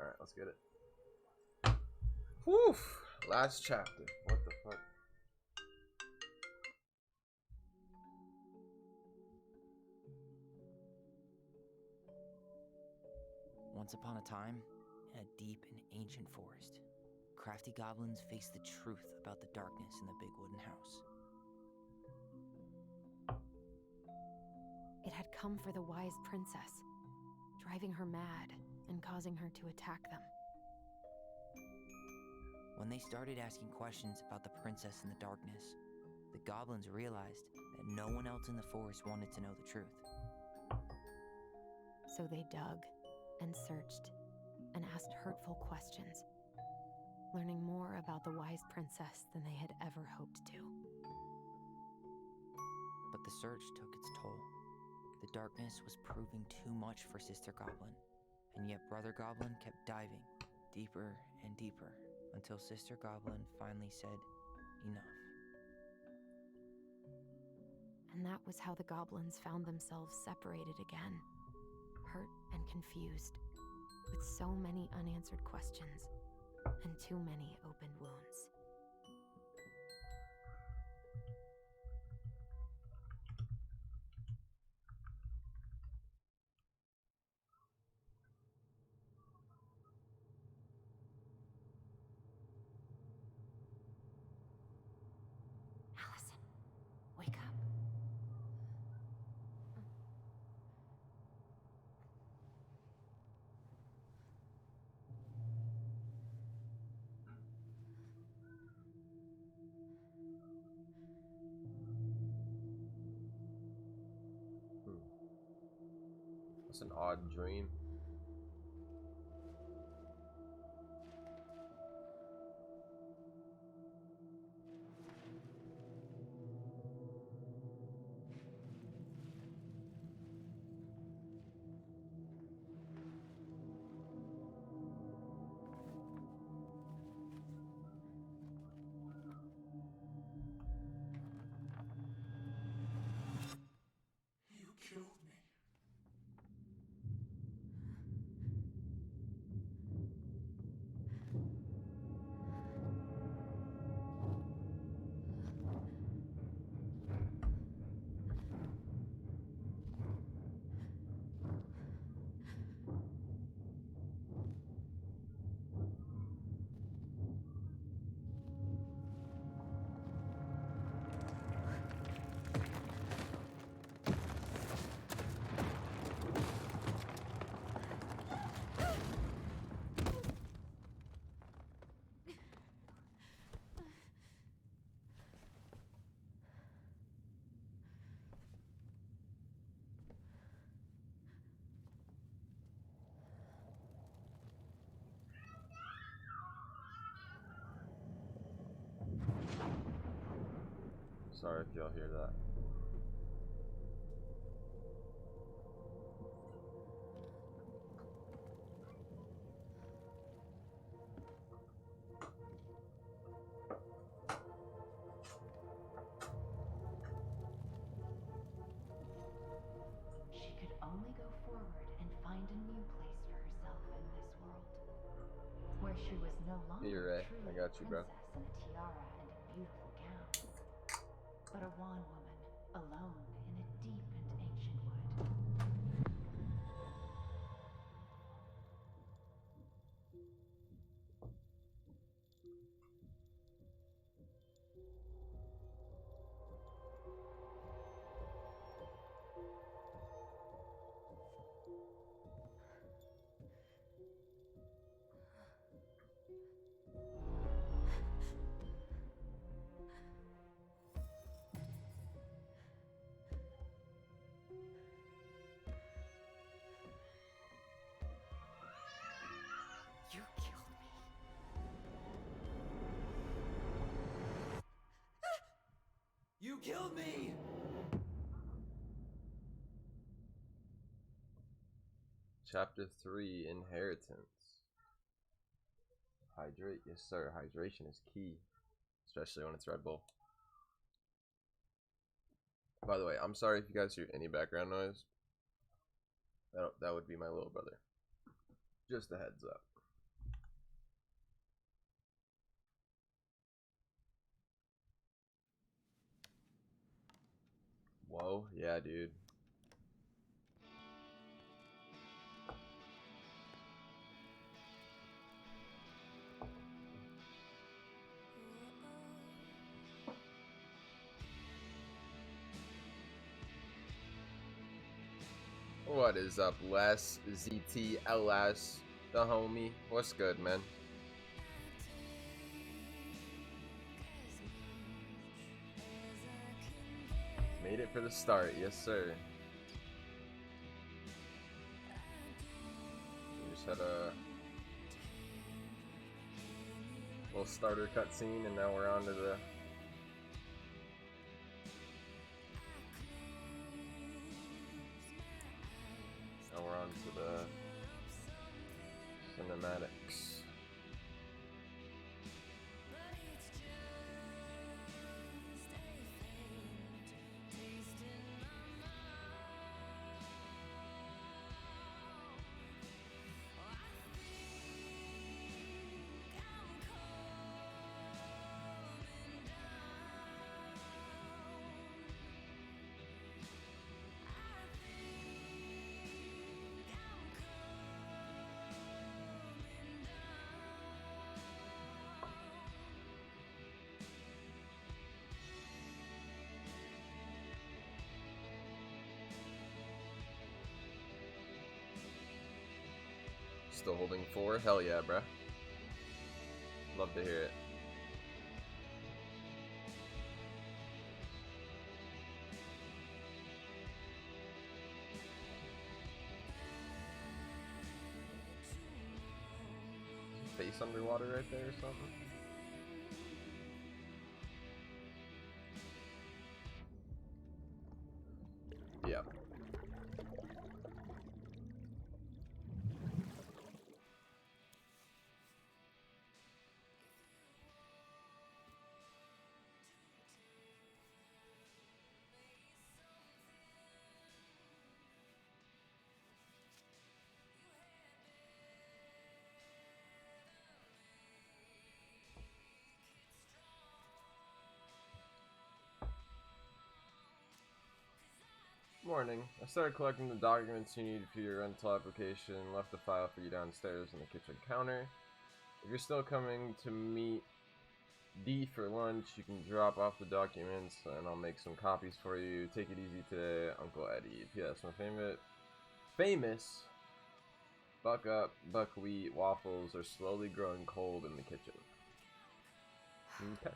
Alright, let's get it. Whew! Last chapter. What the fuck? Once upon a time, in a deep and ancient forest, crafty goblins faced the truth about the darkness in the big wooden house. It had come for the wise princess, driving her mad and causing her to attack them. When they started asking questions about the princess in the darkness, the goblins realized that no one else in the forest wanted to know the truth. So they dug and searched and asked hurtful questions, learning more about the wise princess than they had ever hoped to. But the search took its toll. The darkness was proving too much for Sister Goblin, and yet Brother Goblin kept diving deeper and deeper until Sister Goblin finally said, enough. And that was how the goblins found themselves separated again, hurt and confused, with so many unanswered questions and too many open wounds. Allison, wake up. That's an odd dream. You killed me. Sorry if y'all hear that. She could only go forward and find a new place for herself in this world, where she was no longer You're right. truly I got you, bro. a princess in a tiara and a beautiful gown, but a wan woman alone in a deep and ancient wood. You killed me. You killed me! Chapter 3, Inheritance. Hydrate. Yes, sir. Hydration is key, especially when it's Red Bull. By the way, I'm sorry if you guys hear any background noise. That would be my little brother. Just a heads up. Hell yeah, dude. What is up, Les? ZTLS, the homie. What's good, man? Made it for the start, yes sir. We just had a little starter cutscene, and now we're on to the cinematics. Still holding 4? Hell yeah, bruh. Love to hear it. Face underwater right there or something? Yep. Morning. I started collecting the documents you need for your rental application and left the file for you downstairs on the kitchen counter. If you're still coming to meet D for lunch, you can drop off the documents and I'll make some copies for you. Take it easy today, Uncle Eddie. P.S. My famous buck up, buckwheat waffles are slowly growing cold in the kitchen. Okay.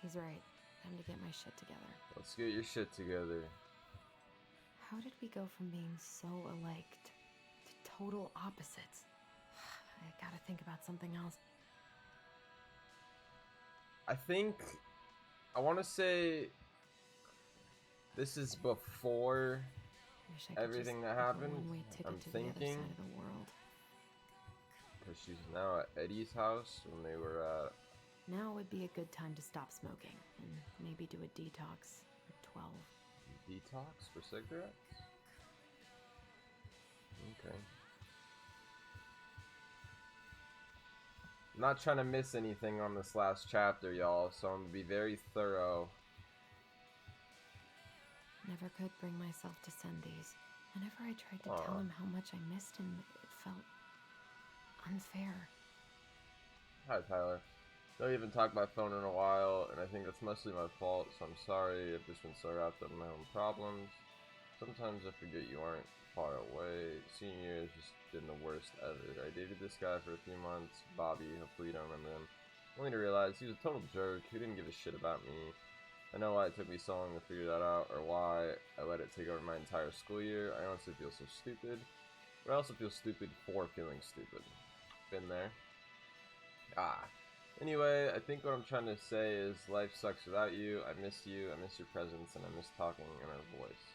He's right. Time to get my shit together. Let's get your shit together. How did we go from being so alike to total opposites? I gotta think about something else. I want to say this is before everything that happened. I'm thinking because she's now at Eddie's house when they were at. Now would be a good time to stop smoking and maybe do a detox at 12. Detox for cigarettes? Okay. I'm not trying to miss anything on this last chapter, y'all, so I'm gonna be very thorough. Never could bring myself to send these. Whenever I tried to tell him how much I missed him, it felt unfair. Hi, Tyler. Don't even talk by phone in a while, and I think that's mostly my fault, so I'm sorry if it's been so wrapped up in my own problems. Sometimes I forget you aren't far away. Senior year has just been the worst ever. I dated this guy for a few months, Bobby, hopefully you don't remember him. Only to realize he was a total jerk who didn't give a shit about me. I know why it took me so long to figure that out, or why I let it take over my entire school year. I honestly feel so stupid, but I also feel stupid for feeling stupid. Been there. Anyway, I think what I'm trying to say is life sucks without you. I miss your presence, and I miss talking in our voice.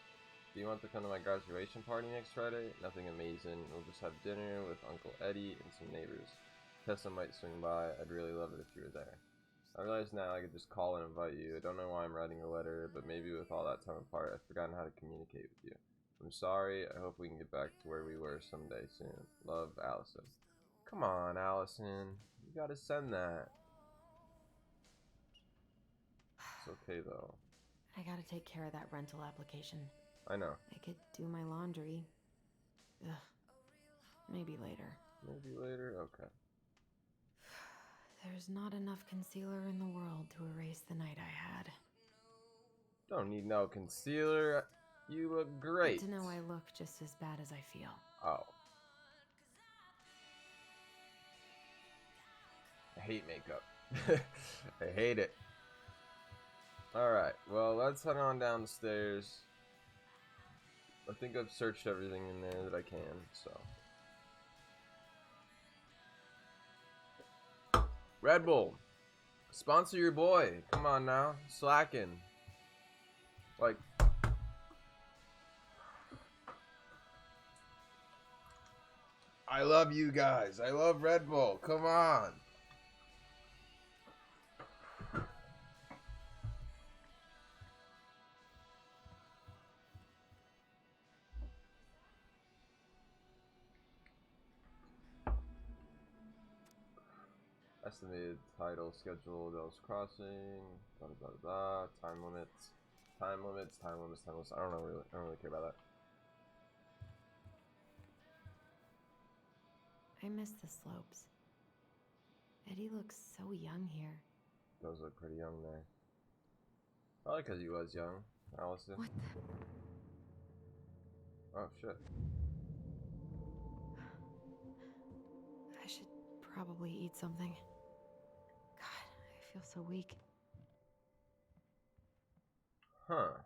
Do you want to come to my graduation party next Friday? Nothing amazing. We'll just have dinner with Uncle Eddie and some neighbors. Tessa might swing by. I'd really love it if you were there. I realize now I could just call and invite you. I don't know why I'm writing a letter, but maybe with all that time apart, I've forgotten how to communicate with you. I'm sorry. I hope we can get back to where we were someday soon. Love, Allison. Come on, Allison. You gotta send that. It's okay, though. I gotta take care of that rental application. I know. I could do my laundry. Ugh. Maybe later. Maybe later? Okay. There's not enough concealer in the world to erase the night I had. Don't need no concealer. You look great. Good to know I look just as bad as I feel. Oh. I hate makeup. I hate it. Alright, well, let's head on down the stairs. I think I've searched everything in there that I can, so. Red Bull, sponsor your boy. Come on now, slacking. Like, I love you guys. I love Red Bull. Come on. Estimated title schedule, Dallas Crossing, blah blah blah, time limits. I don't know really. I don't really care about that. I miss the slopes. Eddie looks so young here. Does look pretty young there. Probably because he was young, Allison. What the? Oh shit. I should probably eat something. God, I feel so weak. Huh.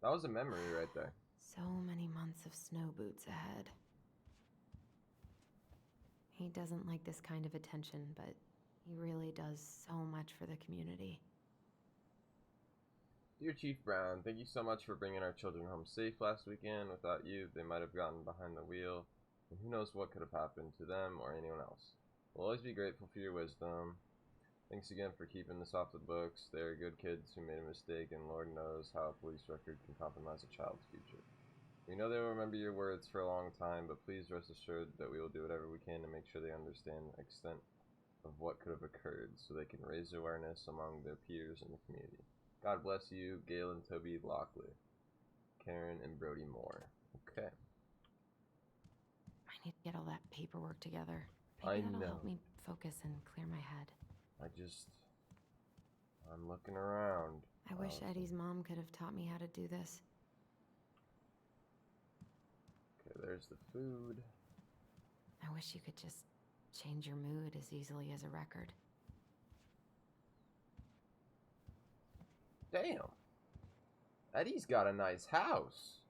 That was a memory right there. So many months of snow boots ahead. He doesn't like this kind of attention, but he really does so much for the community. Dear Chief Brown, thank you so much for bringing our children home safe last weekend. Without you, they might have gotten behind the wheel, and who knows what could have happened to them or anyone else. We'll always be grateful for your wisdom. Thanks again for keeping this off the books. They are good kids who made a mistake, and Lord knows how a police record can compromise a child's future. We know they will remember your words for a long time, but please rest assured that we will do whatever we can to make sure they understand the extent of what could have occurred, so they can raise awareness among their peers in the community. God bless you, Galen, Toby, Lockley, Karen, and Brody Moore. Okay. I need to get all that paperwork together. I Maybe that'll know. help me focus and clear my head. I'm looking around. I wish Eddie's mom could have taught me how to do this. Okay, there's the food. I wish you could just change your mood as easily as a record. Damn. Eddie's got a nice house.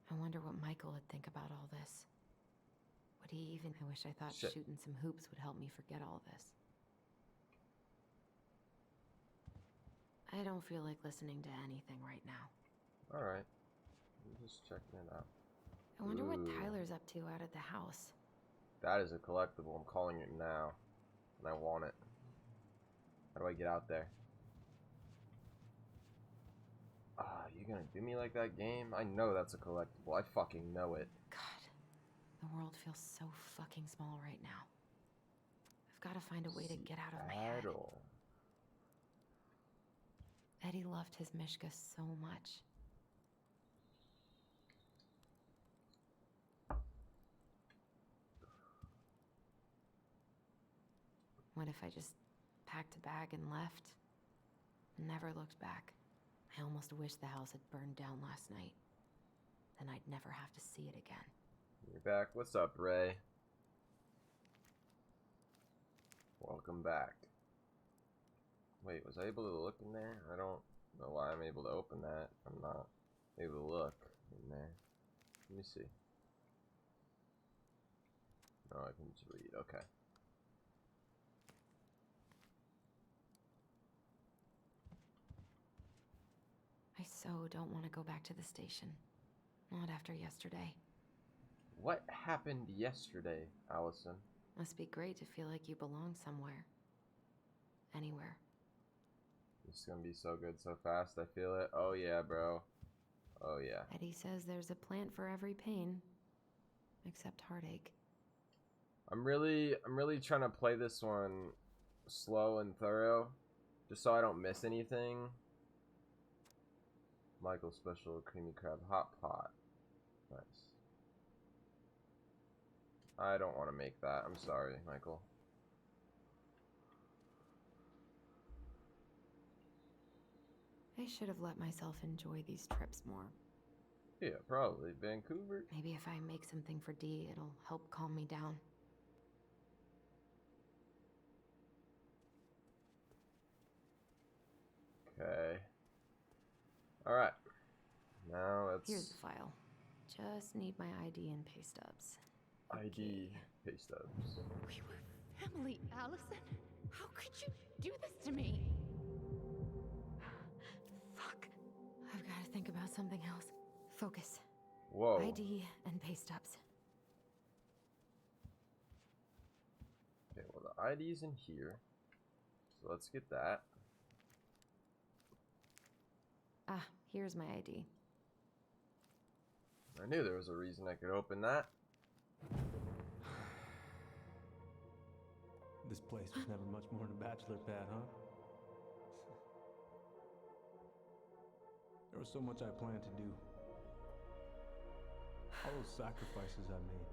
I wonder what Michael would think about all this. Would he even... I wish I thought Shit. shooting some hoops would help me forget all this. I don't feel like listening to anything right now. Alright. I'm just checking it out. I wonder what Ooh. Tyler's up to out at the house. That is a collectible. I'm calling it now. And I want it. How do I get out there? Ah, you gonna do me like that, game? I know that's a collectible. I fucking know it. God, the world feels so fucking small right now. I've got to find a way to get out of my head. Seattle. Eddie loved his Mishka so much. What if I just packed a bag and left? Never looked back. I almost wish the house had burned down last night. Then I'd never have to see it again. You're back. What's up, Ray? Welcome back. Wait, was I able to look in there? I don't know why I'm able to open that. I'm not able to look in there. Let me see. No, I can just read. Okay. I so don't want to go back to the station. Not after yesterday. What happened yesterday, Allison? Must be great to feel like you belong somewhere. Anywhere. It's gonna be so good so fast. I feel it. Oh yeah, bro. Oh yeah. Eddie says there's a plant for every pain. Except heartache. I'm really trying to play this one slow and thorough. Just so I don't miss anything. Michael's special creamy crab hot pot. Nice. I don't want to make that. I'm sorry, Michael. I should have let myself enjoy these trips more. Yeah, probably. Vancouver? Maybe if I make something for Dee, it'll help calm me down. Okay. Alright. Now let's... Here's the file. Just need my ID and pay stubs. ID pay stubs. We were family, Allison. How could you do this to me? Fuck. I've got to think about something else. Focus. Whoa. ID and pay stubs. Okay, well the ID's in here. So let's get that. Ah, here's my ID. I knew there was a reason I could open that. This place was never much more than a bachelor pad, huh? There was so much I planned to do. All those sacrifices I made.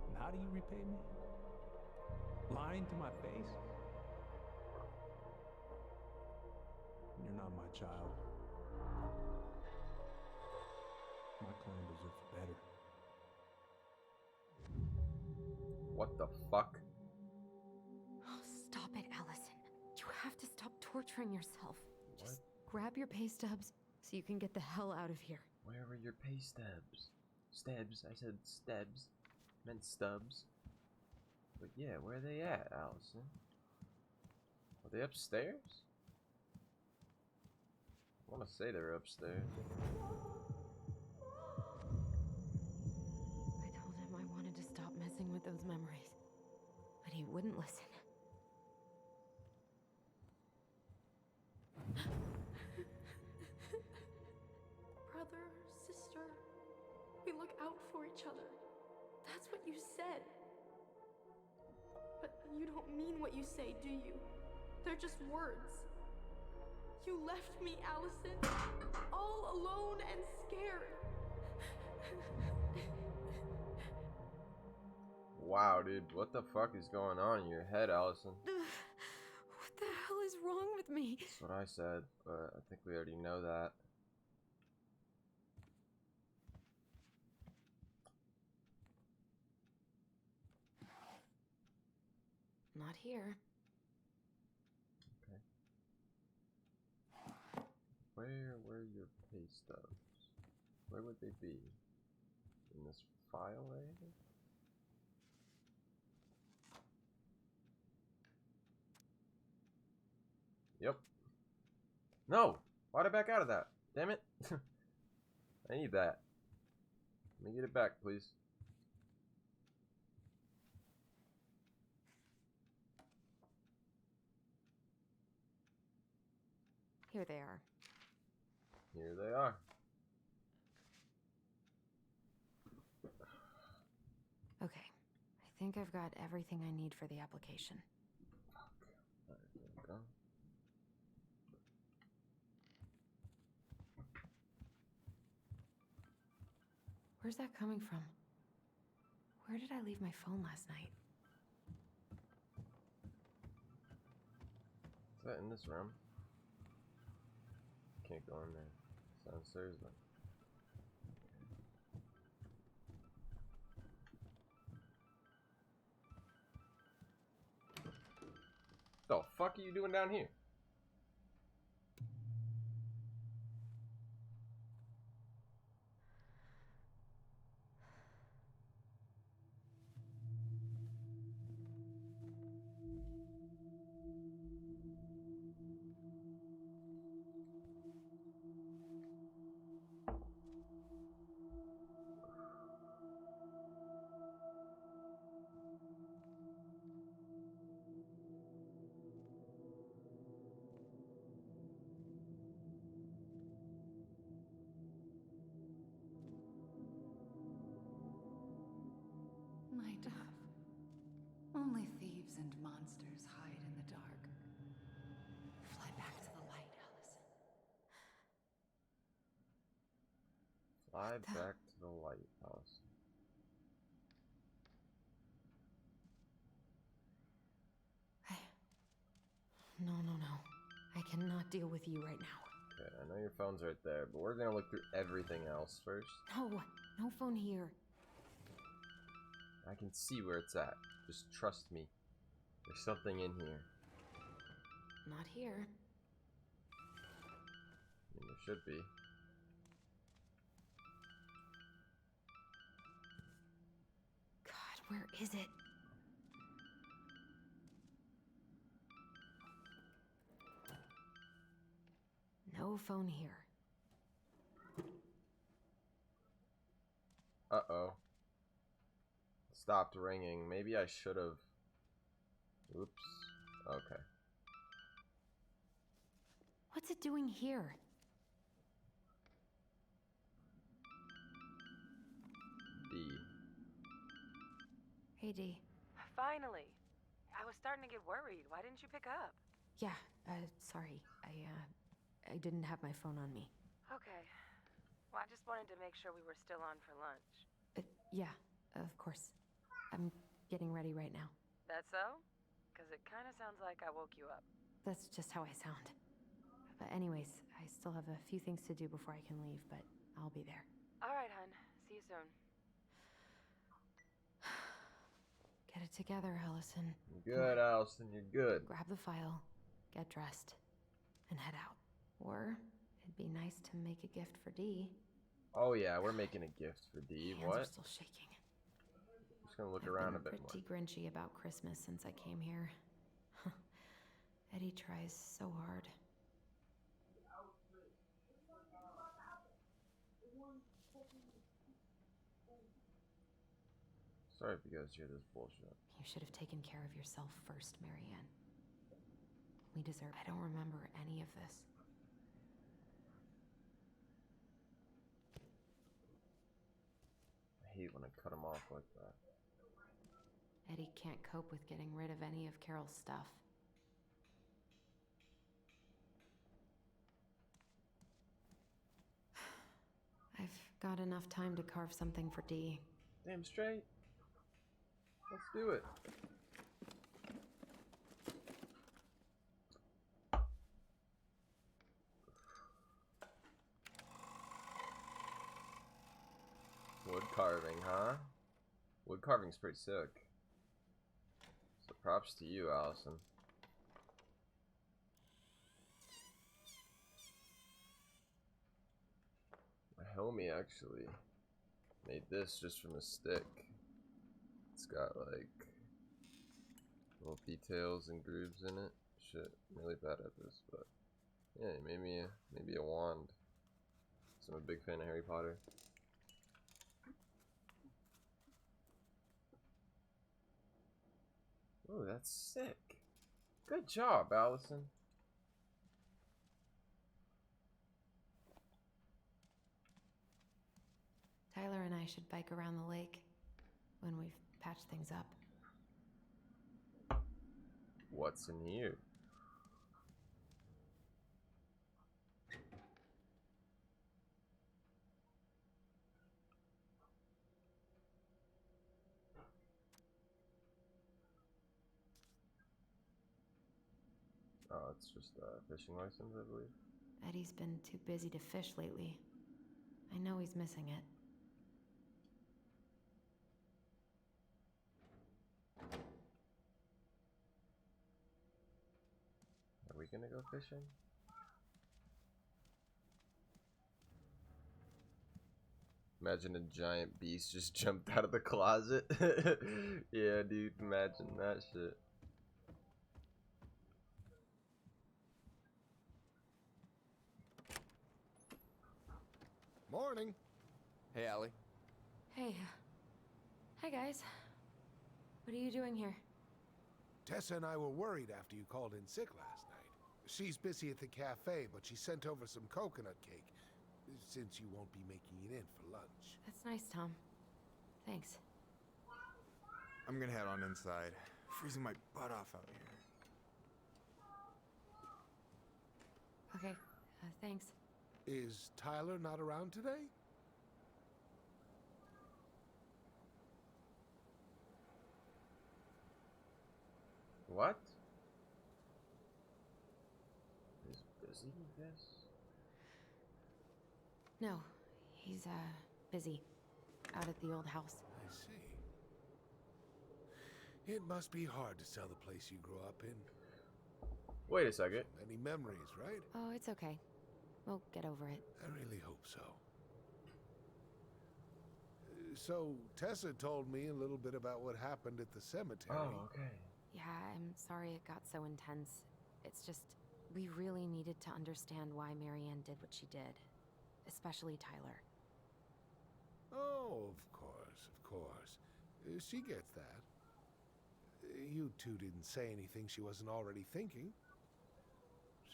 And how do you repay me? Lying to my face? You're not my child. My clan deserves better. What the fuck? Oh, stop it, Allison. You have to stop torturing yourself. What? Just grab your pay stubs so you can get the hell out of here. Where were your pay stubs? Stabs? I said stabs. Meant stubs. But yeah, where are they at, Allison? Are they upstairs? I want to say they're upstairs. I told him I wanted to stop messing with those memories, but he wouldn't listen. Brother, sister, we look out for each other. That's what you said. But you don't mean what you say, do you? They're just words. You left me, Allison, all alone and scared. Wow, dude, what the fuck is going on in your head, Allison? What the hell is wrong with me? That's what I said, but I think we already know that. Not here. Okay. Where were your pay stubs? Where would they be? In this file right here? Yep. No! Why'd I back out of that? Damn it. I need that. Let me get it back, please. Here they are. Here they are. Okay. I think I've got everything I need for the application. Alright, there we go. Where's that coming from? Where did I leave my phone last night? Is that in this room? Can't go in there. Downstairs then. The fuck are you doing down here? My dove. Only thieves and monsters hide in the dark. Fly back to the lighthouse. No. I cannot deal with you right now. Okay, I know your phone's right there, but we're gonna look through everything else first. No phone here. I can see where it's at. Just trust me. There's something in here. Not here. I mean, there should be. God, where is it? No phone here. Uh-oh. Stopped ringing. Maybe I should have. Oops. Okay. What's it doing here? D. Hey, D. Finally. I was starting to get worried. Why didn't you pick up? Yeah, sorry. I didn't have my phone on me. Okay. Well, I just wanted to make sure we were still on for lunch. Yeah, of course. I'm getting ready right now. That so? Because it kind of sounds like I woke you up. That's just how I sound. But anyways, I still have a few things to do before I can leave, but I'll be there. All right, hun. See you soon. Get it together, Allison. You're good, Allison. You're good. Grab the file, get dressed, and head out. Or it'd be nice to make a gift for Dee. Oh yeah, we're making a gift for Dee. Hands What? are still shaking. Just gonna look I've around a been bit more. pretty grinchy about Christmas since I came here. Eddie tries so hard. Sorry if you guys hear this bullshit. You should have taken care of yourself first, Marianne. We deserve. I don't remember any of this. I hate when I cut him off like that. Eddie can't cope with getting rid of any of Carol's stuff. I've got enough time to carve something for Dee. Damn straight. Let's do it. Wood carving, huh? Wood carving's pretty sick. So props to you, Allison. My homie actually made this just from a stick. It's got like little details and grooves in it. Shit, I'm really bad at this, but yeah, he made me maybe a wand. So I'm a big fan of Harry Potter. Oh, that's sick. Good job, Allison. Tyler and I should bike around the lake when we've patched things up. What's in here? Oh, it's just a fishing license, I believe. Eddie's been too busy to fish lately. I know he's missing it. Are we gonna go fishing? Imagine a giant beast just jumped out of the closet. Yeah, dude, imagine that shit. Morning. Hey, Allie. Hey. Hi, guys. What are you doing here? Tessa and I were worried after you called in sick last night. She's busy at the cafe, but she sent over some coconut cake, since you won't be making it in for lunch. That's nice, Tom. Thanks. I'm gonna head on inside. Freezing my butt off out here. Okay, thanks. Is Tyler not around today? What? He's busy, I guess? No, he's, busy. Out at the old house. I see. It must be hard to sell the place you grew up in. Wait a second. Many memories, right? Oh, it's okay. We'll get over it. I really hope so. So, Tessa told me a little bit about what happened at the cemetery. Oh, okay. Yeah, I'm sorry it got so intense. It's just, we really needed to understand why Marianne did what she did. Especially Tyler. Oh, of course, of course. She gets that. You two didn't say anything she wasn't already thinking.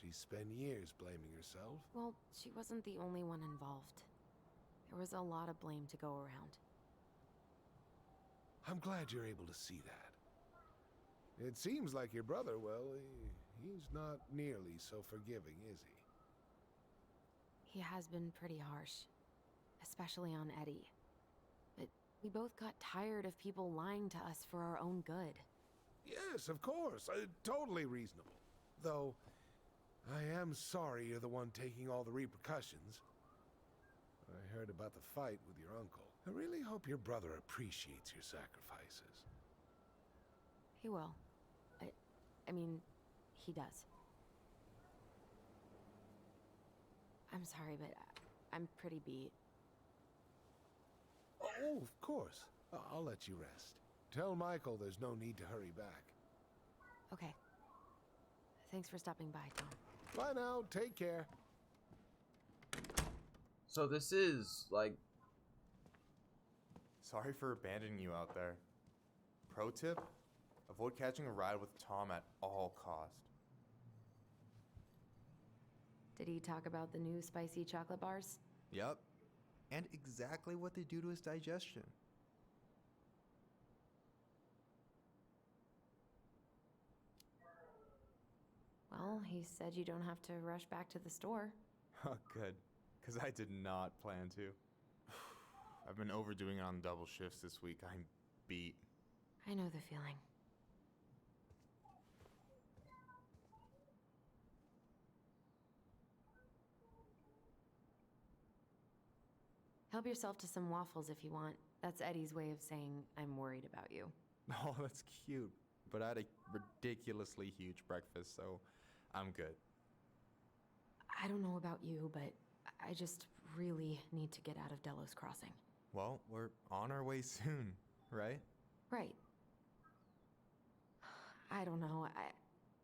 She spent years blaming herself. Well, she wasn't the only one involved. There was a lot of blame to go around. I'm glad you're able to see that. It seems like your brother, well, he's not nearly so forgiving, is he? He has been pretty harsh. Especially on Eddie. But we both got tired of people lying to us for our own good. Yes, of course. Totally reasonable. Though, I am sorry you're the one taking all the repercussions. I heard about the fight with your uncle. I really hope your brother appreciates your sacrifices. He will. I mean, he does. I'm sorry, but I'm pretty beat. Oh, of course. I'll let you rest. Tell Michael there's no need to hurry back. Okay. Thanks for stopping by, Tom. Bye now. Take care. So this is, like... Sorry for abandoning you out there. Pro tip? Avoid catching a ride with Tom at all cost. Did he talk about the new spicy chocolate bars? Yep. And exactly what they do to his digestion. Well, he said you don't have to rush back to the store. Oh, good. Because I did not plan to. I've been overdoing it on double shifts this week. I'm beat. I know the feeling. Help yourself to some waffles if you want. That's Eddie's way of saying, I'm worried about you. Oh, that's cute. But I had a ridiculously huge breakfast, so I'm good. I don't know about you, but I just really need to get out of Delos Crossing. Well, we're on our way soon, right? Right. I don't know.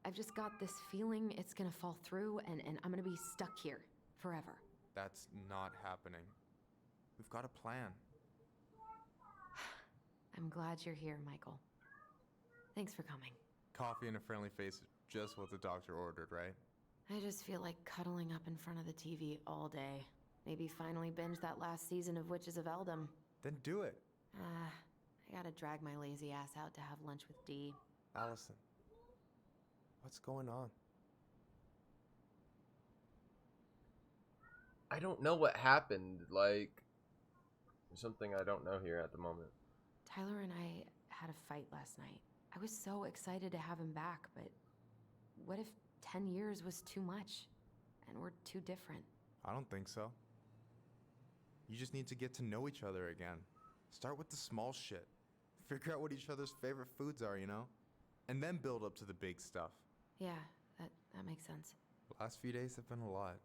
I've just got this feeling it's gonna fall through and I'm gonna be stuck here forever. That's not happening. We've got a plan. I'm glad you're here, Michael. Thanks for coming. Coffee and a friendly face is just what the doctor ordered, right? I just feel like cuddling up in front of the TV all day. Maybe finally binge that last season of Witches of Eldom. Then do it. I gotta drag my lazy ass out to have lunch with Dee. Allison, what's going on? I don't know what happened. Like, there's something I don't know here at the moment. Tyler and I had a fight last night. I was so excited to have him back, but what if 10 years was too much and we're too different? I don't think so. You just need to get to know each other again. Start with the small shit. Figure out what each other's favorite foods are, you know? And then build up to the big stuff. Yeah, that makes sense. The last few days have been a lot.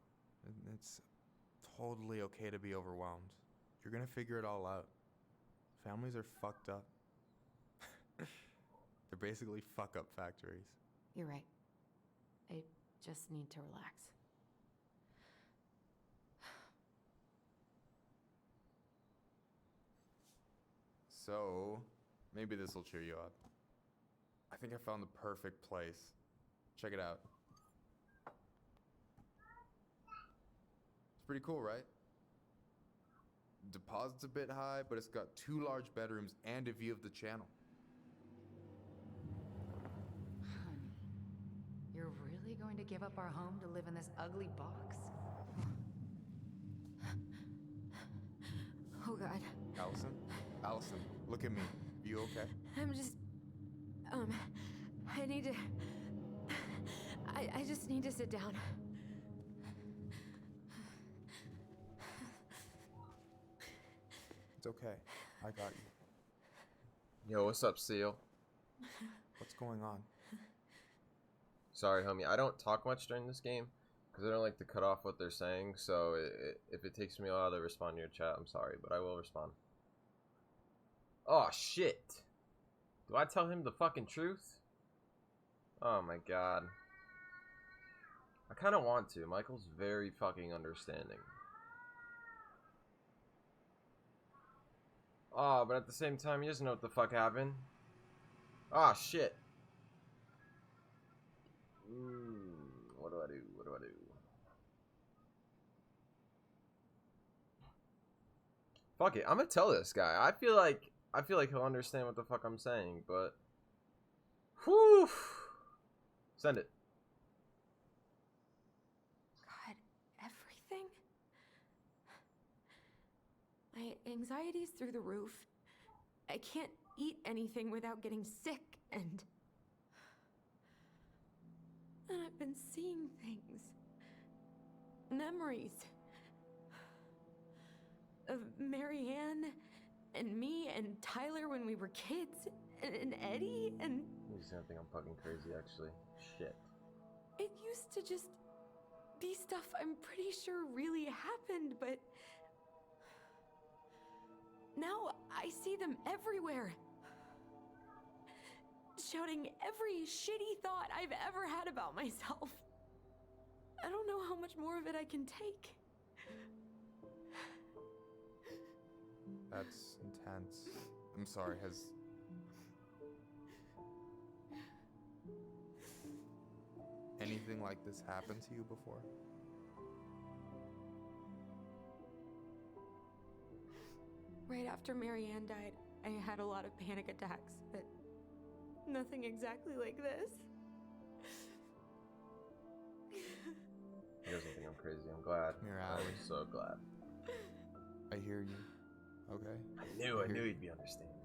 It's totally okay to be overwhelmed. You're gonna figure it all out. Families are fucked up. They're basically fuck-up factories. You're right. I just need to relax. So, maybe this will cheer you up. I think I found the perfect place. Check it out. It's pretty cool, right? Deposit's a bit high, but it's got 2 large bedrooms and a view of the channel. Honey, you're really going to give up our home to live in this ugly box? Oh God. Allison? Allison, look at me. You okay? I'm just, I need to... I just need to sit down. It's okay. I got you. Yo, what's up, Seal? What's going on? Sorry, homie. I don't talk much during this game because I don't like to cut off what they're saying. So if it takes me a while to respond to your chat, I'm sorry, but I will respond. Oh, shit. Do I tell him the fucking truth? Oh, my God. I kind of want to. Michael's very fucking understanding. Oh, but at the same time, he doesn't know what the fuck happened. Oh, shit. What do I do? What do I do? Fuck it. I'm gonna tell this guy. I feel like he'll understand what the fuck I'm saying, but whew. Send it. God, everything? My anxiety's through the roof. I can't eat anything without getting sick, and I've been seeing things. Memories. Of Marianne, and me, and Tyler when we were kids, and Eddie, and... He's gonna think I'm fucking crazy, actually. Shit. It used to just be stuff I'm pretty sure really happened, but... now I see them everywhere. Shouting every shitty thought I've ever had about myself. I don't know how much more of it I can take. That's intense. I'm sorry, has... anything like this happened to you before? Right after Marianne died, I had a lot of panic attacks, but nothing exactly like this. He doesn't think I'm crazy. I'm glad. You're I'm so glad. I hear you. Okay? I knew he'd be understanding.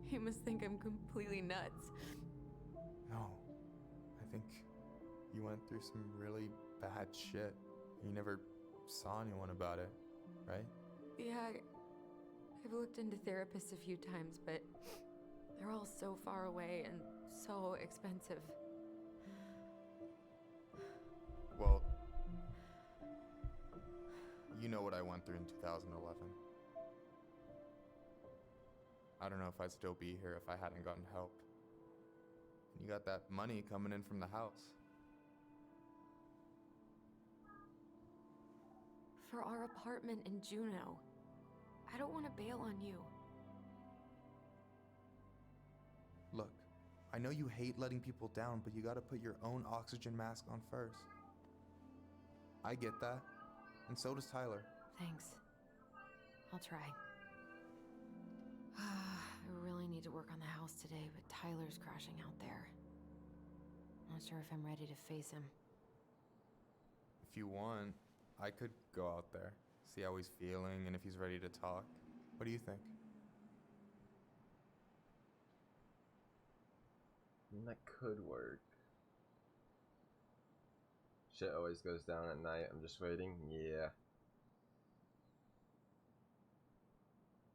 He must think I'm completely nuts. No. I think you went through some really bad shit. You never saw anyone about it, right? Yeah, I've looked into therapists a few times, but they're all so far away and so expensive. Well, you know what I went through in 2011. I don't know if I'd still be here if I hadn't gotten help. And you got that money coming in from the house. For our apartment in Juneau. I don't want to bail on you. Look, I know you hate letting people down, but you gotta put your own oxygen mask on first. I get that, and so does Tyler. Thanks. I'll try. I really need to work on the house today, but Tyler's crashing out there. Not sure if I'm ready to face him. If you want, I could go out there, see how he's feeling, and if he's ready to talk. What do you think? That could work. Shit always goes down at night. I'm just waiting. Yeah.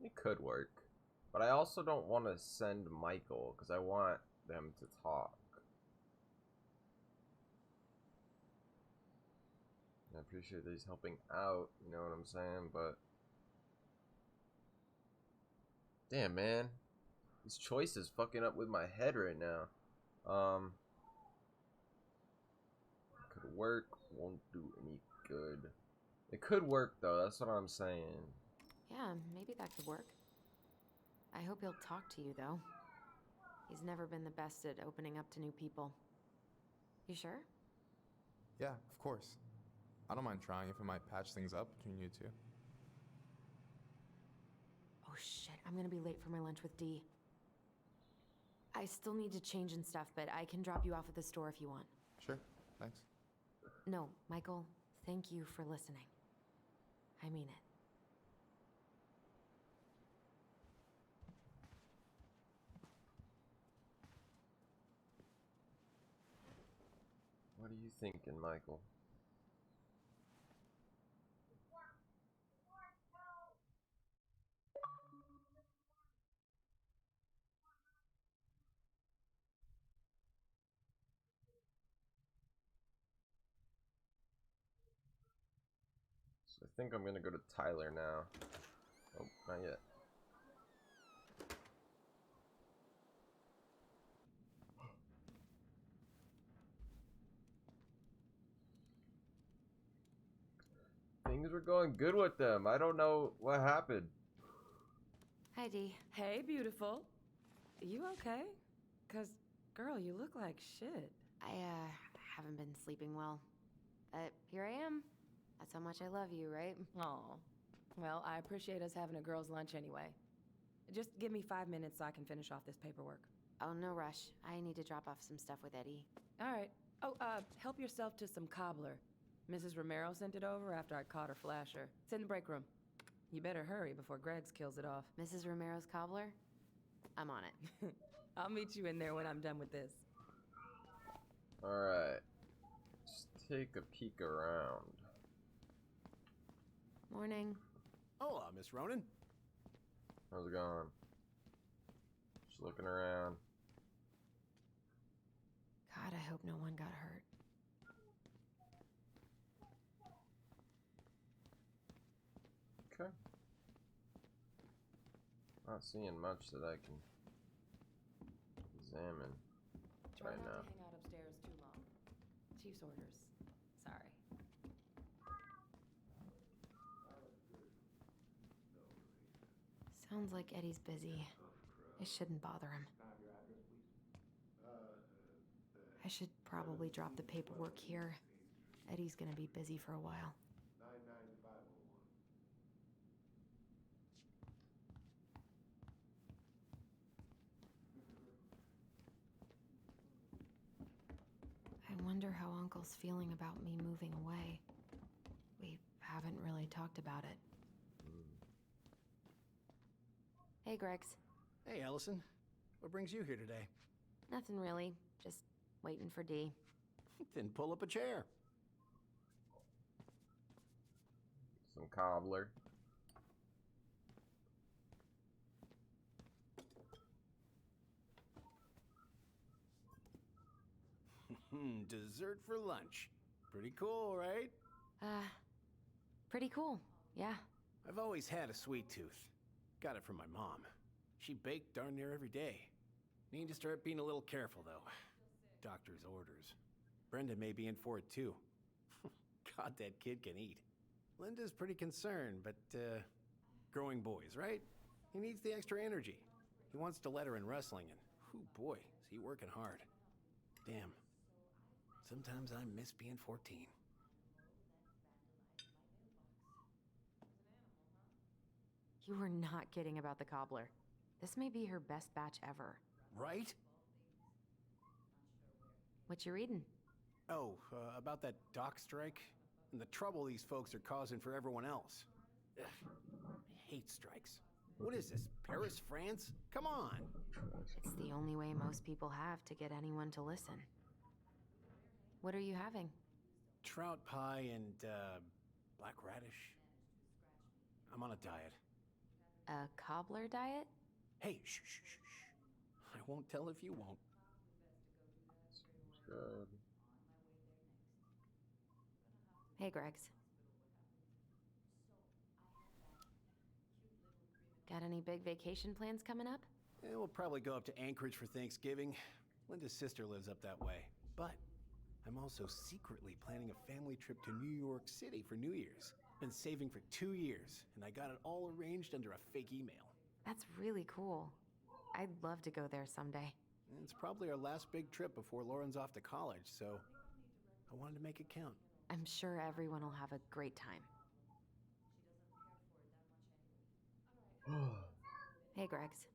It could work. But I also don't want to send Michael, because I want them to talk. And I appreciate that he's helping out, you know what I'm saying, but... damn, man. This choice is fucking up with my head right now. Could work, won't do any good. It could work, though, that's what I'm saying. Yeah, maybe that could work. I hope he'll talk to you, though. He's never been the best at opening up to new people. You sure? Yeah, of course. I don't mind trying if it might patch things up between you two. Oh shit, I'm gonna be late for my lunch with Dee. I still need to change and stuff, but I can drop you off at the store if you want. Sure, thanks. No, Michael, thank you for listening. I mean it. What are you thinking, Michael? So I think I'm gonna go to Tyler now. Oh, not yet. Things were going good with them. I don't know what happened. Hi, Dee. Hey, beautiful. You okay? 'Cause, girl, you look like shit. I, haven't been sleeping well. But here I am. That's how much I love you, right? Aw. Well, I appreciate us having a girls' lunch anyway. Just give me 5 minutes so I can finish off this paperwork. Oh, no rush. I need to drop off some stuff with Eddie. All right. Oh, help yourself to some cobbler. Mrs. Romero sent it over after I caught her flasher. It's in the break room. You better hurry before Greggs kills it off. Mrs. Romero's cobbler? I'm on it. I'll meet you in there when I'm done with this. Alright. Just take a peek around. Morning. Hola, Miss Ronan. How's it going? Just looking around. God, I hope no one got hurt. Okay. Not seeing much that I can examine Try right not now. to hang out upstairs too long. Chief's orders. Sorry. Sounds like Eddie's busy. I shouldn't bother him. I should probably drop the paperwork here. Eddie's gonna be busy for a while. I wonder how Uncle's feeling about me moving away. We haven't really talked about it. Hey, Greggs. Hey, Allison. What brings you here today? Nothing really. Just waiting for Dee. Then pull up a chair. Some cobbler. Dessert for lunch. Pretty cool, right? Pretty cool. Yeah. I've always had a sweet tooth. Got it from my mom. She baked darn near every day. Need to start being a little careful, though. Doctor's orders. Brenda may be in for it, too. God, that kid can eat. Linda's pretty concerned, but, growing boys, right? He needs the extra energy. He wants to let her in wrestling, and, oh boy, is he working hard. Damn. Sometimes I miss being 14. You were not kidding about the cobbler. This may be her best batch ever. Right? What you reading? Oh, about that dock strike and the trouble these folks are causing for everyone else. Ugh, I hate strikes. What is this, Paris, France? Come on! It's the only way most people have to get anyone to listen. What are you having? Trout pie and, black radish. I'm on a diet. A cobbler diet? Hey, shh, shh, shh, shh. I won't tell if you won't. Good. Hey, Greggs. Got any big vacation plans coming up? We'll probably go up to Anchorage for Thanksgiving. Linda's sister lives up that way. But I'm also secretly planning a family trip to New York City for New Year's. Been saving for 2 years, and I got it all arranged under a fake email. That's really cool. I'd love to go there someday. It's probably our last big trip before Lauren's off to college, so I wanted to make it count. I'm sure everyone will have a great time. Hey, Greggs.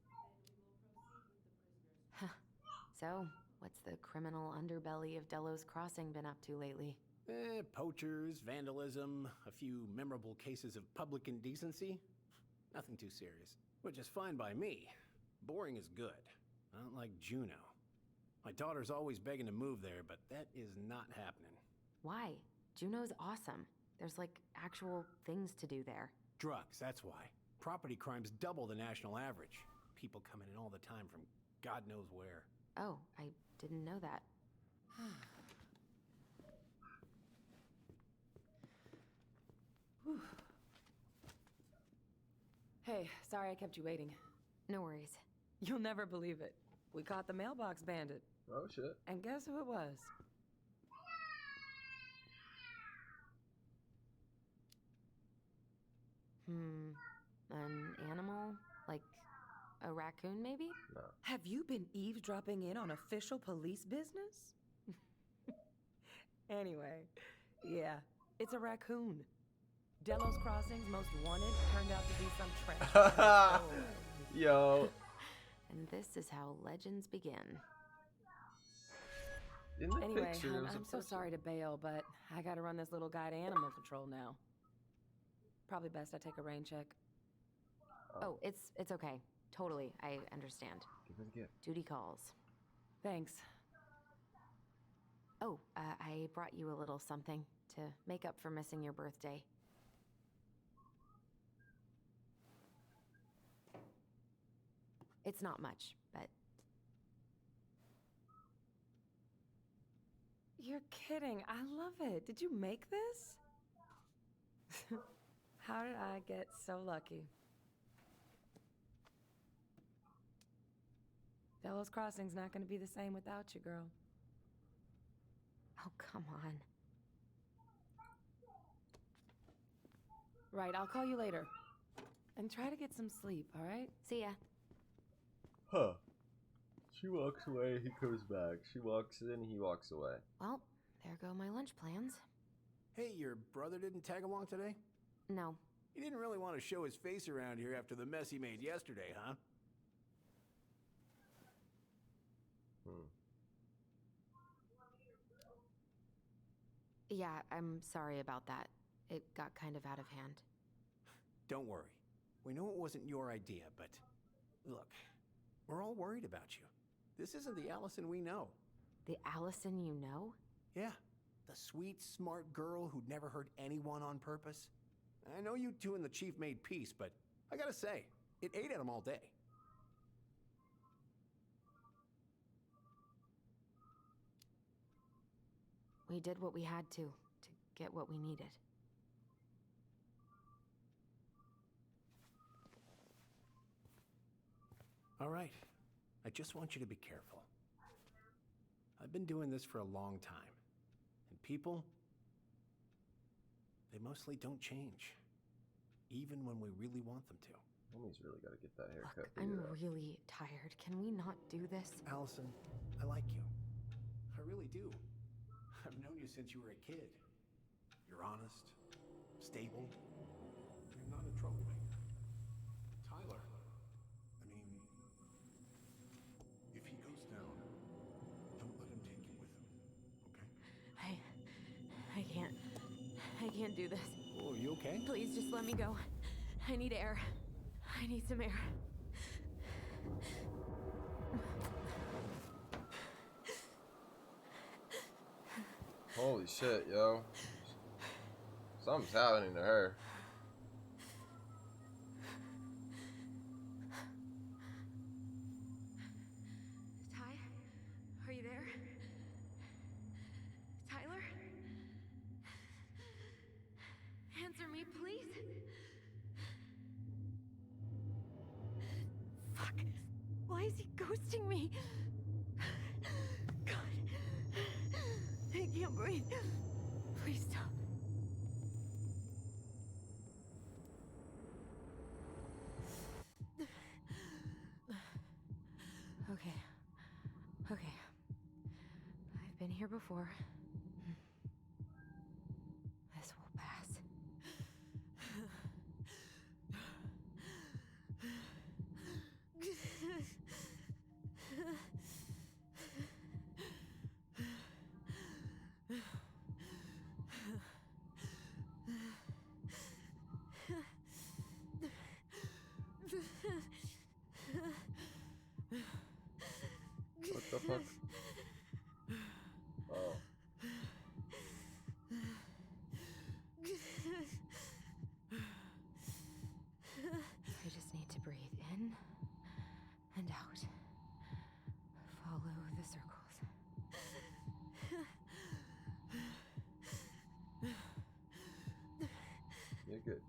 Huh. So, what's the criminal underbelly of Delos Crossing been up to lately? Poachers, vandalism, a few memorable cases of public indecency. Nothing too serious. Which is fine by me. Boring is good. Not like Juneau. My daughter's always begging to move there, but that is not happening. Why? Juneau's awesome. There's like actual things to do there. Drugs, that's why. Property crime's double the national average. People coming in all the time from God knows where. Oh, I didn't know that. Hey, sorry I kept you waiting. No worries. You'll never believe it. We caught the mailbox bandit. Oh shit. And guess who it was? An animal? Like a raccoon, maybe? No. Have you been eavesdropping in on official police business? Anyway, yeah, it's a raccoon. Delos Crossing's most wanted turned out to be some trash. Yo. And this is how legends begin. In the Anyway, picture, it was I'm a so person. sorry to bail, but I gotta run this little guy to animal control now. Probably best I take a rain check. Oh, it's okay. Totally, I understand. Give it a gift. Duty calls. Thanks. Oh, I brought you a little something to make up for missing your birthday. It's not much, but... You're kidding. I love it. Did you make this? How did I get so lucky? Delos Crossing's not going to be the same without you, girl. Oh, come on. Right, I'll call you later. And try to get some sleep, all right? See ya. Huh. She walks away, he comes back. She walks in, he walks away. Well, there go my lunch plans. Hey, your brother didn't tag along today? No. He didn't really want to show his face around here after the mess he made yesterday, huh? Yeah, I'm sorry about that. It got kind of out of hand. Don't worry. We know it wasn't your idea, but look, we're all worried about you. This isn't the Allison we know. The Allison you know? Yeah, the sweet, smart girl who'd never hurt anyone on purpose. I know you two and the chief made peace, but I gotta say, it ate at him all day. We did what we had to get what we needed. All right. I just want you to be careful. I've been doing this for a long time. And people, they mostly don't change. Even when we really want them to. Homie's really gotta get that haircut. Look, I'm really tired. Can we not do this? Allison, I like you. I really do. I've known you since you were a kid. You're honest, stable. You're not a troublemaker. Tyler, I mean, if he goes down, don't let him take you with him, okay? I can't do this. Oh, are you okay? Please just let me go. I need air. I need some air. Holy shit, yo. Something's happening to her. Ty? Are you there? Tyler? Answer me, please. Fuck. Why is he ghosting me? God. I can't breathe. Please stop. Okay. Okay. I've been here before. This will pass. fuck? Oh. I just need to breathe in and out. Follow the circles. You're good.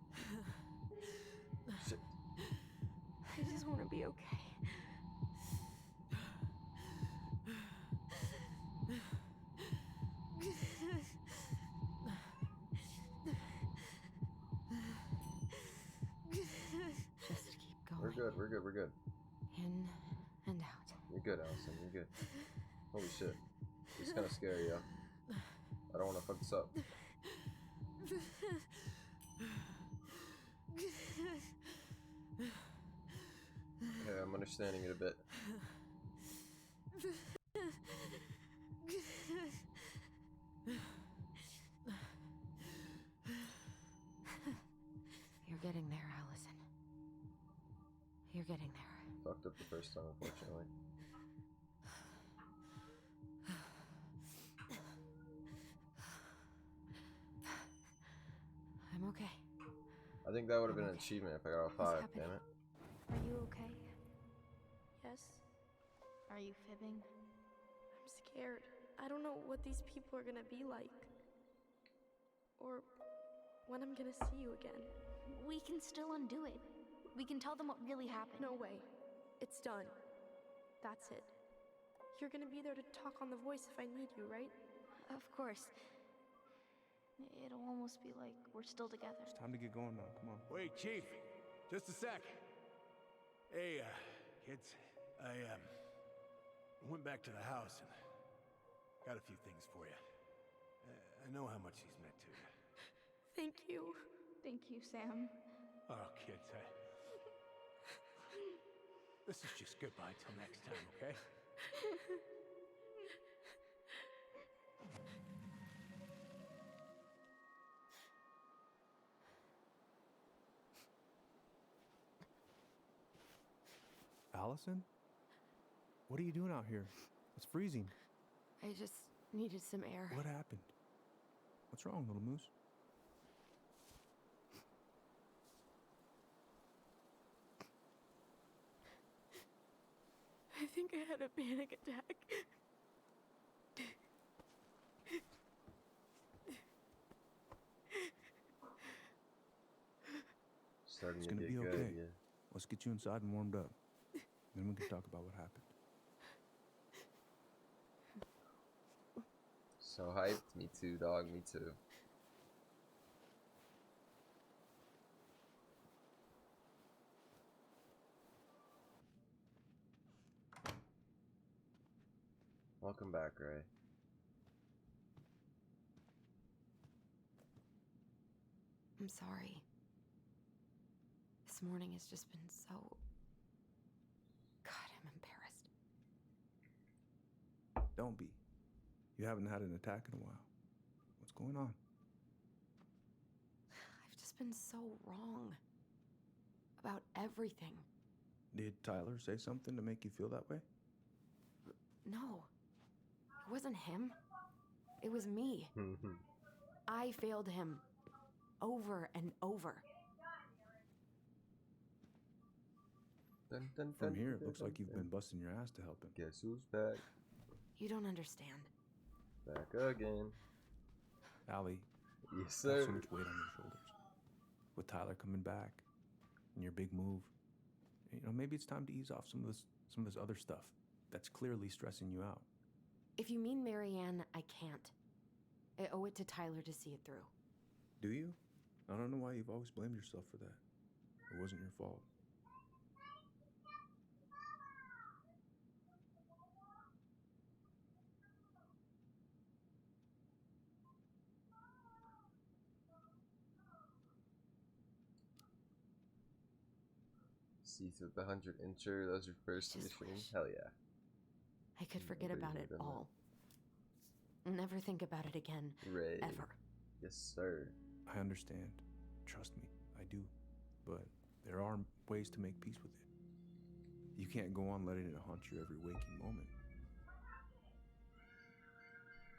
Shit. I just want to be okay. Just keep going. We're good, we're good, we're good. In and out. You're good, Allison, you're good. Holy shit. It's kind of scary, yo. I don't want to fuck this up. Okay, I'm understanding it a bit. You're getting there, Allison. You're getting there. Fucked up the first time, unfortunately. I'm okay. I think that would have been an achievement if I got a 5, damn it. Are you okay? Yes? Are you fibbing? I'm scared. I don't know what these people are gonna be like. Or when I'm gonna see you again. We can still undo it. We can tell them what really happened. No way. It's done. That's it. You're gonna be there to talk on the voice if I need you, right? Of course. It'll almost be like we're still together. It's time to get going now. Come on. Wait, Chief. Just a sec. Hey, kids. I went back to the house and got a few things for you. I know how much he's meant to you. Thank you. Thank you, Sam. Oh, kids, this is just goodbye till next time, okay? Allison? What are you doing out here? It's freezing. I just needed some air. What happened? What's wrong, little moose? I think I had a panic attack. Starting It's to gonna get be good, okay. yeah. Let's get you inside and warmed up. Then we can talk about what happened. So hyped. Me too, dog. Me too. Welcome back, Ray. I'm sorry. This morning has just been so... God, I'm embarrassed. Don't be. You haven't had an attack in a while. What's going on? I've just been so wrong. About everything. Did Tyler say something to make you feel that way? No. It wasn't him. It was me. I failed him. Over and over. From here, it looks like you've been busting your ass to help him. Guess who's back? You don't understand. Back again. Allie, Yes, you have sir. so much weight on your shoulders. With Tyler coming back, and your big move, you know, maybe it's time to ease off some of this other stuff that's clearly stressing you out. If you mean Marianne, I can't. I owe it to Tyler to see it through. Do you? I don't know why you've always blamed yourself for that. It wasn't your fault. Seethster with the 100-incher. That was your first Just mission. wish. Hell yeah. I could forget Never about even it done that. all. Never think about it again. Ray. Ever. Yes, sir. I understand. Trust me, I do. But there are ways to make peace with it. You can't go on letting it haunt you every waking moment.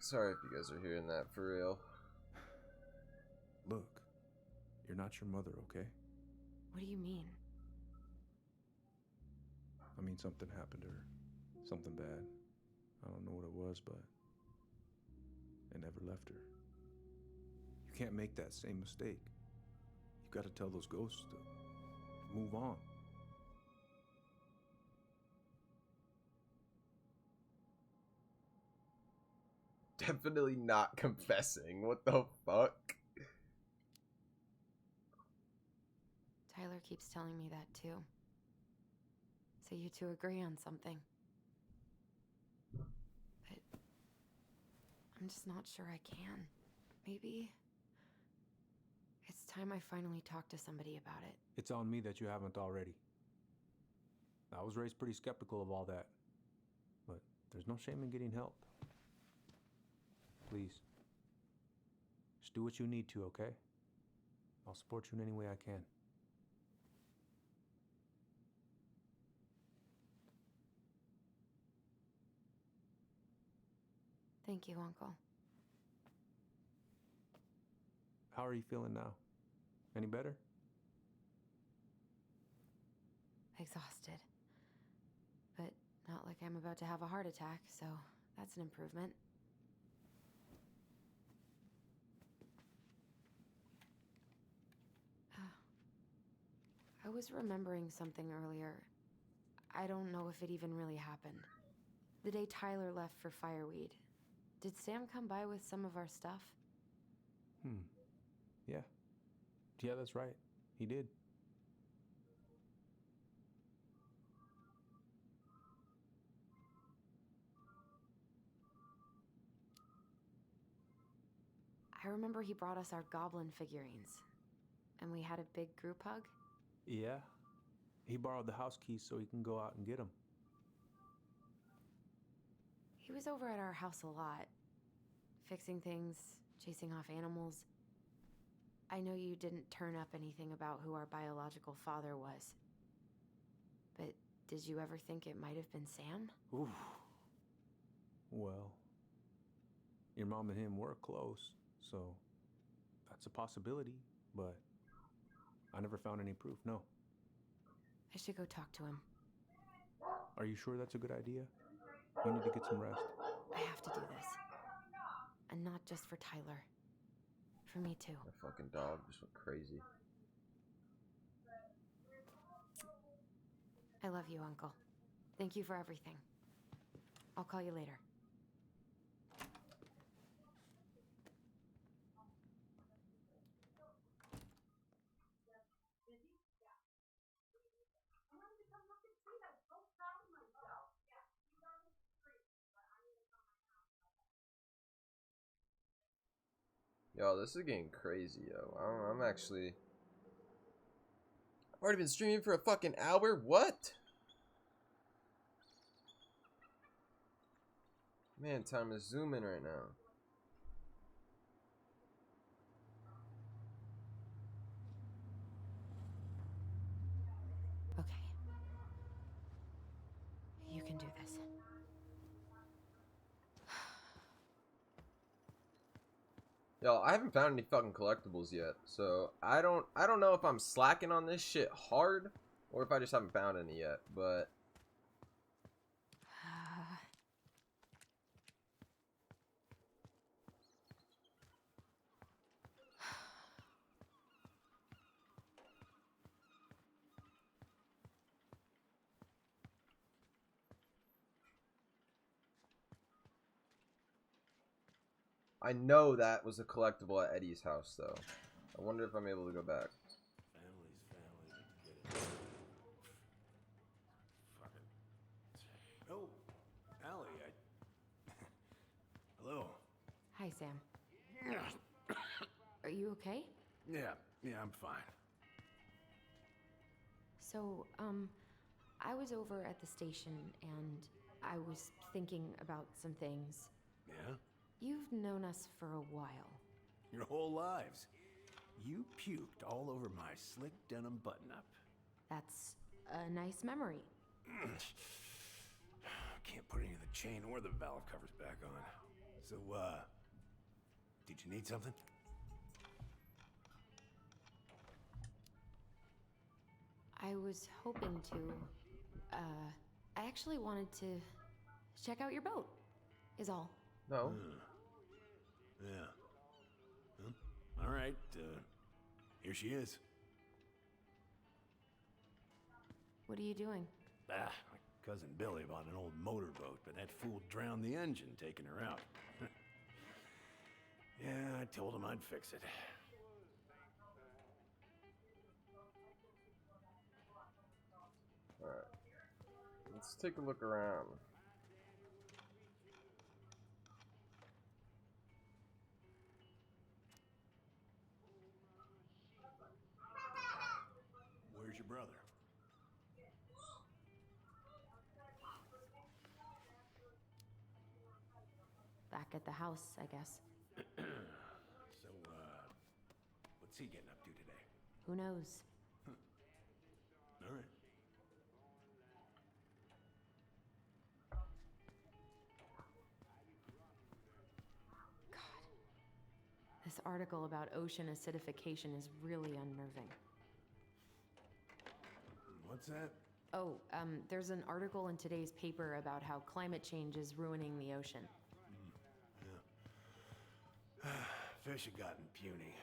Sorry if you guys are hearing that for real. Look, you're not your mother, okay? What do you mean? I mean, something happened to her. Something bad. I don't know what it was, but it never left her. You can't make that same mistake. You gotta tell those ghosts to move on. Definitely not confessing. What the fuck? Tyler keeps telling me that too. So you two agree on something. But I'm just not sure I can. Maybe it's time I finally talk to somebody about it. It's on me that you haven't already. I was raised pretty skeptical of all that. But there's no shame in getting help. Please. Just do what you need to, okay? I'll support you in any way I can. Thank you, Uncle. How are you feeling now? Any better? Exhausted. But not like I'm about to have a heart attack, so that's an improvement. I was remembering something earlier. I don't know if it even really happened. The day Tyler left for Fireweed, did Sam come by with some of our stuff? Yeah. Yeah, that's right. He did. I remember he brought us our goblin figurines. And we had a big group hug. Yeah. He borrowed the house keys so he can go out and get them. He was over at our house a lot. Fixing things, chasing off animals. I know you didn't turn up anything about who our biological father was. But did you ever think it might have been Sam? Ooh. Well, your mom and him were close, so that's a possibility, but I never found any proof, no. I should go talk to him. Are you sure that's a good idea? You need to get some rest. I have to do this. And not just for Tyler. For me too. My fucking dog just went crazy. I love you, Uncle. Thank you for everything. I'll call you later. Yo, this is getting crazy, yo. I'm actually... I've already been streaming for a fucking hour? What? Man, time to zoom in right now. Okay. You can do this. Yo, I haven't found any fucking collectibles yet, so I don't know if I'm slacking on this shit hard or if I just haven't found any yet, but I know that was a collectible at Eddie's house, though. I wonder if I'm able to go back. Family's family. Get it. Fuck it. Oh, Allie, Hello. Hi, Sam. Are you okay? Yeah, I'm fine. So, I was over at the station and I was thinking about some things. Yeah? You've known us for a while. Your whole lives. You puked all over my slick denim button-up. That's a nice memory. Can't put any of the chain or the valve covers back on. So, did you need something? I was hoping to. I actually wanted to check out your boat, is all. No. Yeah. Well, all right, here she is. What are you doing? Ah, my cousin Billy bought an old motorboat, but that fool drowned the engine taking her out. Yeah, I told him I'd fix it. Alright. Let's take a look around. Where's your brother? Back at the house, I guess. So, what's he getting up to today? Who knows? All right. This article about ocean acidification is really unnerving. What's that? Oh, there's an article in today's paper about how climate change is ruining the ocean. Yeah. Fish have gotten puny.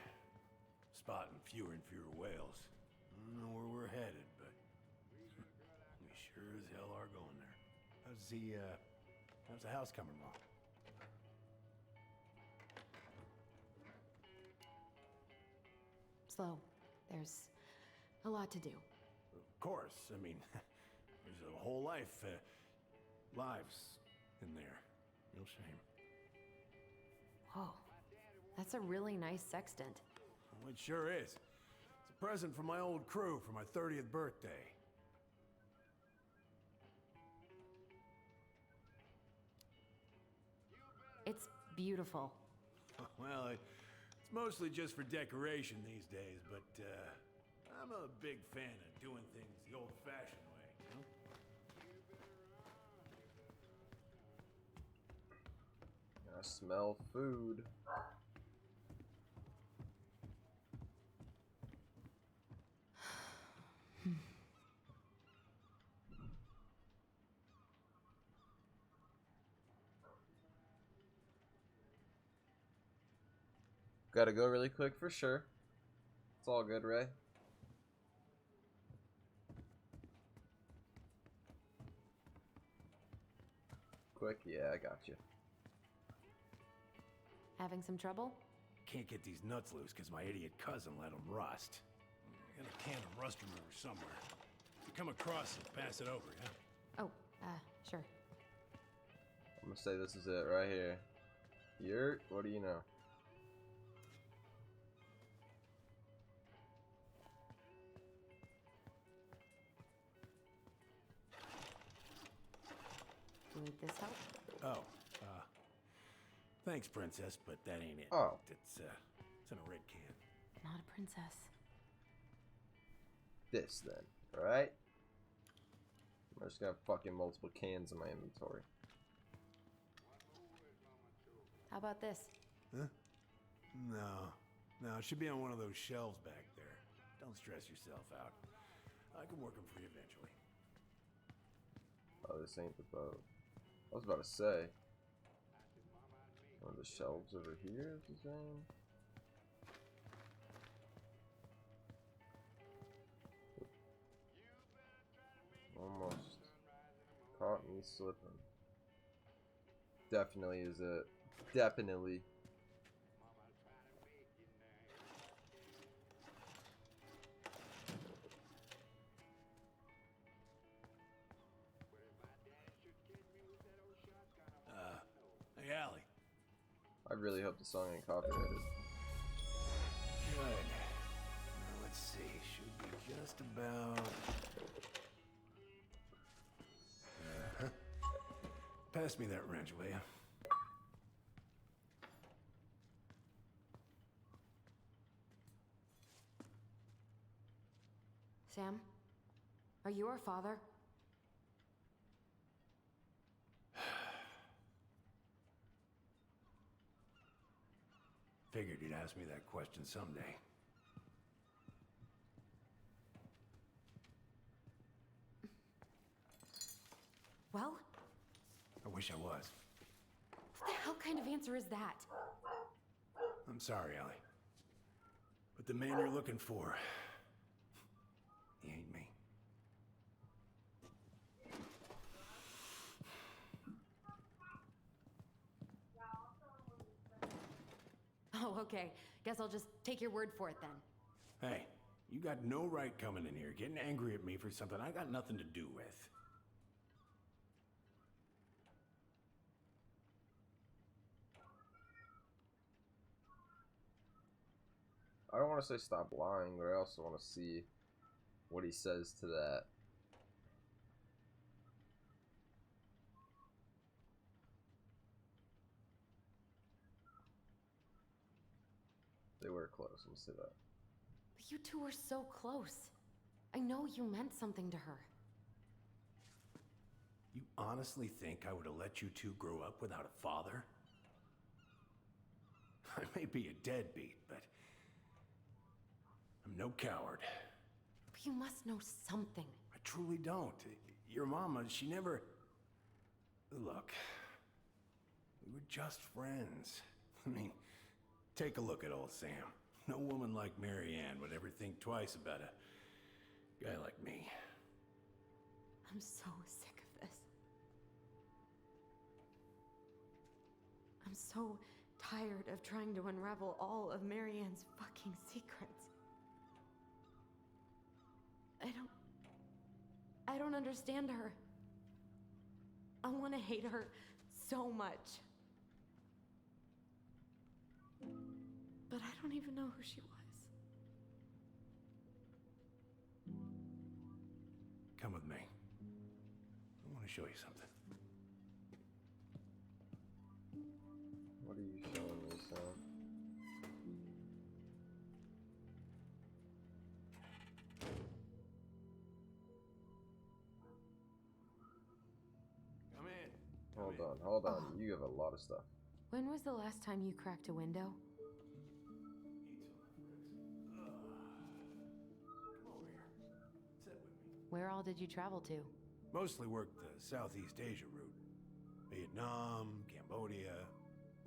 Spotting fewer and fewer whales. I don't know where we're headed, but we sure as hell are going there. How's the house coming along? Slow. There's a lot to do. Of course. I mean, there's a whole lives in there. Real shame. Whoa. That's a really nice sextant. Well, it sure is. It's a present from my old crew for my 30th birthday. It's beautiful. Well, it's mostly just for decoration these days, but I'm a big fan of doing things the old-fashioned way, you know? I smell food. Gotta go really quick for sure. It's all good, Ray. Quick, yeah, I got you. Having some trouble? Can't get these nuts loose because my idiot cousin let them rust. I got a can of rust remover somewhere. If you come across it, pass it over, yeah? Oh, sure. I'm gonna say this is it right here. Yurt, what do you know? Would this help? Oh, thanks, princess, but that ain't it. Oh. It's in a red can. Not a princess. This then, alright? I'm just gonna have fucking multiple cans in my inventory. How about this? Huh? No, it should be on one of those shelves back there. Don't stress yourself out. I can work them for you eventually. Oh, this ain't the boat. I was about to say. One of the shelves over here is the same. Almost caught me slipping. Definitely is it. Definitely. Hey, Allie. I really hope the song ain't copyrighted. Good. Now, let's see. Should be just about... Pass me that wrench, will you? Sam? Are you our father? Figured you'd ask me that question someday. Well? I wish I was. What the hell kind of answer is that? I'm sorry, Ellie. But the man you're looking for, he ain't me. Oh, okay. Guess I'll just take your word for it then. Hey, you got no right coming in here getting angry at me for something I got nothing to do with. I don't want to say stop lying, but I also want to see what he says to that. They were close, let me say that. But you two were so close. I know you meant something to her. You honestly think I would have let you two grow up without a father? I may be a deadbeat, but I'm no coward. But you must know something. I truly don't. Your mama, she never... Look, we were just friends. I mean, take a look at old Sam. No woman like Mary Ann would ever think twice about a guy like me. I'm so sick of this. I'm so tired of trying to unravel all of Mary Ann's fucking secrets. I don't understand her. I want to hate her so much. But I don't even know who she was. Come with me. I want to show you something. What are you showing me, Sam? Come in. Hold on. You have a lot of stuff. When was the last time you cracked a window? Come over here. Sit with me. Where all did you travel to? Mostly worked the Southeast Asia route. Vietnam, Cambodia,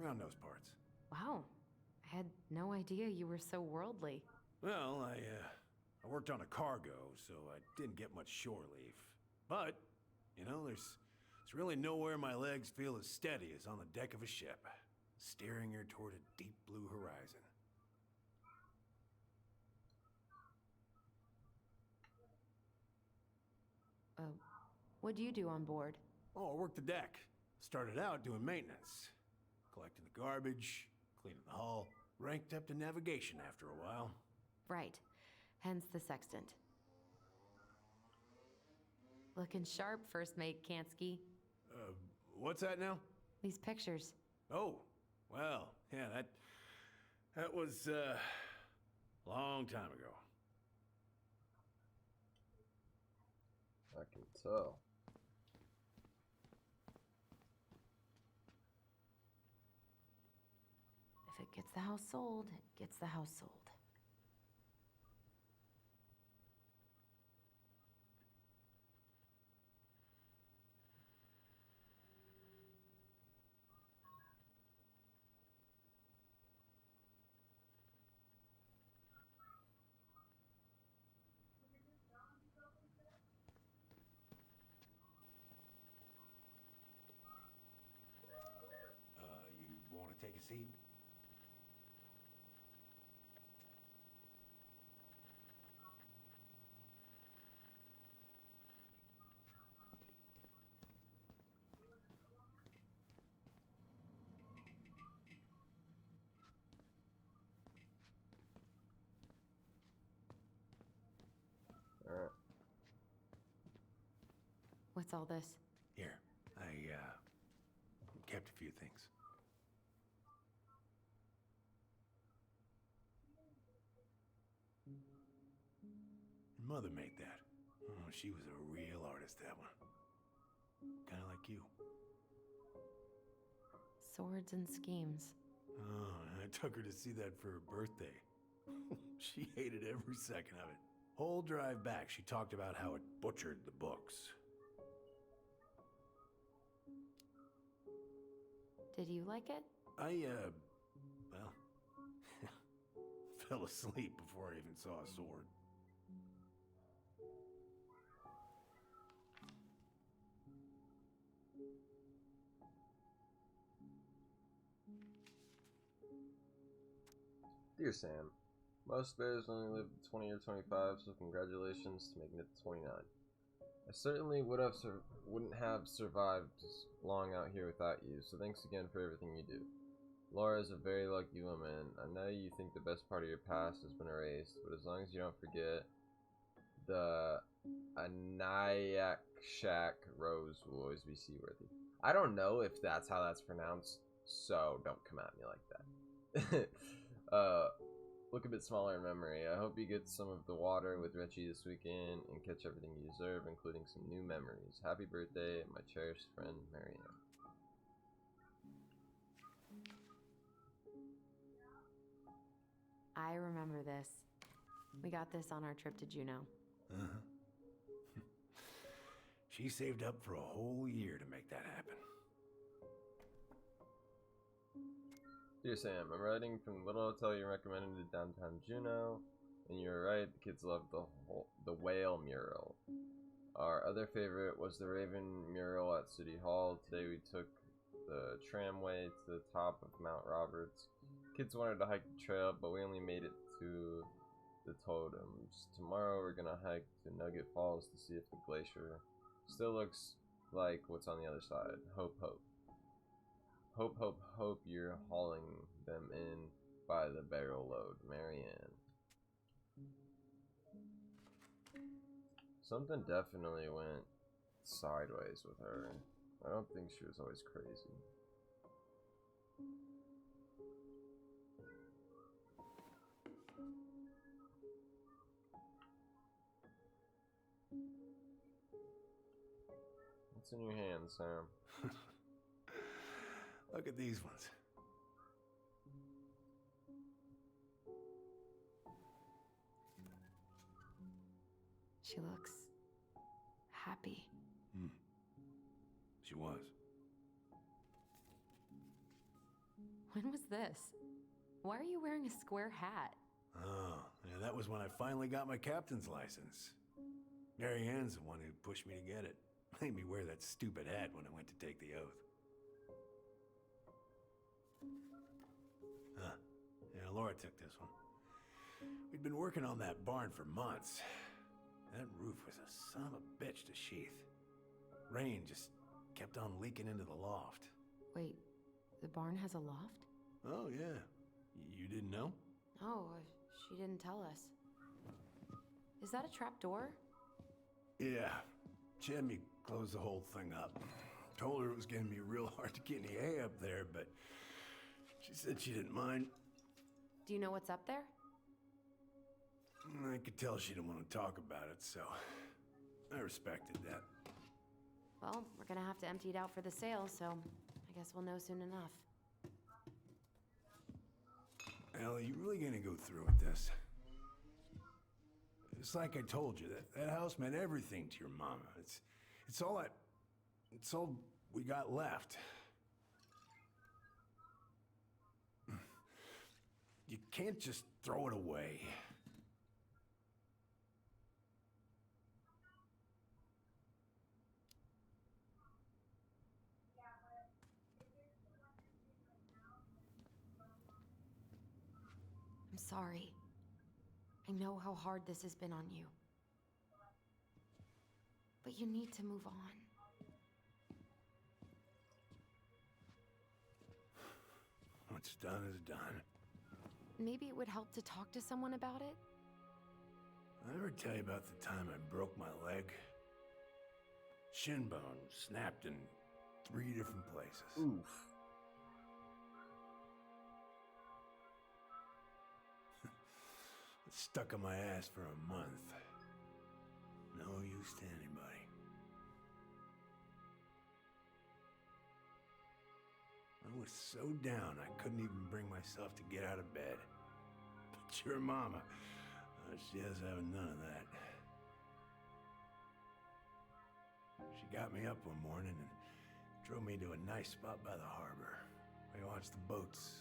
around those parts. Wow. I had no idea you were so worldly. Well, I worked on a cargo, so I didn't get much shore leave. But, you know, there's really nowhere my legs feel as steady as on the deck of a ship, steering her toward a deep blue horizon. What do you do on board? Oh, I worked the deck. Started out doing maintenance. Collecting the garbage, cleaning the hull. Ranked up to navigation after a while. Right. Hence the sextant. Looking sharp, First Mate Kansky. What's that now? These pictures. Oh, well, yeah, that was, a long time ago. I can tell. If it gets the house sold, it gets the house sold. You want to take a seat? Alright. What's all this? Here, I kept a few things. Your mother made that. Oh, she was a real artist, that one. Kind of like you. Swords and schemes. Oh, took her to see that for her birthday. She hated every second of it. Whole drive back, she talked about how it butchered the books. Did you like it? Well, fell asleep before I even saw a sword. Dear Sam, most bears only live to 20 or 25, so congratulations to making it to 29. I certainly wouldn't have survived long out here without you, so thanks again for everything you do. Laura is a very lucky woman. I know you think the best part of your past has been erased, but as long as you don't forget, the Anayak Shack Rose will always be seaworthy. I don't know if that's how that's pronounced, so don't come at me like that. Look a bit smaller in memory. I hope you get some of the water with Reggie this weekend and catch everything you deserve, including some new memories. Happy birthday, my cherished friend, Marianne. I remember this. We got this on our trip to Juneau. Uh-huh. She saved up for a whole year to make that happen. Dear Sam, I'm writing from the little hotel you recommended to downtown Juneau, and you're right, the kids love the whale mural. Our other favorite was the Raven mural at City Hall. Today we took the tramway to the top of Mount Roberts. Kids wanted to hike the trail, but we only made it to the totems. Tomorrow we're gonna hike to Nugget Falls to see if the glacier still looks like what's on the other side. Hope, hope. Hope, hope, hope you're hauling them in by the barrel load, Marianne. Something definitely went sideways with her. I don't think she was always crazy. What's in your hand, Sam? Look at these ones. She looks happy. She was. When was this? Why are you wearing a square hat? Oh, yeah, that was when I finally got my captain's license. Marianne's the one who pushed me to get it. Made me wear that stupid hat when I went to take the oath. Huh. Yeah, Laura took this one. We'd been working on that barn for months. That roof was a son of a bitch to sheath. Rain just kept on leaking into the loft. Wait, the barn has a loft? Oh, yeah. You didn't know? Oh, she didn't tell us. Is that a trap door? Yeah. She had me close the whole thing up. Told her it was going to be real hard to get any hay up there, but she said she didn't mind. Do you know what's up there? I could tell she didn't want to talk about it, so I respected that. Well, we're gonna have to empty it out for the sale, so I guess we'll know soon enough. Ellie, you really gonna go through with this? It's like I told you, that house meant everything to your mama. It's all we got left. You can't just throw it away. I'm sorry. I know how hard this has been on you. But you need to move on. What's done is done. Maybe it would help to talk to someone about it? I ever tell you about the time I broke my leg? Shin bone snapped in 3 different places. Oof. It stuck on my ass for a month. No use to anybody. I was so down I couldn't even bring myself to get out of bed. But your mama, she has having none of that. She got me up one morning and drove me to a nice spot by the harbor. We watched the boats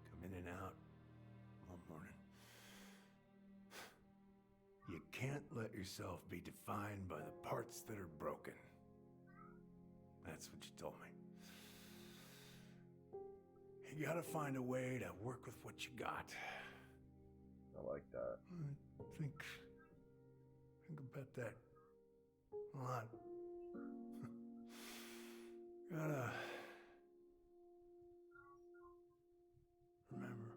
come in and out all morning. You can't let yourself be defined by the parts that are broken. That's what you told me. You gotta find a way to work with what you got. I like that. I think about that a lot. Gotta remember.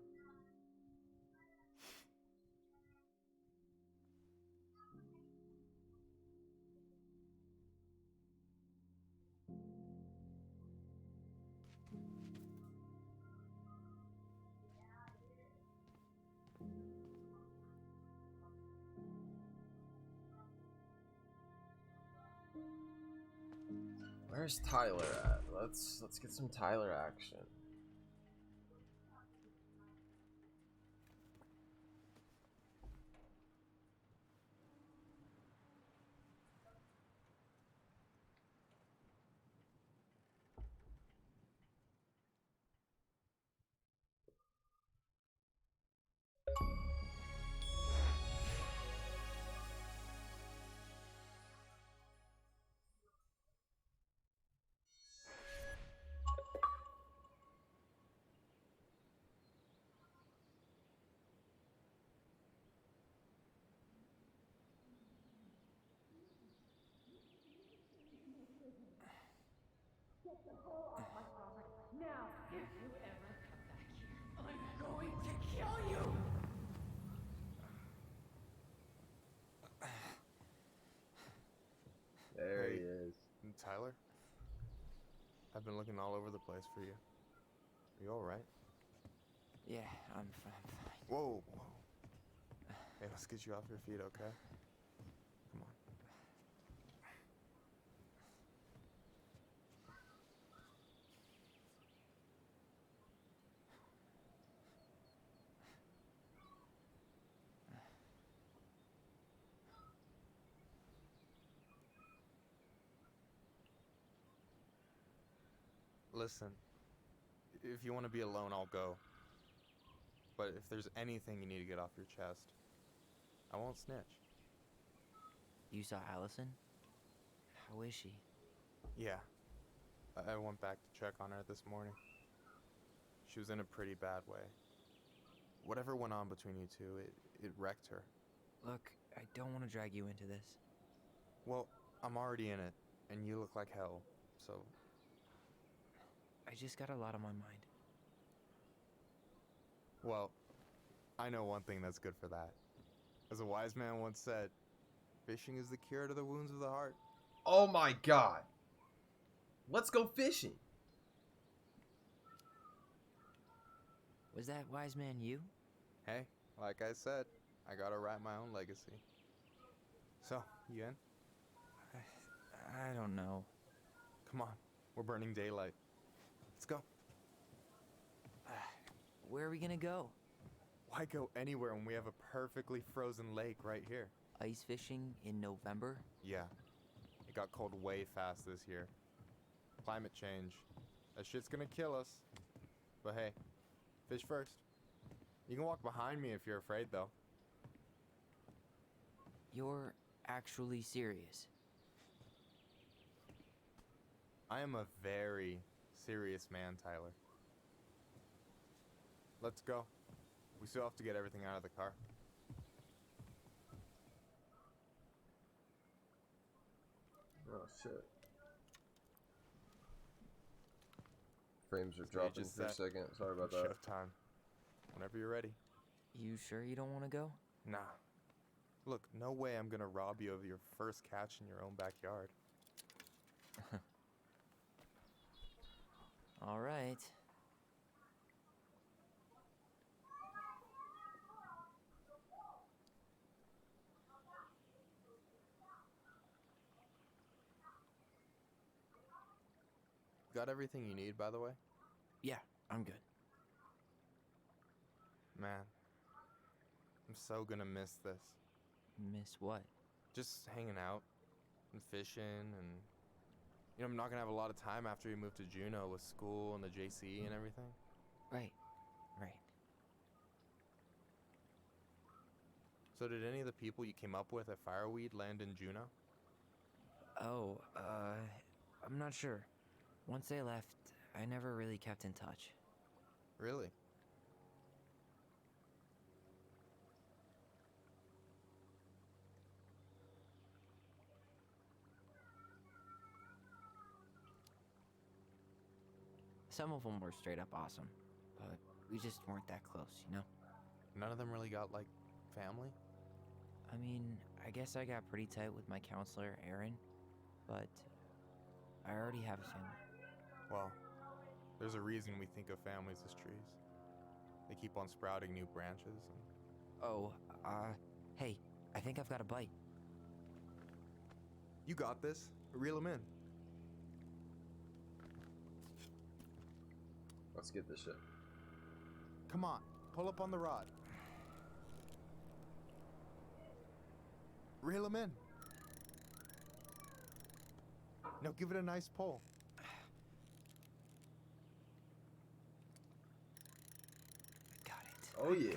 Where's Tyler at? Let's get some Tyler action. Now, if you ever come back here, I'm going to kill you! There Hey, he is. Tyler? I've been looking all over the place for you. Are you alright? Yeah, I'm fine. Whoa, whoa. Hey, let's get you off your feet, okay? Come on. Listen, if you want to be alone, I'll go. But if there's anything you need to get off your chest, I won't snitch. You saw Allison? How is she? Yeah. I went back to check on her this morning. She was in a pretty bad way. Whatever went on between you two, it wrecked her. Look, I don't want to drag you into this. Well, I'm already in it, and you look like hell, so... I just got a lot on my mind. Well, I know one thing that's good for that. As a wise man once said, fishing is the cure to the wounds of the heart. Oh my god. Let's go fishing. Was that wise man you? Hey, like I said, I gotta write my own legacy. So, you in? I don't know. Come on, we're burning daylight. Let's go. Where are we gonna go? Why go anywhere when we have a perfectly frozen lake right here? Ice fishing in November? Yeah. It got cold way fast this year. Climate change. That shit's gonna kill us. But hey, fish first. You can walk behind me if you're afraid, though. You're actually serious? I am a very serious man, Tyler. Let's go. We still have to get everything out of the car. Oh shit. Frames are Stage dropping is for a set. second. Sorry about that. Showtime. Whenever you're ready. You sure you don't want to go? Nah. Look, no way I'm gonna rob you of your first catch in your own backyard. All right. Got everything you need, by the way? Yeah, I'm good. Man, I'm so gonna miss this. Miss what? Just hanging out and fishing and... You know, I'm not gonna have a lot of time after we move to Juneau with school and the JC and everything. Right. So did any of the people you came up with at Fireweed land in Juneau? Oh, I'm not sure. Once they left, I never really kept in touch. Really? Some of them were straight up awesome, but we just weren't that close, you know? None of them really got, like, family? I mean, I guess I got pretty tight with my counselor, Aaron, but I already have a family. Well, there's a reason we think of families as trees. They keep on sprouting new branches and... Oh, hey, I think I've got a bite. You got this. Reel them in. Let's get this shit. Come on, pull up on the rod. Reel them in. Now give it a nice pull. Got it. Oh yeah.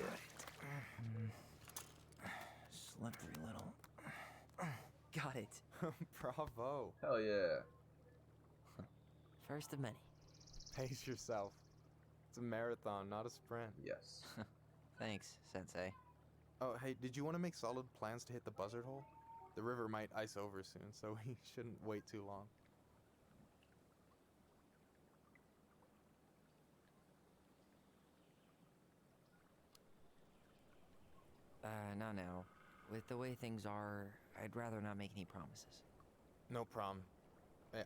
Slippery little. Got it. Bravo. Hell yeah. First of many. Pace yourself. It's a marathon, not a sprint. Yes. Thanks, Sensei. Oh, hey, did you want to make solid plans to hit the buzzard hole? The river might ice over soon, so we shouldn't wait too long. Not now. With the way things are, I'd rather not make any promises. No problem.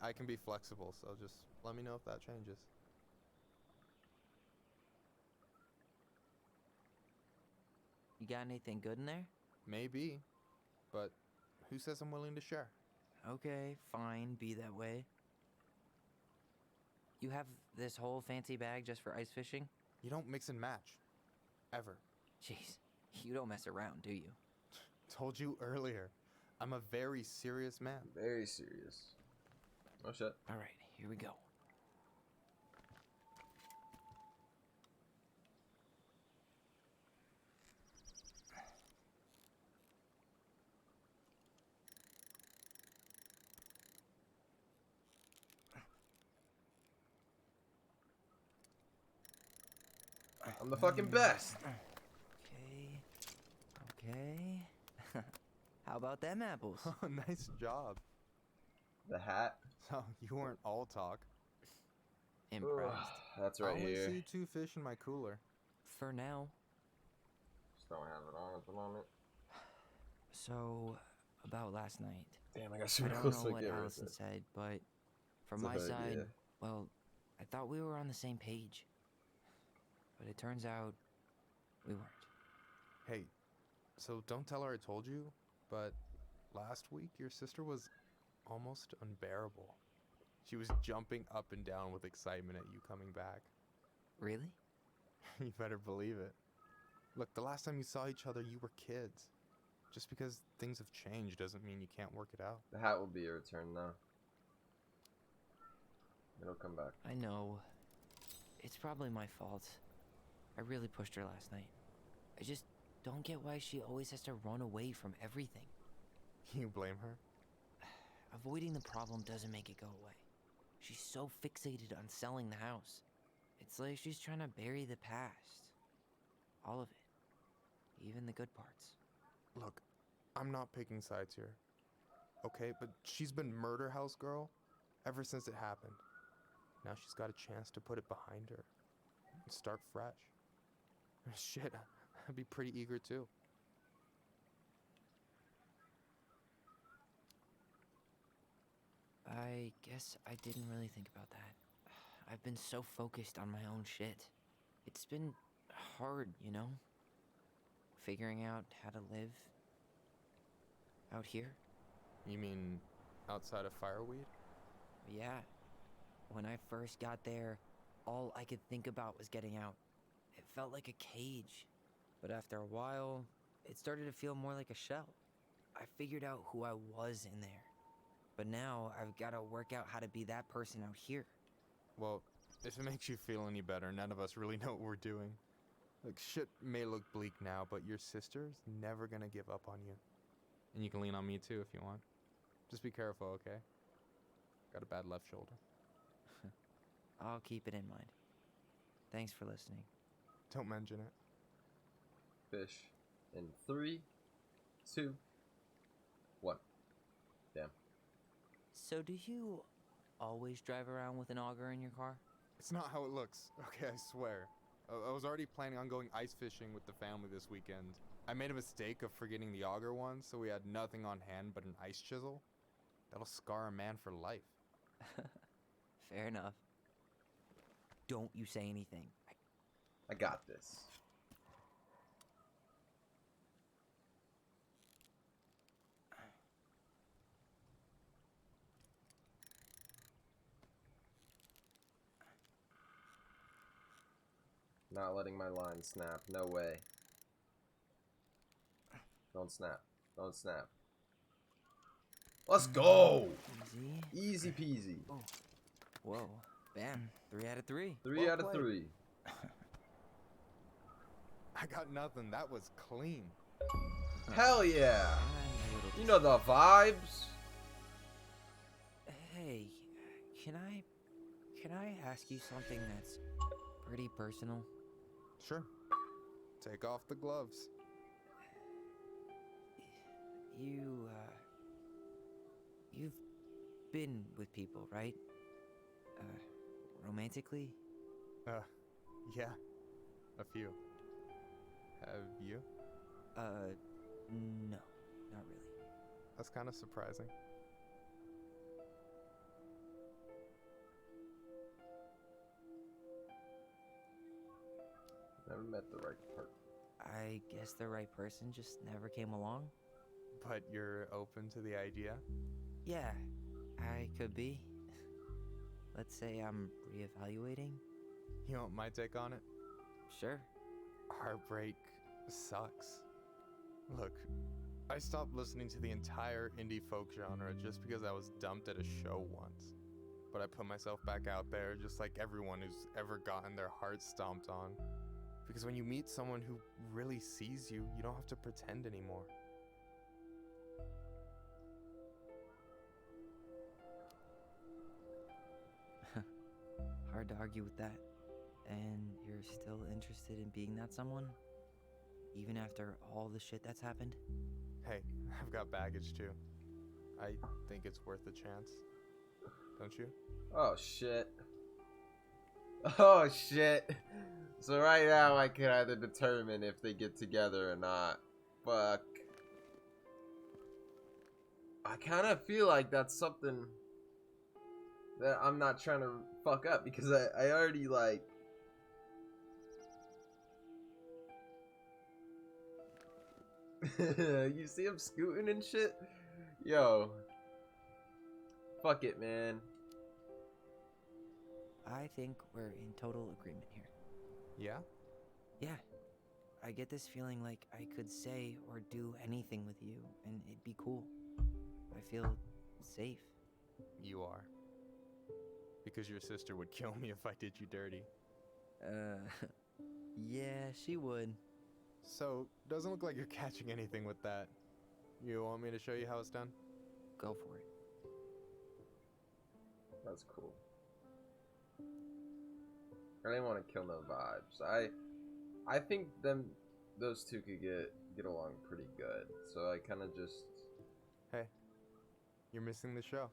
I can be flexible, so just let me know if that changes. You got anything good in there? Maybe, but who says I'm willing to share? Okay, fine, be that way. You have this whole fancy bag just for ice fishing? You don't mix and match. Ever. Jeez, you don't mess around, do you? Told you earlier. I'm a very serious man. Very serious. Oh shit. Alright, here we go. I'm the fucking best. Okay. How about them apples? Oh, nice job. The hat. So, you weren't all talk. Impressed. That's I right only here. see 2 fish in my cooler. For now. Just don't have it on at the moment. So, about last night. Damn, I got I super don't close know to what get rid of Allison it. said, but from It's a my hood, side, yeah. well, I thought we were on the same page. But it turns out we weren't. Hey, so don't tell her I told you, but last week your sister was almost unbearable. She was jumping up and down with excitement at you coming back. Really? You better believe it. Look, the last time you saw each other, you were kids. Just because things have changed doesn't mean you can't work it out. The hat will be a return now. It'll come back. I know. It's probably my fault. I really pushed her last night. I just don't get why she always has to run away from everything. You blame her? Avoiding the problem doesn't make it go away. She's so fixated on selling the house. It's like she's trying to bury the past. All of it. Even the good parts. Look, I'm not picking sides here. Okay, but she's been murder house girl ever since it happened. Now she's got a chance to put it behind her and start fresh. Shit, I'd be pretty eager too. I guess I didn't really think about that. I've been so focused on my own shit. It's been hard, you know? Figuring out how to live out here. You mean outside of Fireweed? Yeah. When I first got there, all I could think about was getting out. It felt like a cage. But after a while, it started to feel more like a shell. I figured out who I was in there. But now I've got to work out how to be that person out here. Well, if it makes you feel any better, none of us really know what we're doing. Like, shit may look bleak now, but your sister's never gonna give up on you. And you can lean on me too if you want. Just be careful, okay? Got a bad left shoulder. I'll keep it in mind. Thanks for listening. Don't mention it. Fish in 3, 2, 1. Damn. So do you always drive around with an auger in your car? It's not how it looks, okay, I swear. I was already planning on going ice fishing with the family this weekend. I made a mistake of forgetting the auger once, so we had nothing on hand but an ice chisel. That'll scar a man for life. Fair enough. Don't you say anything. I got this. Not letting my line snap. No way. Don't snap. Don't snap. Let's go! Easy. Easy peasy. Oh. Whoa. Bam. 3 out of 3. 3 out of 3. I got nothing. That was clean. Hell yeah! You know the vibes. Hey, can I ask you something that's pretty personal? Sure. Take off the gloves. You've been with people, right? Romantically? Yeah. A few. Have you? No. Not really. That's kind of surprising. Never met the right part. I guess the right person just never came along? But you're open to the idea? Yeah, I could be. Let's say I'm reevaluating. You want my take on it? Sure. Heartbreak sucks. Look, I stopped listening to the entire indie folk genre just because I was dumped at a show once. But I put myself back out there just like everyone who's ever gotten their heart stomped on. Because when you meet someone who really sees you, you don't have to pretend anymore. Hard to argue with that. And you're still interested in being that someone? Even after all the shit that's happened? Hey, I've got baggage too. I think it's worth a chance. Don't you? Oh shit. Oh shit. So right now I can either determine if they get together or not. Fuck. I kind of feel like that's something that I'm not trying to fuck up because I already like. You see him scooting and shit? Yo. Fuck it, man. I think we're in total agreement here. Yeah? Yeah. I get this feeling like I could say or do anything with you, and it'd be cool. I feel safe. You are. Because your sister would kill me if I did you dirty. Yeah, she would. So, doesn't look like you're catching anything with that. You want me to show you how it's done? Go for it. That's cool. I didn't want to kill no vibes. I think those two could get along pretty good. So I kind of just. Hey, you're missing the show.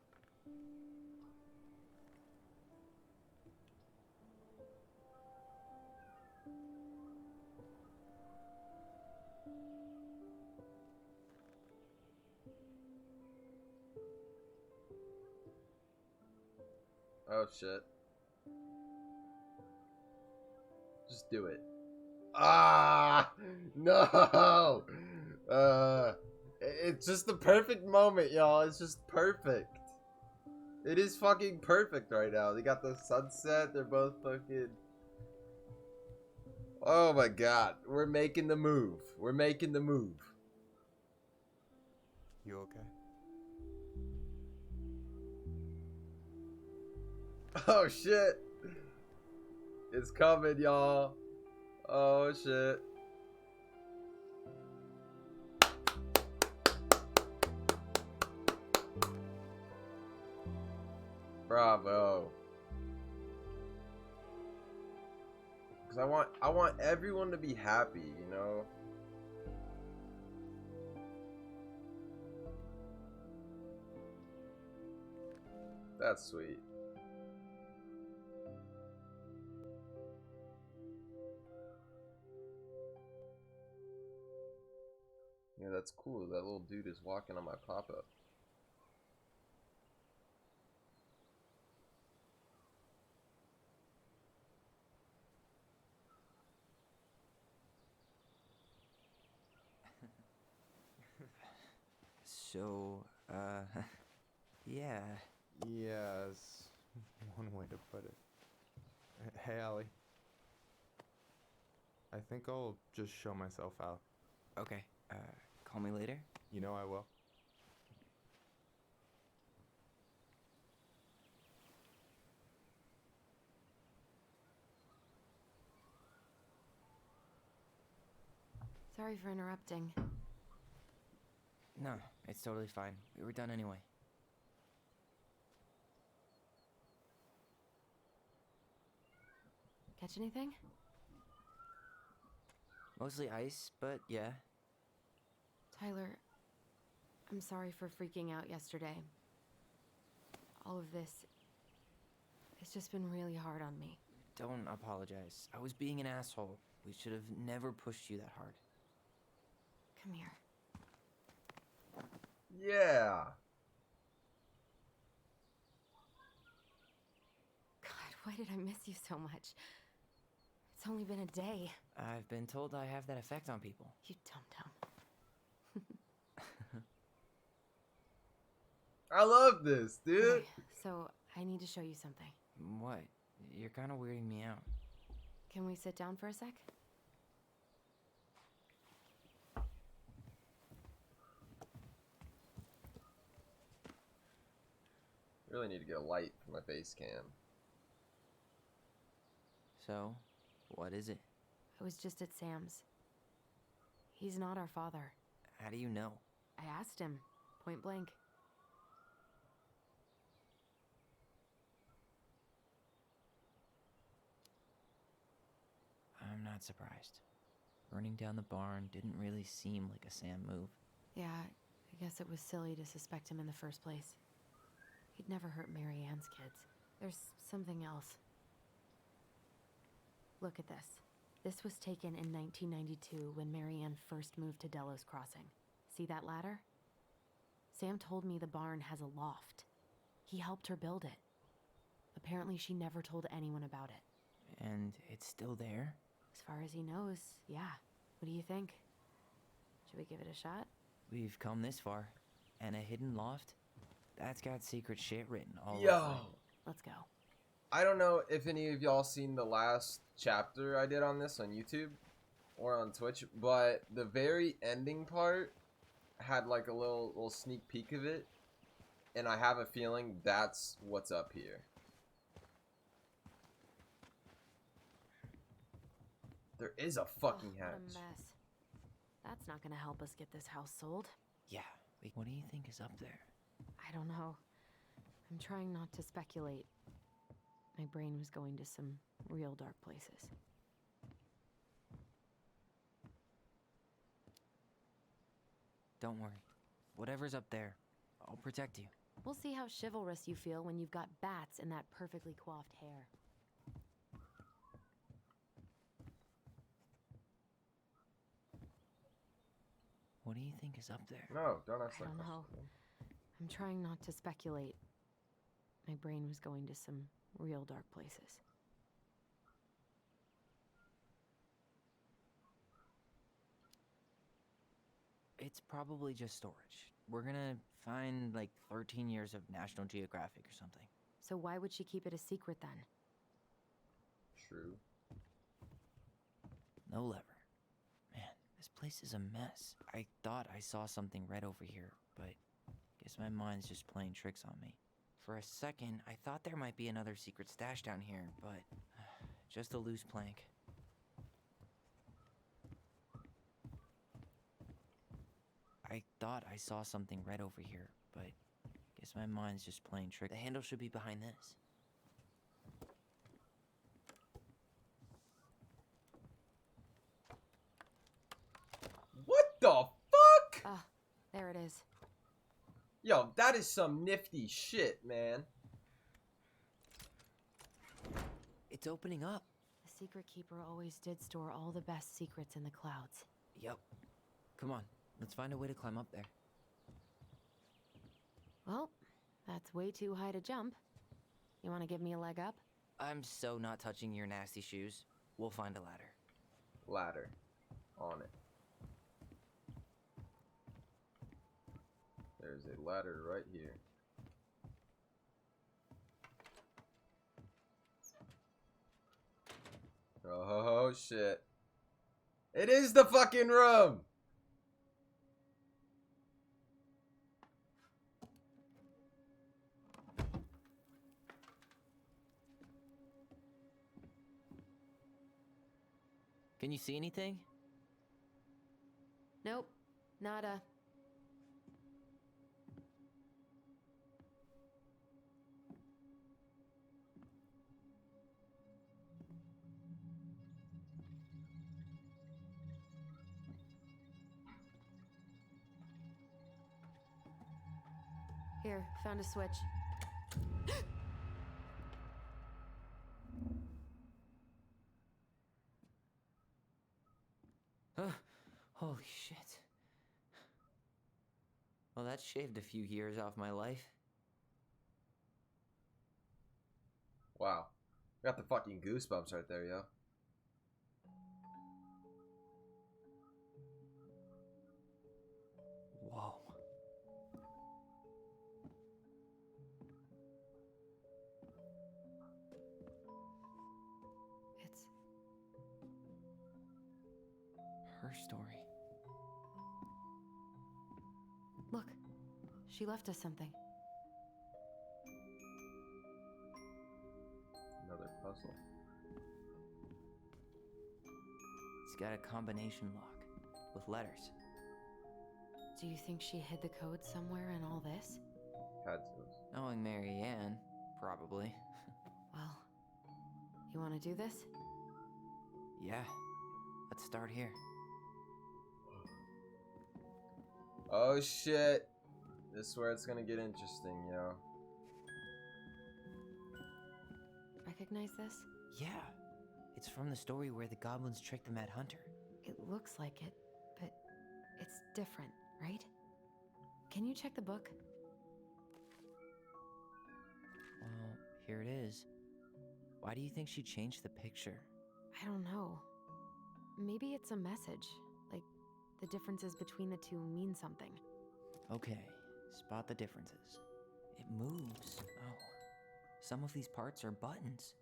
Oh shit. Just do it. Ah! No! It's just the perfect moment, y'all. It's just perfect. It is fucking perfect right now. They got the sunset. They're both fucking... Oh my god. We're making the move. We're making the move. You okay? Oh shit. It's coming, y'all. Oh shit. Bravo. Because I want everyone to be happy, you know? That's sweet. Yeah, that's cool. That little dude is walking on my pop-up. So, yeah. Yes, one way to put it. Hey, Allie. I think I'll just show myself out. Okay, call me later? You know I will. Sorry for interrupting. No, it's totally fine. We were done anyway. Catch anything? Mostly ice, but yeah. Tyler, I'm sorry for freaking out yesterday. All of this, it's just been really hard on me. Don't apologize. I was being an asshole. We should have never pushed you that hard. Come here. Yeah. God, why did I miss you so much? It's only been a day. I've been told I have that effect on people. You dum-dum. I love this, dude. Okay, so I need to show you something. What? You're kind of weirding me out. Can we sit down for a sec? Really need to get a light for my face cam. So, what is it? I was just at Sam's. He's not our father. How do you know? I asked him, point blank. I'm not surprised. Burning down the barn didn't really seem like a Sam move. Yeah, I guess it was silly to suspect him in the first place. He'd never hurt Mary Ann's kids. There's something else. Look at this. This was taken in 1992 when Mary Ann first moved to Delos Crossing. See that ladder? Sam told me the barn has a loft. He helped her build it. Apparently she never told anyone about it. And it's still there? As far as he knows, yeah. What do you think? Should we give it a shot? We've come this far. And a hidden loft? That's got secret shit written all over Yo. it. Let's go. I don't know if any of y'all seen the last chapter I did on this on YouTube or on Twitch, but the very ending part had like a little sneak peek of it, and I have a feeling that's what's up here. There is a fucking What a hatch. mess. That's not gonna help us get this house sold. Yeah. What do you think is up there? I don't know. I'm trying not to speculate. My brain was going to some real dark places. Don't worry. Whatever's up there, I'll protect you. We'll see how chivalrous you feel when you've got bats in that perfectly coiffed hair. What do you think is up there? No, don't ask I that don't know. question. I'm trying not to speculate. My brain was going to some real dark places. It's probably just storage. we're gonna find like 13 years of National Geographic or something. So why would she keep it a secret then? True. No lever. Man, this place is a mess. I thought I saw something red over here, but guess my mind's just playing tricks on me. For a second, I thought there might be another secret stash down here, but just a loose plank. I thought I saw something red over here, but guess my mind's just playing tricks. The handle should be behind this. What the fuck? Ah, there it is. Yo, that is some nifty shit, man. It's opening up. The secret keeper always did store all the best secrets in the clouds. Yup. Come on, let's find a way to climb up there. Well, that's way too high to jump. You want to give me a leg up? I'm so not touching your nasty shoes. We'll find a ladder. Ladder. On it. There's a ladder right here. Oh shit. It is the fucking room! Can you see anything? Nope, nada. Here, found a switch. Holy shit. Well, that shaved a few years off my life. Wow. Got the fucking goosebumps right there, yo. Whoa. It's her story. Look, she left us something. Another puzzle. It's got a combination lock with letters. Do you think she hid the code somewhere in all this? Had to. Knowing Mary Ann, probably. Well, you want to do this? Yeah. Let's start here. Oh shit. This is where it's gonna get interesting, yo. Recognize this? Yeah. It's from the story where the goblins tricked the Mad Hunter. It looks like it, but it's different, right? Can you check the book? Well, here it is. Why do you think she changed the picture? I don't know. Maybe it's a message. Like, the differences between the two mean something. Okay, spot the differences. It moves. Oh, some of these parts are buttons.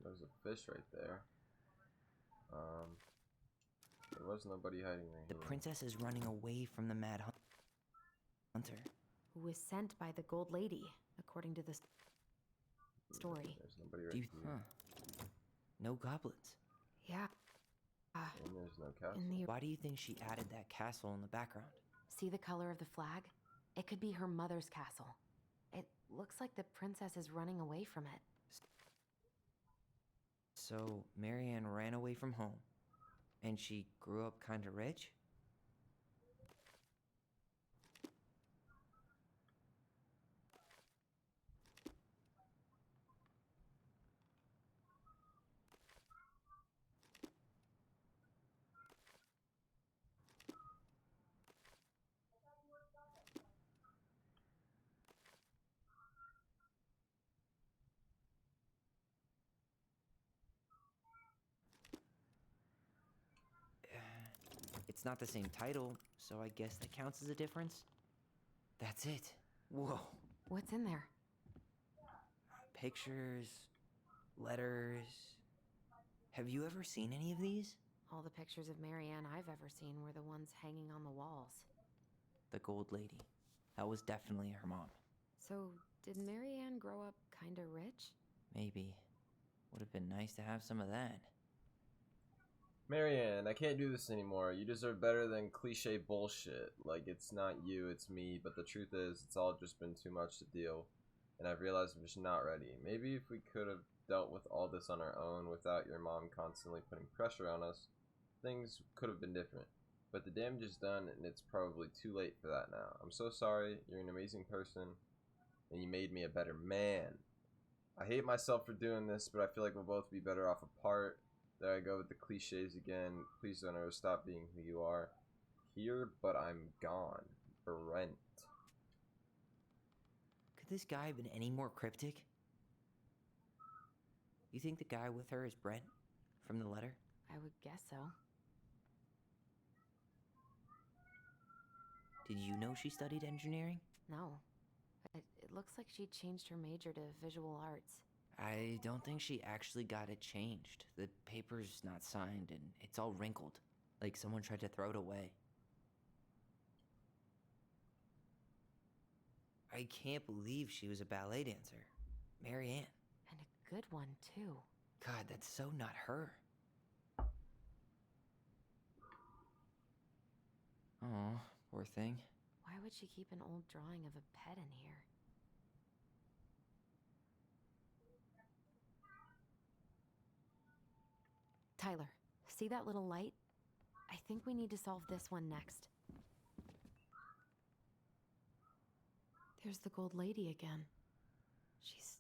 There's a fish right there. There was nobody hiding right The here. princess is running away from the Mad Hunter. Who was sent by the Gold Lady, according to the story. There's nobody right here. No goblins. Yeah. And there's no castle. Why do you think she added that castle in the background? See the color of the flag? It could be her mother's castle. It looks like the princess is running away from it. So, Marianne ran away from home. And she grew up kinda rich? It's It's not the same title, so I guess that counts as a difference. That's it. Whoa. What's in there? Pictures, letters. Have you ever seen any of these? All the pictures of Marianne I've ever seen were the ones hanging on the walls. The Gold Lady. That was definitely her mom. So, did Marianne grow up kinda rich? Maybe. Would have been nice to have some of that. Marianne, I can't do this anymore. You deserve better than cliche bullshit. Like, it's not you, it's me. But the truth is, it's all just been too much to deal. And I've realized I'm just not ready. Maybe if we could have dealt with all this on our own without your mom constantly putting pressure on us, things could have been different. But the damage is done, and it's probably too late for that now. I'm so sorry. You're an amazing person, and you made me a better man. I hate myself for doing this, but I feel like we'll both be better off apart. There I go with the cliches again. Please don't ever stop being who you are. Here, but I'm gone. Brent. Could this guy have been any more cryptic? You think the guy with her is Brent from the letter? I would guess so. Did you know she studied engineering? No. It looks like she changed her major to visual arts. I don't think she actually got it changed. The paper's not signed and it's all wrinkled, like someone tried to throw it away. I can't believe she was a ballet dancer. Marianne. And a good one, too. God, that's so not her. Oh, poor thing. Why would she keep an old drawing of a pet in here? Tyler, see that little light? I think we need to solve this one next. There's the Gold Lady again. She's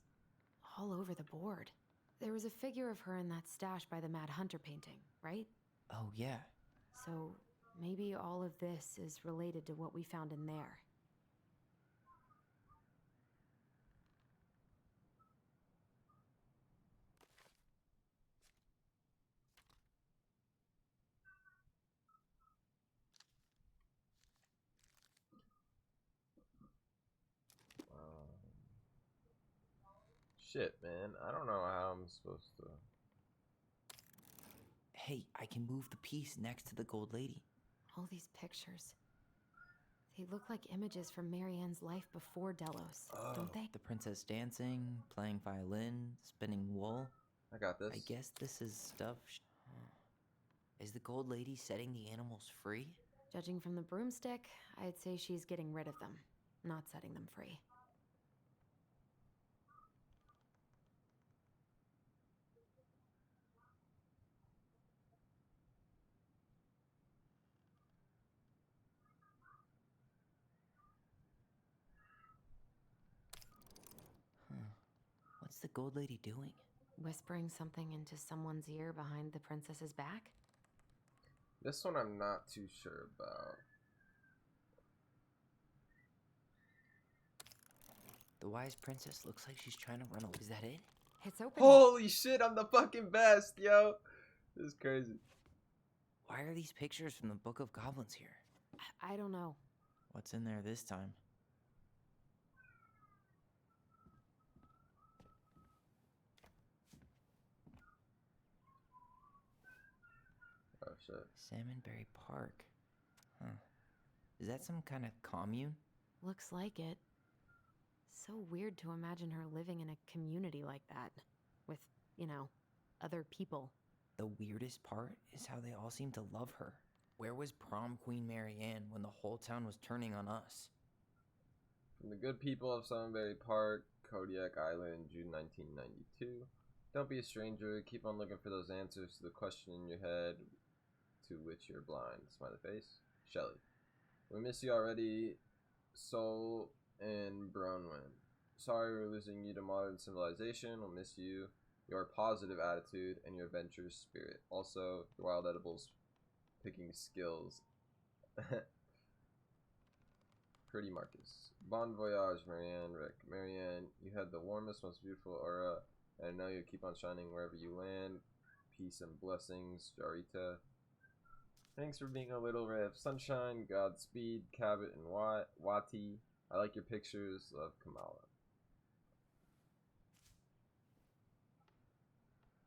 all over the board. There was a figure of her in that stash by the Mad Hunter painting, right? Oh, yeah. So maybe all of this is related to what we found in there. Shit, man. I don't know how I'm supposed to... Hey, I can move the piece next to the Gold Lady. All these pictures. They look like images from Marianne's life before Delos, don't they? The princess dancing, playing violin, spinning wool. I got this. I guess this is stuff... Is the Gold Lady setting the animals free? Judging from the broomstick, I'd say she's getting rid of them, not setting them free. What's the Gold Lady doing? Whispering something into someone's ear behind the princess's back? This one I'm not too sure about. The wise princess looks like she's trying to run away. Is that it? It's open. Holy shit, I'm the fucking best, yo! This is crazy. Why are these pictures from the Book of Goblins here? I don't know. What's in there this time? Oh shit. Salmonberry Park. Huh. Is that some kind of commune? Looks like it. So weird to imagine her living in a community like that. With, you know, other people. The weirdest part is how they all seem to love her. Where was Prom Queen Marianne when the whole town was turning on us? From the good people of Salmonberry Park, Kodiak Island, June 1992. Don't be a stranger. Keep on looking for those answers to the question in your head to which you're blind. Smiley face. Shelly. We miss you already, Sol and Bronwyn. Sorry we're losing you to modern civilization. We'll miss you, your positive attitude, and your adventurous spirit. Also, the wild edibles picking skills. Pretty Marcus. Bon voyage, Marianne. Rick. Marianne, you had the warmest, most beautiful aura, and I know you'll keep on shining wherever you land. Peace and blessings, Jarita. Thanks for being a little ray of sunshine. Godspeed, Cabot and Wati. I like your pictures. Love, Kamala.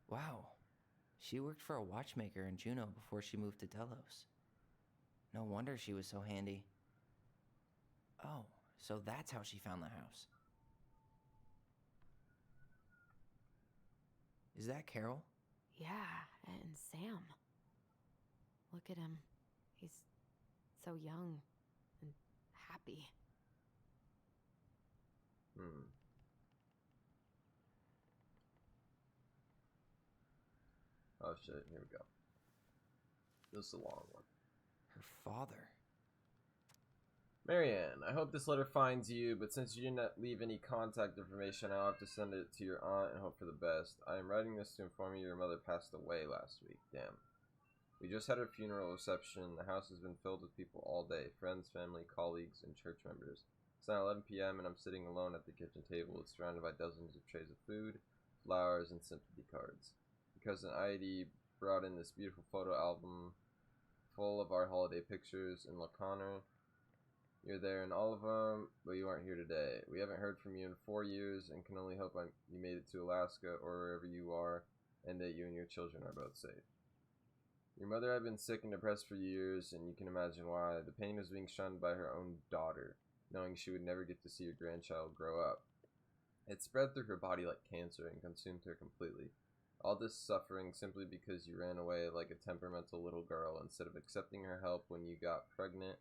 Wow. She worked for a watchmaker in Juneau before she moved to Delos. No wonder she was so handy. Oh, so that's how she found the house. Is that Carol? Yeah, and Sam. Look at him. He's so young and happy. Oh shit, here we go. This is a long one. Her father. Marianne, I hope this letter finds you, but since you did not leave any contact information, I'll have to send it to your aunt and hope for the best. I am writing this to inform you your mother passed away last week. Damn. We just had her funeral reception. The house has been filled with people all day. Friends, family, colleagues, and church members. It's now 11 p.m. and I'm sitting alone at the kitchen table. It's surrounded by dozens of trays of food, flowers, and sympathy cards. Cousin Heidi brought in this beautiful photo album full of our holiday pictures, and look, Connor, you're there in all of them, but you aren't here today. We haven't heard from you in 4 years and can only hope you made it to Alaska or wherever you are, and that you and your children are both safe. Your mother had been sick and depressed for years, and you can imagine why. The pain was being shunned by her own daughter, knowing she would never get to see her grandchild grow up. It spread through her body like cancer and consumed her completely. All this suffering simply because you ran away like a temperamental little girl instead of accepting her help when you got pregnant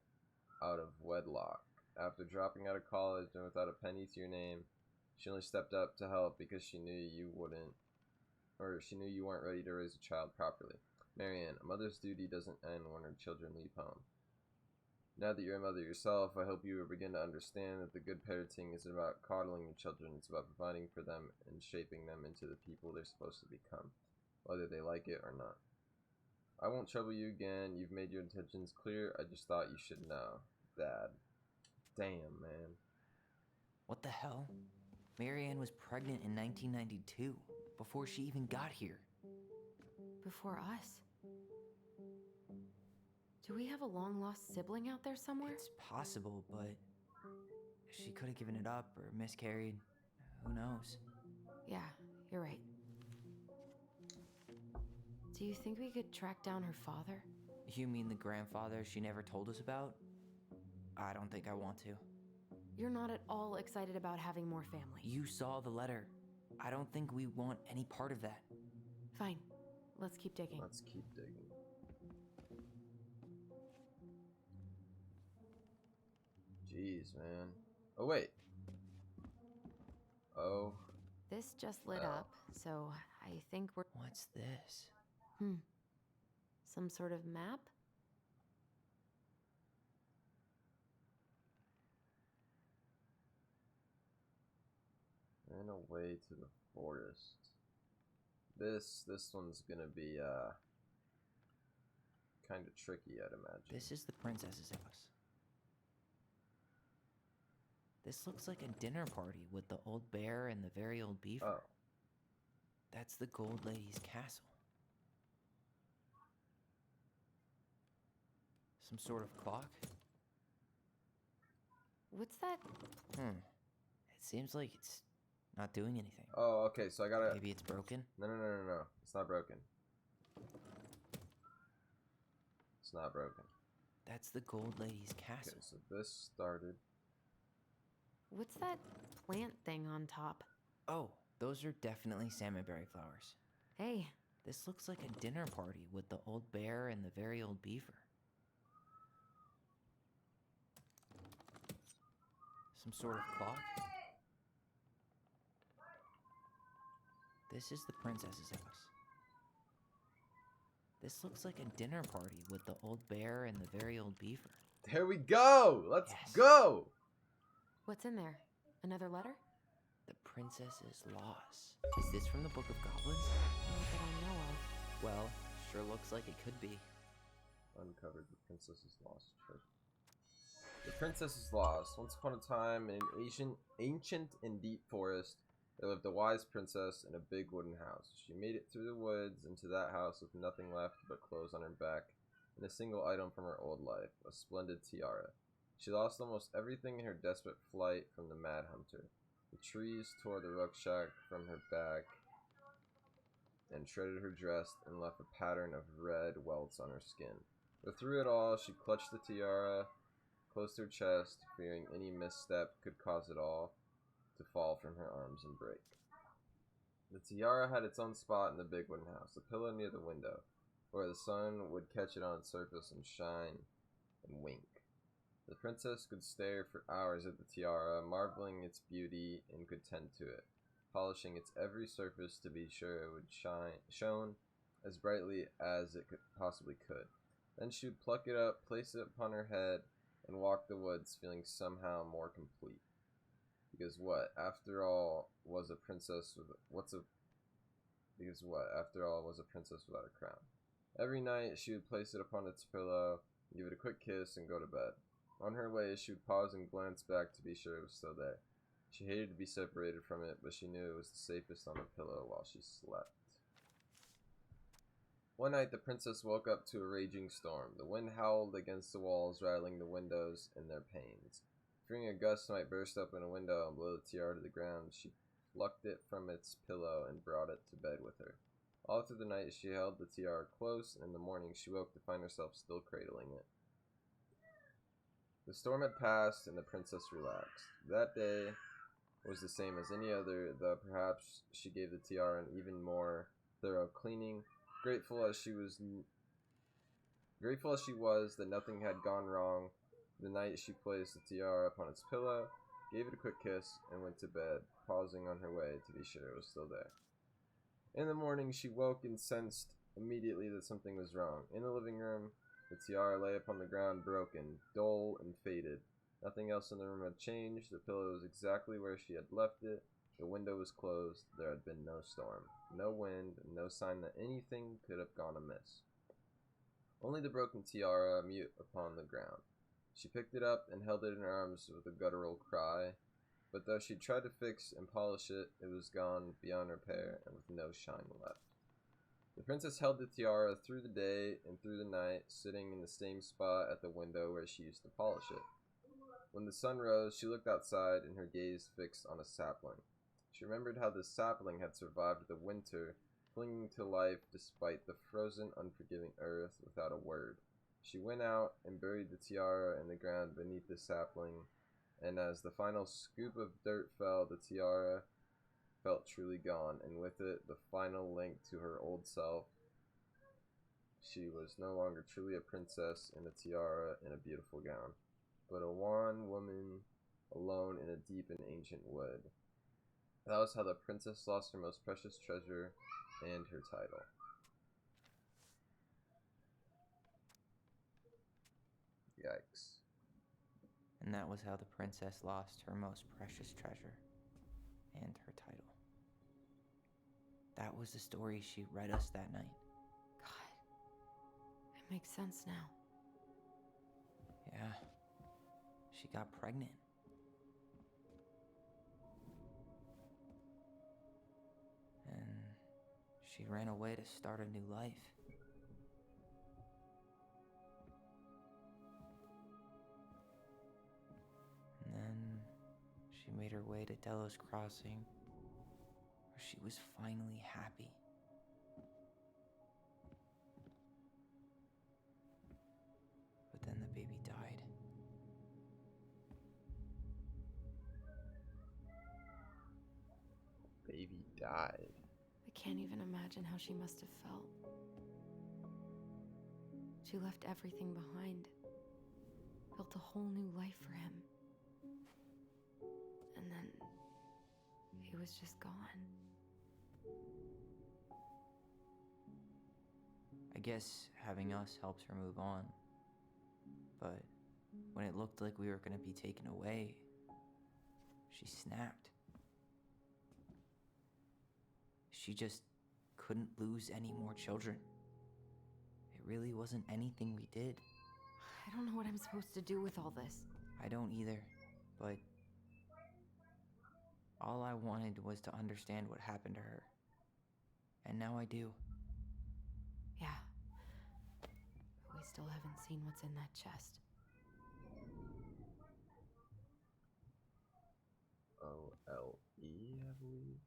out of wedlock. After dropping out of college and without a penny to your name, she only stepped up to help because she knew you weren't ready to raise a child properly. Marianne, a mother's duty doesn't end when her children leave home. Now that you're a mother yourself, I hope you will begin to understand that the good parenting isn't about coddling your children, it's about providing for them and shaping them into the people they're supposed to become, whether they like it or not. I won't trouble you again, you've made your intentions clear, I just thought you should know. Dad. Damn, man. What the hell? Marianne was pregnant in 1992, before she even got here. Before us? Do we have a long-lost sibling out there somewhere? It's possible, but she could have given it up or miscarried. Who knows? Yeah, you're right. Do you think we could track down her father? You mean the grandfather she never told us about? I don't think I want to. You're not at all excited about having more family. You saw the letter. I don't think we want any part of that. Fine. Let's keep digging. Let's keep digging. Jeez, man. Oh, wait. Oh. This just lit up, so I think we're... What's this? Some sort of map? And away to the forest. This one's gonna be kind of tricky, I'd imagine. This is the princess's house. This looks like a dinner party with the old bear and the very old beaver. Oh. That's the Gold Lady's castle. Some sort of clock? What's that? It seems like it's not doing anything. Oh, okay, so I gotta... Maybe it's broken? No. It's not broken. It's not broken. That's the Gold Lady's castle. Okay, so this started... What's that plant thing on top? Oh, those are definitely salmonberry flowers. Hey. This looks like a dinner party with the old bear and the very old beaver. Some sort of clock? This is the princess's house. This looks like a dinner party with the old bear and the very old beaver. There we go! Let's go! What's in there? Another letter? The princess's loss. Is this from the Book of Goblins? Not that I know of. Well, sure looks like it could be. Uncovered the princess's lost treasure. The princess is lost. Once upon a time, in an ancient and deep forest, there lived a wise princess in a big wooden house. She made it through the woods into that house with nothing left but clothes on her back and a single item from her old life, a splendid tiara. She lost almost everything in her desperate flight from the Mad Hunter. The trees tore the rucksack from her back and shredded her dress and left a pattern of red welts on her skin. But through it all, she clutched the tiara close to her chest, fearing any misstep could cause it all to fall from her arms and break. The tiara had its own spot in the big wooden house, a pillow near the window, where the sun would catch it on its surface and shine and wink. The princess could stare for hours at the tiara, marveling its beauty, and could tend to it, polishing its every surface to be sure it would shone as brightly as it possibly could. Then she would pluck it up, place it upon her head, and walk the woods feeling somehow more complete. Because what, after all, was a princess without a crown? Every night she would place it upon its pillow, give it a quick kiss, and go to bed. On her way, she would pause and glance back to be sure it was still there. She hated to be separated from it, but she knew it was the safest on the pillow while she slept. One night, the princess woke up to a raging storm. The wind howled against the walls, rattling the windows in their panes. Fearing a gust might burst open a window and blow the tiara to the ground, she plucked it from its pillow and brought it to bed with her. All through the night, she held the tiara close, and in the morning she woke to find herself still cradling it. The storm had passed, and the princess relaxed. That day was the same as any other, though perhaps she gave the tiara an even more thorough cleaning. Grateful as she was that nothing had gone wrong, the night she placed the tiara upon its pillow, gave it a quick kiss, and went to bed, pausing on her way to be sure it was still there. In the morning, she woke and sensed immediately that something was wrong. In the living room, the tiara lay upon the ground, broken, dull, and faded. Nothing else in the room had changed. The pillow was exactly where she had left it. The window was closed. There had been no storm, no wind, and no sign that anything could have gone amiss. Only the broken tiara mute upon the ground. She picked it up and held it in her arms with a guttural cry, but though she tried to fix and polish it, it was gone beyond repair and with no shine left. The princess held the tiara through the day and through the night, sitting in the same spot at the window where she used to polish it. When the sun rose, she looked outside and her gaze fixed on a sapling. She remembered how the sapling had survived the winter, clinging to life despite the frozen, unforgiving earth without a word. She went out and buried the tiara in the ground beneath the sapling, and as the final scoop of dirt fell, the tiara felt truly gone, and with it the final link to her old self. She was no longer truly a princess in a tiara and a beautiful gown, but a wan woman alone in a deep and ancient wood. That was how the princess lost her most precious treasure and her title. Yikes. And that was how the princess lost her most precious treasure and her title. That was the story she read us that night. God, it makes sense now. Yeah, she got pregnant. And she ran away to start a new life. And then she made her way to Delos Crossing, where she was finally happy. But then the baby died. Baby died. I can't even imagine how she must have felt. She left everything behind, built a whole new life for him. And then he was just gone. I guess having us helped her move on. But when it looked like we were going to be taken away, she snapped. She just couldn't lose any more children. It really wasn't anything we did. I don't know what I'm supposed to do with all this. I don't either, but all I wanted was to understand what happened to her. And now I do. Yeah. But we still haven't seen what's in that chest. O-L-E, I believe.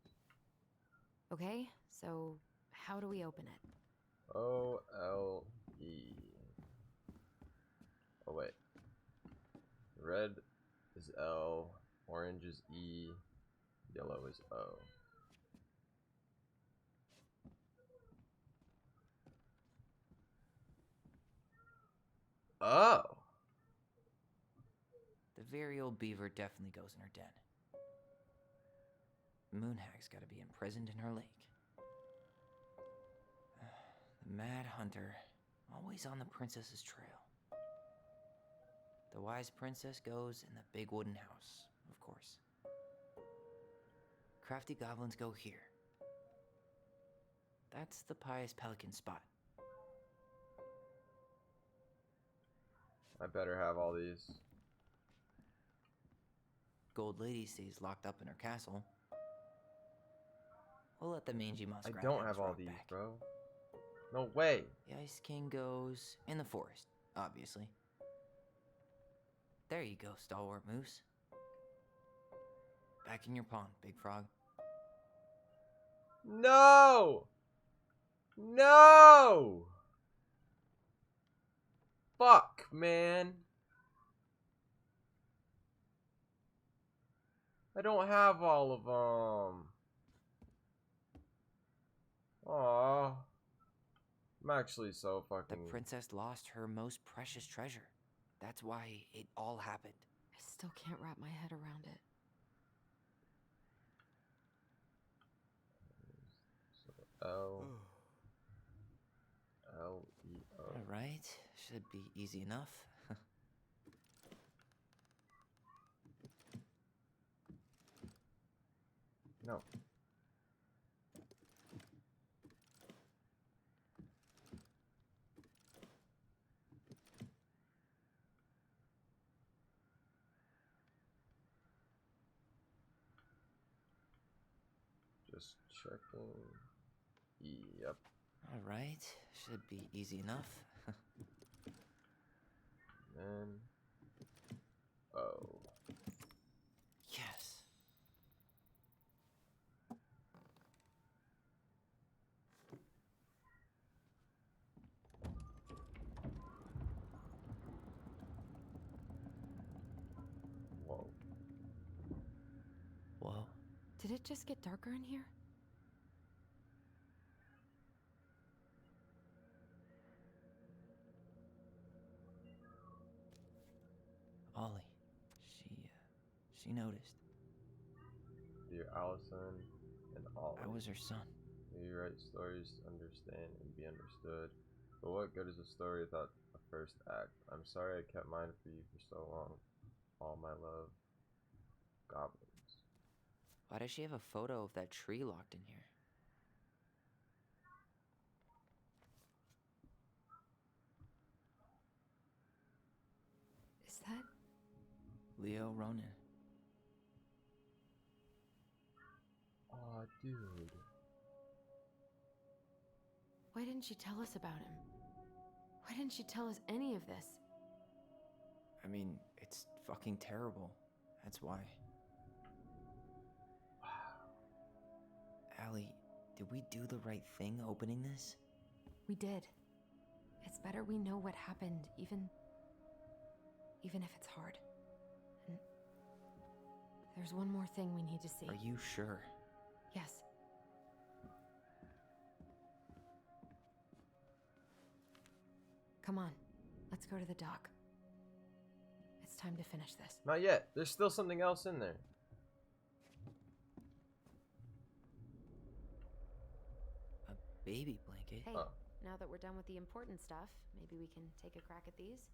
Okay, so how do we open it? O-L-E. Oh, wait. Red is L, orange is E, yellow is O. Oh! The very old beaver definitely goes in her den. Moonhag's gotta be imprisoned in her lake. The Mad Hunter, always on the princess's trail. The wise princess goes in the big wooden house, of course. Crafty goblins go here. That's the pious pelican spot. I better have all these. Gold Lady stays locked up in her castle. We'll let the mangy I muskrat don't have have his all rock these, back. bro. No way. The Ice King goes in the forest, obviously. There you go, stalwart moose. Back in your pond, big frog. No! No! Fuck, man. I don't have all of them. Aww. I'm actually so The fucking... princess lost her most precious treasure. That's why it all happened. I still can't wrap my head around it. L... L-E-O. Alright, should be easy enough. No. Just checking. Yep. Alright, should be easy enough. Then... Oh. Yes. Whoa. Whoa. Did it just get darker in here? Ollie. She noticed. Dear Allison and Ollie. I was her son. You write stories to understand and be understood. But what good is a story without a first act? I'm sorry I kept mine for you for so long. All my love. Goblins. Why does she have a photo of that tree locked in here? Is that... Leo Ronan. Aw, dude. Why didn't she tell us about him? Why didn't she tell us any of this? I mean, it's fucking terrible. That's why. Allie, did we do the right thing opening this? We did. It's better we know what happened, even if it's hard. And there's one more thing we need to see. Are you sure? Yes. Come on, let's go to the dock. It's time to finish this. Not yet. There's still something else in there. A baby blanket? Hey, Oh. now that we're done with the important stuff, maybe we can take a crack at these?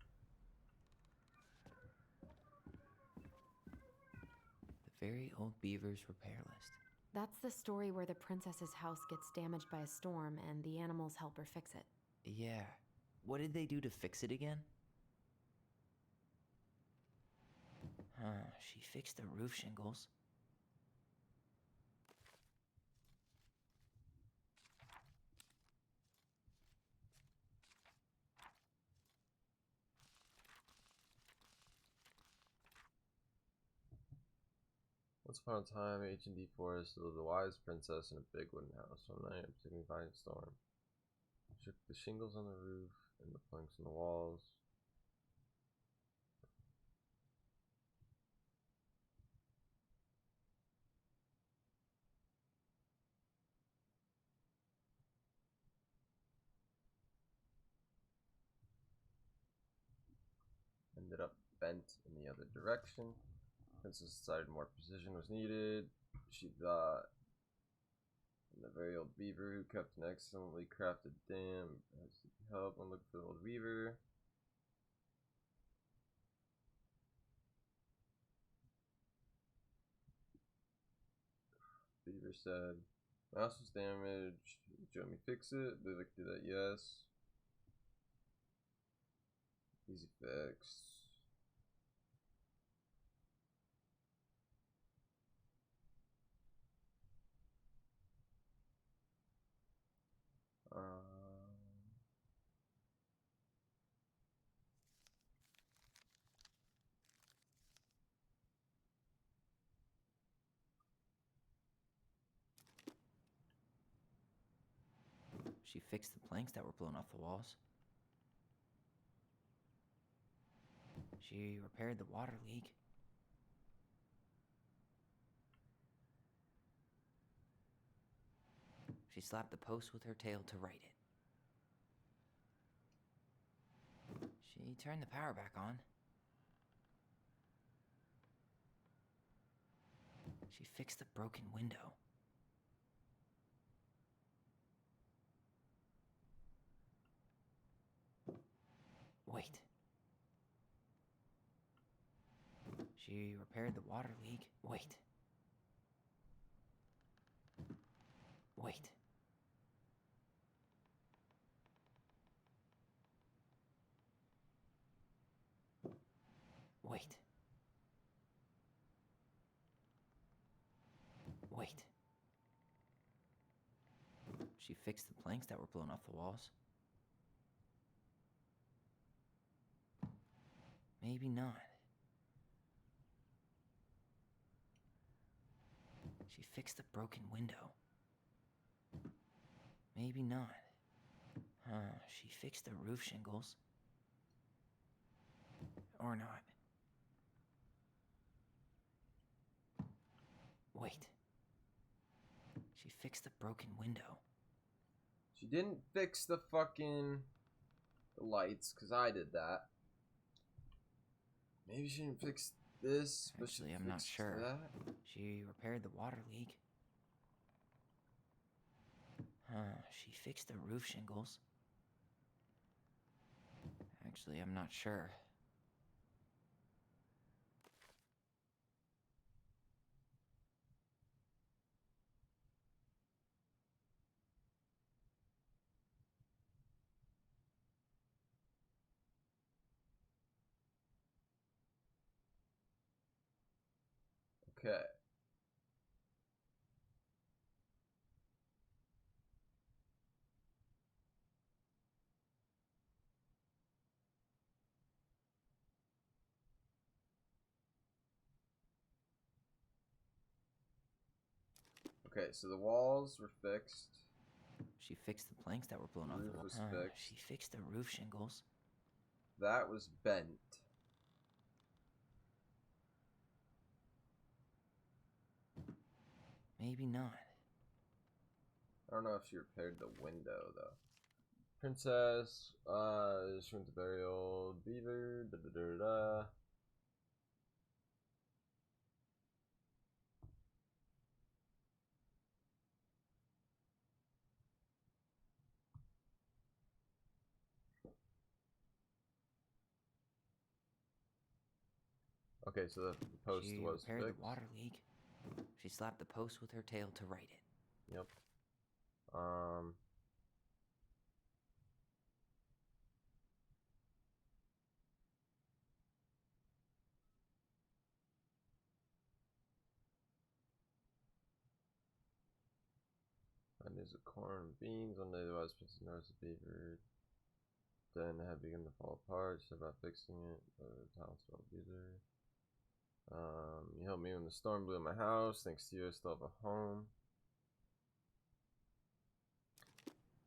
The very old beaver's repair list. That's the story where the princess's house gets damaged by a storm and the animals help her fix it. Yeah. What did they do to fix it again? She fixed the roof shingles. Once upon a time, H&D Forest lived a wise princess in a big wooden house. One night, a particularly violent storm shook the shingles on the roof and the planks on the walls. Ended up bent in the other direction. Princess decided more precision was needed. She thought, and the very old beaver who kept an excellently crafted dam has to help and look for the old beaver. Beaver said, "My house was damaged. Would you let me fix it?" Lily could do that, yes. Easy fix. She fixed the planks that were blown off the walls. She repaired the water leak. She slapped the post with her tail to right it. She turned the power back on. She fixed the broken window. Wait. She repaired the water leak. Wait. Wait. Wait. Wait. She fixed the planks that were blown off the walls. Maybe not. She fixed the broken window. Maybe not. She fixed the roof shingles. Or not. Wait. She fixed the broken window. She didn't fix the fucking lights, because I did that. Maybe she didn't fix this, but Actually, she I'm not fixed sure. that. She repaired the water leak. She fixed the roof shingles. Actually, I'm not sure. Okay. Okay, so the walls were fixed. She fixed the planks that were blown off the Roof wall. was fixed. She fixed the roof shingles. That was bent. Maybe not. I don't know if she repaired the window, though. Princess, she went to bury old beaver, da da da da. Okay, so the post She was repaired fixed. the water leak. She slapped the post with her tail to right it. Yep. And there's a corn and beans. One day the wise princess noticed the beaver then had begun to fall apart. She set about fixing it. The talented old beaver. You helped me when the storm blew in my house. Thanks to you, I still have a home.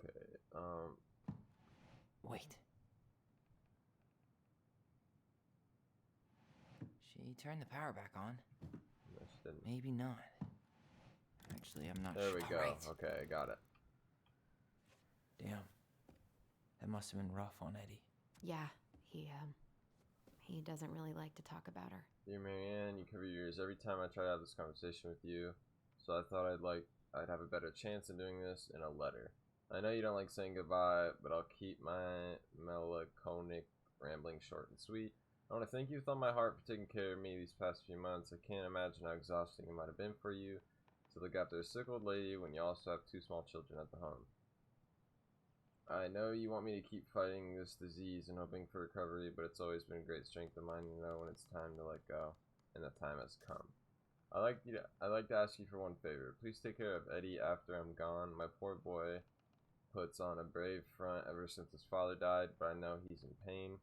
Okay, Wait. She turned the power back on. no, she didn't. Maybe not. Actually, I'm not There sure. we go. Right. Okay, I got it. Damn. That must have been rough on Eddie. Yeah, he doesn't really like to talk about her. Dear Marianne, you cover your ears every time I try to have this conversation with you, so I thought I'd have a better chance in doing this in a letter. I know you don't like saying goodbye, but I'll keep my melancholic rambling short and sweet. I want to thank you with all my heart for taking care of me these past few months. I can't imagine how exhausting it might have been for you to look after a sick old lady when you also have 2 small children at the home. I know you want me to keep fighting this disease and hoping for recovery, but it's always been a great strength of mine to know when it's time to let go, and the time has come. I'd like to ask you for one favor. Please take care of Eddie after I'm gone. My poor boy puts on a brave front ever since his father died, but I know he's in pain.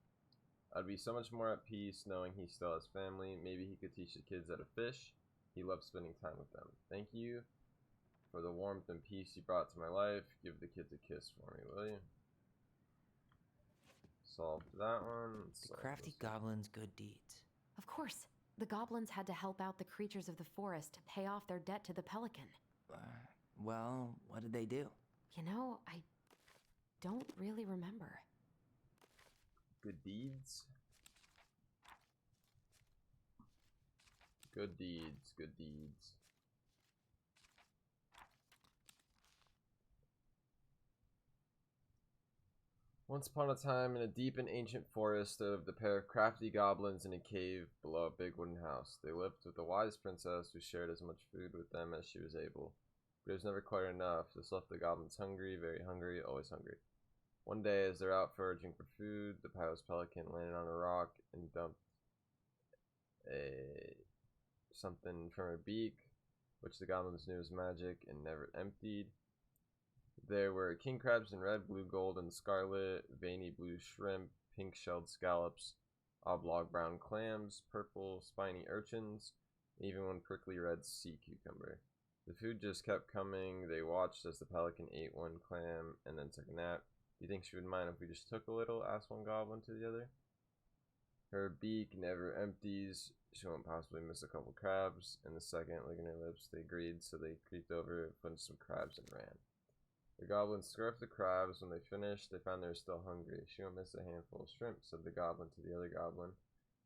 I'd be so much more at peace knowing he still has family. Maybe he could teach the kids how to fish. He loves spending time with them. Thank you for the warmth and peace you brought to my life. Give the kids a kiss for me, will you? Solved that one. The crafty goblin's good deeds. Of course, the goblins had to help out the creatures of the forest to pay off their debt to the pelican. Well, what did they do? You know, I don't really remember. Good deeds? Good deeds, good deeds. Once upon a time, in a deep and ancient forest, lived a pair of crafty goblins in a cave below a big wooden house. They lived with a wise princess who shared as much food with them as she was able. But it was never quite enough. This left the goblins hungry, very hungry, always hungry. One day, as they're out foraging for food, the pious pelican landed on a rock and dumped something from her beak, which the goblins knew was magic and never emptied. There were king crabs in red, blue, gold, and scarlet, veiny blue shrimp, pink-shelled scallops, oblong brown clams, purple, spiny urchins, and even one prickly red sea cucumber. The food just kept coming. They watched as the pelican ate one clam and then took a nap. Do you think she would mind if we just took a little? Asked one goblin to the other. Her beak never empties. She won't possibly miss a couple crabs. And the second, licking her lips, they agreed, so they creeped over, found some crabs, and ran. The goblins scarfed the crabs. When they finished, they found they were still hungry. She won't miss a handful of shrimp, said the goblin to the other goblin.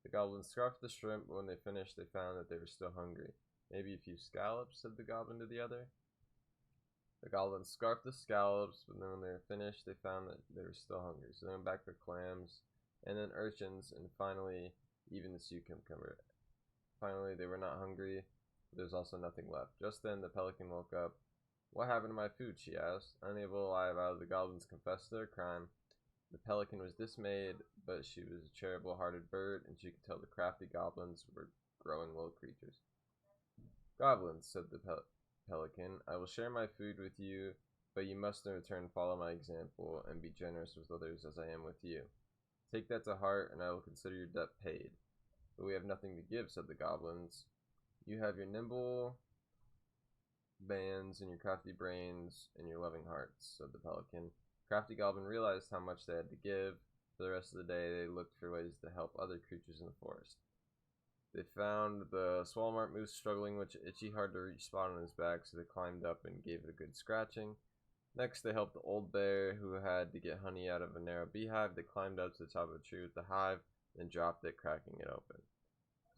The goblins scarfed the shrimp, but when they finished, they found that they were still hungry. Maybe a few scallops, said the goblin to the other. The goblins scarfed the scallops, but then when they were finished, they found that they were still hungry. So they went back for clams, and then urchins, and finally, even the sea cucumber. Finally, they were not hungry. There was also nothing left. Just then, the pelican woke up. What happened to my food? She asked. Unable to lie about it, the goblins confessed their crime. The pelican was dismayed, but she was a charitable-hearted bird, and she could tell the crafty goblins were growing little creatures. Goblins, said the pelican, I will share my food with you, but you must in return follow my example and be generous with others as I am with you. Take that to heart, and I will consider your debt paid. But we have nothing to give, said the goblins. You have your nimble bands and your crafty brains and your loving hearts, said the pelican. Crafty goblin realized how much they had to give. For the rest of the day, they looked for ways to help other creatures in the forest. They found the Swalmart moose struggling with an itchy, hard-to-reach spot on his back, so they climbed up and gave it a good scratching. Next, they helped the old bear, who had to get honey out of a narrow beehive. They climbed up to the top of a tree with the hive, then dropped it, cracking it open.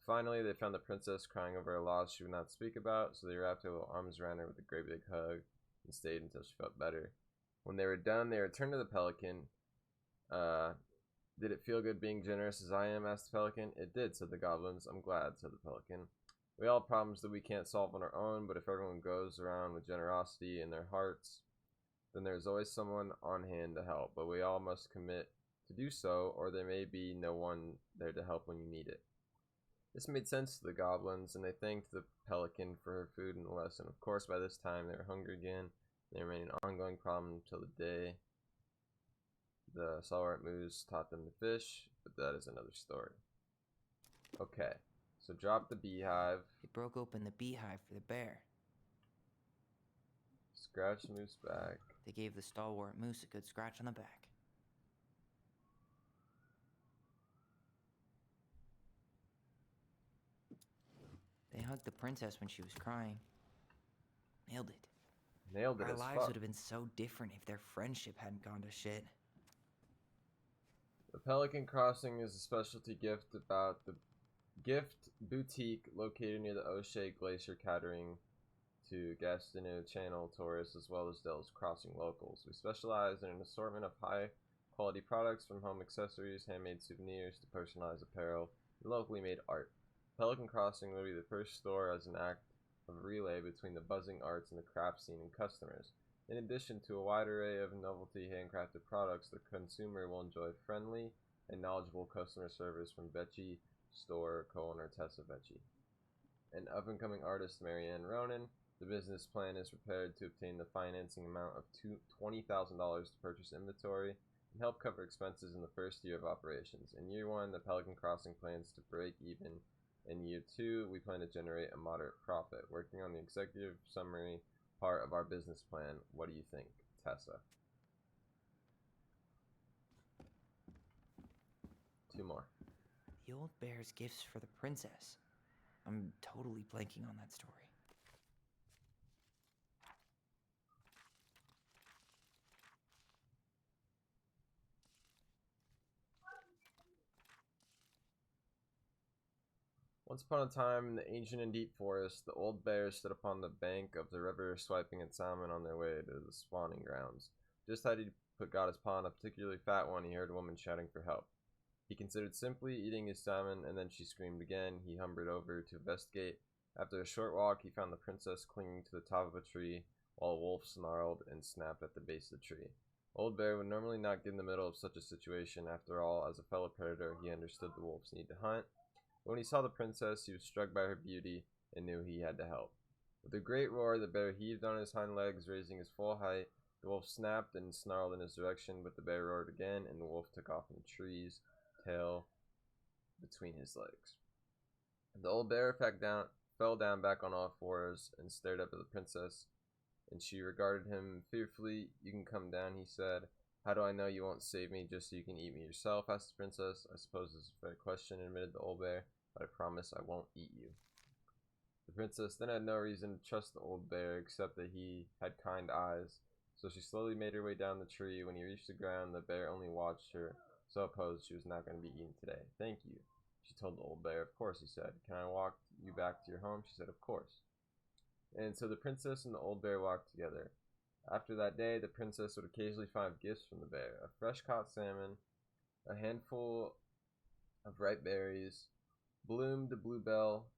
Finally, they found the princess crying over a loss she would not speak about, so they wrapped their little arms around her with a great big hug and stayed until she felt better. When they were done, they returned to the pelican. Did it feel good being generous as I am? Asked the pelican. It did, said the goblins. I'm glad, said the pelican. We all have problems that we can't solve on our own, but if everyone goes around with generosity in their hearts, then there's always someone on hand to help. But we all must commit to do so, or there may be no one there to help when you need it. This made sense to the goblins, and they thanked the pelican for her food and the lesson. Of course, by this time, they were hungry again. They remained an ongoing problem until the day the Saltwater Moose taught them to fish, but that is another story. Okay, So drop the beehive. They broke open the beehive for the bear. Scratch Moose back. They gave the stalwart moose a good scratch on the back. They hugged the princess when she was crying. Nailed it. Nailed it Our as lives fuck. would have been so different if their friendship hadn't gone to shit. The Pelican Crossing is a specialty gift about the gift boutique located near the O'Shea Glacier, catering to Gastineau Channel tourists as well as Dell's Crossing locals. We specialize in an assortment of high quality products from home accessories, handmade souvenirs to personalized apparel, and locally made art. Pelican Crossing will be the first store as an act of relay between the buzzing arts and the craft scene and customers. In addition to a wide array of novelty handcrafted products, the consumer will enjoy friendly and knowledgeable customer service from Vecchi store co-owner Tessa Vecchi and up-and-coming artist Marianne Ronan. The business plan is prepared to obtain the financing amount of $20,000 to purchase inventory and help cover expenses in the first year of operations. In year 1, the Pelican Crossing plans to break even. In year 2, we plan to generate a moderate profit. Working on the executive summary part of our business plan. What do you think, Tessa? 2 more. The old bear's gifts for the princess. I'm totally blanking on that story. Once upon a time, in the ancient and deep forest, the old bear stood upon the bank of the river, swiping at salmon on their way to the spawning grounds. Just as he got his paw on a particularly fat one, he heard a woman shouting for help. He considered simply eating his salmon, and then she screamed again. He humbered over to investigate. After a short walk, he found the princess clinging to the top of a tree, while a wolf snarled and snapped at the base of the tree. Old Bear would normally not get in the middle of such a situation. After all, as a fellow predator, he understood the wolf's need to hunt. But when he saw the princess, he was struck by her beauty and knew he had to help. With a great roar, the bear heaved on his hind legs, raising his full height. The wolf snapped and snarled in his direction, but the bear roared again, and the wolf took off in the trees, tail between his legs. The old bear fell down back on all fours and stared up at the princess, and she regarded him fearfully. "You can come down," he said. "How do I know you won't save me just so you can eat me yourself?" asked the princess. "I suppose it's a fair question," admitted the old bear, "but I promise I won't eat you." The princess then had no reason to trust the old bear except that he had kind eyes, so she slowly made her way down the tree. When he reached the ground, the bear only watched her, so opposed she was not going to be eaten today. "Thank you," she told the old bear. "Of course," he said. "Can I walk you back to your home?" She said, "Of course." And so the princess and the old bear walked together. After that day, the princess would occasionally find gifts from the bear: a fresh caught salmon, a handful of ripe berries, bloomed bluebell,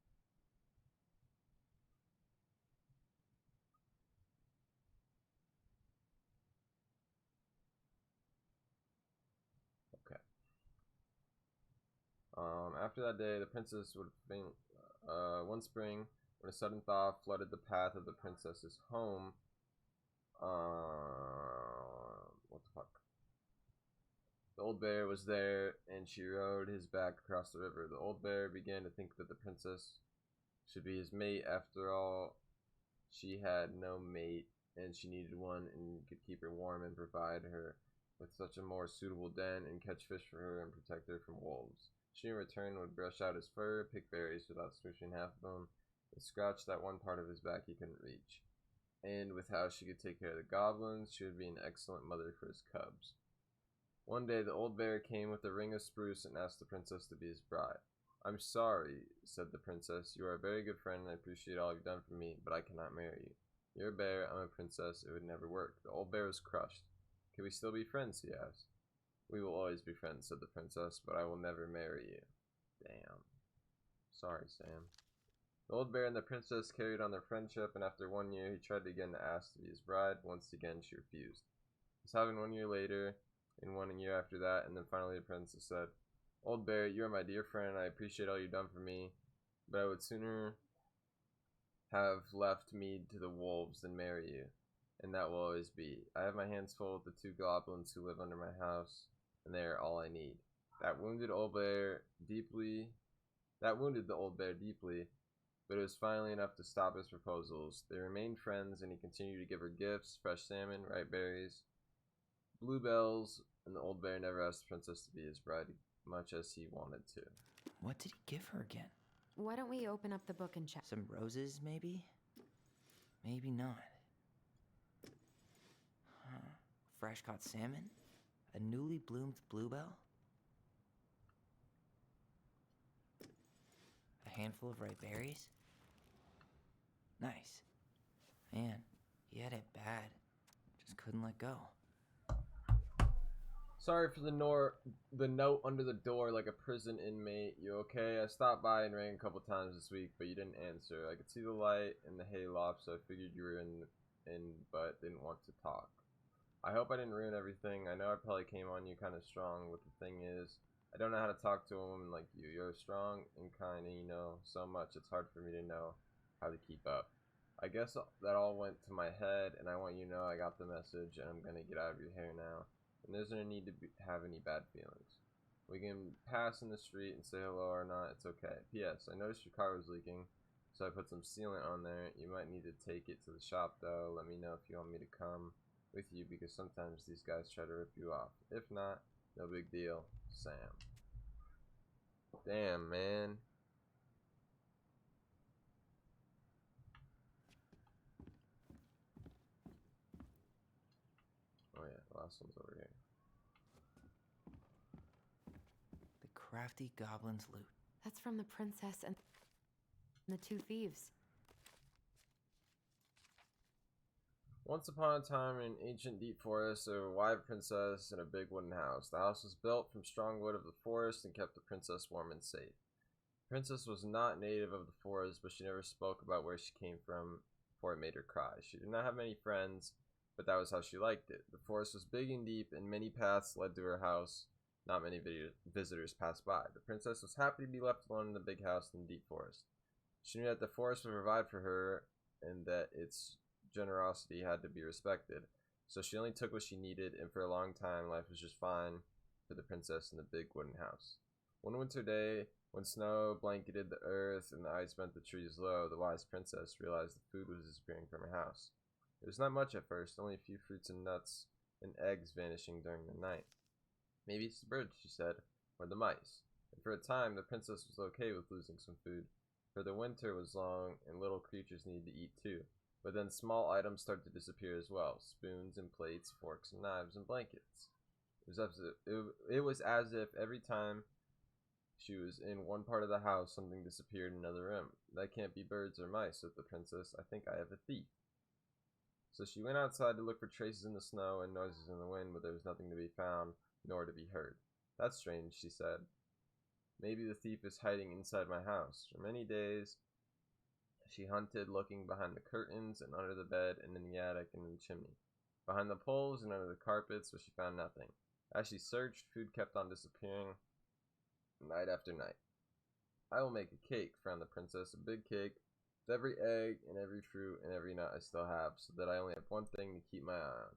okay. After that day, the princess would faint. One spring, when a sudden thaw flooded the path of the princess's home, what the fuck? The old bear was there, and she rode his back across the river. The old bear began to think that the princess should be his mate. After all, she had no mate, and she needed one, and could keep her warm and provide her with such a more suitable den, and catch fish for her, and protect her from wolves. She in return would brush out his fur, pick berries without smooshing half of them, and scratch that one part of his back he couldn't reach. And with how she could take care of the goblins, she would be an excellent mother for his cubs. One day, the old bear came with a ring of spruce and asked the princess to be his bride. "I'm sorry," said the princess. "You are a very good friend, and I appreciate all you've done for me, but I cannot marry you. You're a bear, I'm a princess, it would never work." The old bear was crushed. "Can we still be friends?" he asked. "We will always be friends," said the princess, "but I will never marry you." Damn. Sorry, Sam. The old bear and the princess carried on their friendship, and after 1 year, he tried again to ask to be his bride. Once again, she refused. It was having 1 year later, and 1 year after that, and then finally the princess said, "Old bear, you are my dear friend, and I appreciate all you've done for me, but I would sooner have left me to the wolves than marry you, and that will always be. I have my hands full with the 2 goblins who live under my house, and they are all I need." That wounded old bear deeply, That wounded the old bear deeply, but it was finally enough to stop his proposals. They remained friends, and he continued to give her gifts, fresh salmon, ripe berries, bluebells, and the old bear never asked the princess to be his bride, much as he wanted to. What did he give her again? Why don't we open up the book and check? Some roses, maybe? Maybe not. Huh. Fresh caught salmon? A newly bloomed bluebell? A handful of ripe berries? Nice. Man, he had it bad. Just couldn't let go. Sorry for the note under the door like a prison inmate. You okay? I stopped by and rang a couple times this week, but you didn't answer. I could see the light in the hayloft, so I figured you were in, but didn't want to talk. I hope I didn't ruin everything. I know I probably came on you kind of strong, but the thing is, I don't know how to talk to a woman like you. You're strong and kind, and you know so much. It's hard for me to know how to keep up. I guess that all went to my head, and I want you to know I got the message, and I'm gonna get out of your hair now. And there's no need to have any bad feelings. We can pass in the street and say hello or not. It's okay. P.S. I noticed your car was leaking, so I put some sealant on there. You might need to take it to the shop, though. Let me know if you want me to come with you, because sometimes these guys try to rip you off. If not, no big deal. Sam. Damn, man. Oh yeah, the last one's over here. The crafty goblin's loot. That's from the princess and the two thieves. Once upon a time in an ancient deep forest, there were a wild princess and a big wooden house. The house was built from strong wood of the forest and kept the princess warm and safe. The princess was not native of the forest, but she never spoke about where she came from, for it made her cry. She did not have many friends, but that was how she liked it. The forest was big and deep, and many paths led to her house. Not many visitors passed by. The princess was happy to be left alone in the big house in the deep forest. She knew that the forest would provide for her, and that its generosity had to be respected. So she only took what she needed, and for a long time, life was just fine for the princess in the big wooden house. One winter day, when snow blanketed the earth and the ice bent the trees low, the wise princess realized the food was disappearing from her house. It was not much at first, only a few fruits and nuts and eggs vanishing during the night. Maybe it's the birds, she said, or the mice. And for a time, the princess was okay with losing some food, for the winter was long and little creatures needed to eat too. But then small items started to disappear as well: spoons and plates, forks and knives, and blankets. It was as if every time she was in one part of the house, something disappeared in another room. That can't be birds or mice, said the princess. I think I have a thief. So she went outside to look for traces in the snow and noises in the wind, but there was nothing to be found, nor to be heard. That's strange, she said. Maybe the thief is hiding inside my house. For many days, she hunted, looking behind the curtains and under the bed and in the attic and in the chimney, behind the poles and under the carpets, but she found nothing. As she searched, food kept on disappearing, night after night. I will make a cake, frowned the princess, a big cake, with every egg and every fruit and every nut I still have, so that I only have one thing to keep my eye on.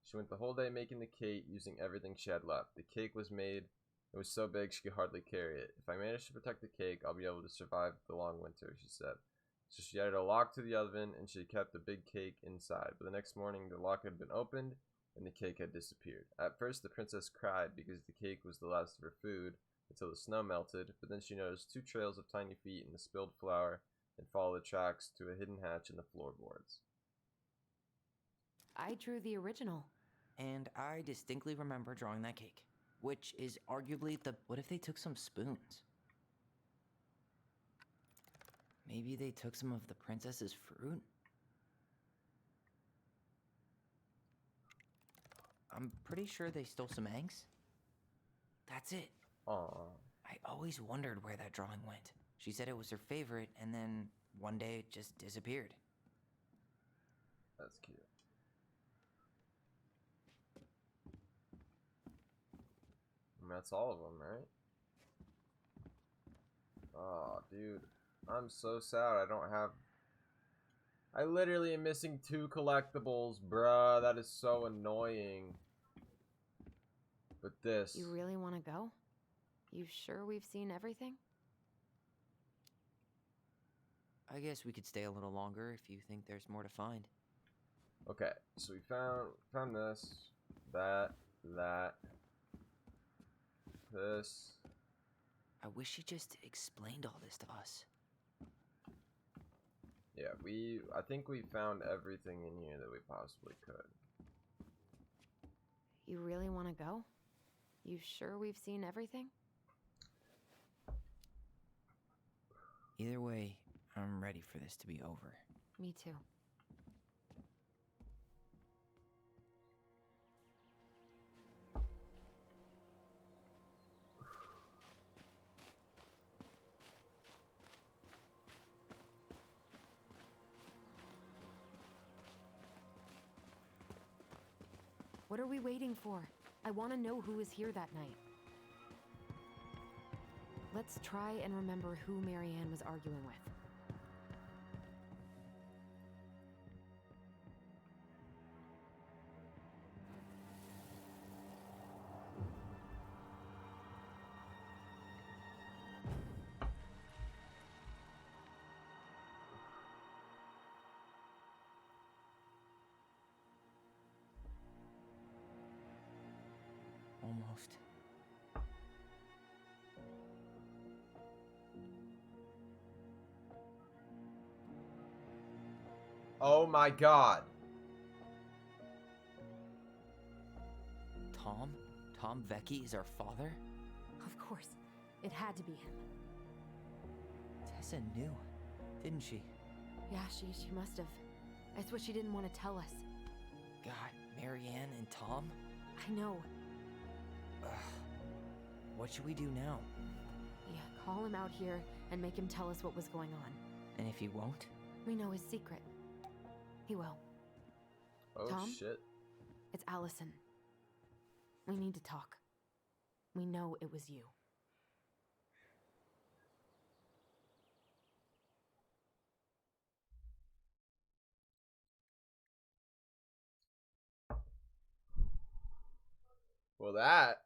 She went the whole day making the cake, using everything she had left. The cake was made. It was so big she could hardly carry it. If I manage to protect the cake, I'll be able to survive the long winter, she said. So she added a lock to the oven, and she kept the big cake inside. But the next morning, the lock had been opened, and the cake had disappeared. At first, the princess cried because the cake was the last of her food, until the snow melted, but then she noticed 2 trails of tiny feet in the spilled flour, and followed the tracks to a hidden hatch in the floorboards. I drew the original. And I distinctly remember drawing that cake, which is arguably the... What if they took some spoons? Maybe they took some of the princess's fruit? I'm pretty sure they stole some eggs. That's it. Aww. I always wondered where that drawing went. She said it was her favorite, and then one day it just disappeared. That's cute. And that's all of them, right? Oh, dude. I'm so sad I don't have... I literally am missing 2 collectibles, bruh. That is so annoying. But this... You really want to go? You sure we've seen everything? I guess we could stay a little longer if you think there's more to find. Okay, so we found this, that, this. I wish you just explained all this to us. Yeah, I think we found everything in here that we possibly could. You really want to go? You sure we've seen everything? Either way, I'm ready for this to be over. Me too. What are we waiting for? I want to know who was here that night. Let's try and remember who Marianne was arguing with. Almost. Oh my god. Tom? Tom Vecchi is our father? Of course. It had to be him. Tessa knew, didn't she? Yeah, she must have. That's what she didn't want to tell us. God, Marianne and Tom? I know. Ugh. What should we do now? Yeah, call him out here and make him tell us what was going on. And if he won't? We know his secret. He will. Oh, Tom? shit. It's Allison. We need to talk. We know it was you. Well,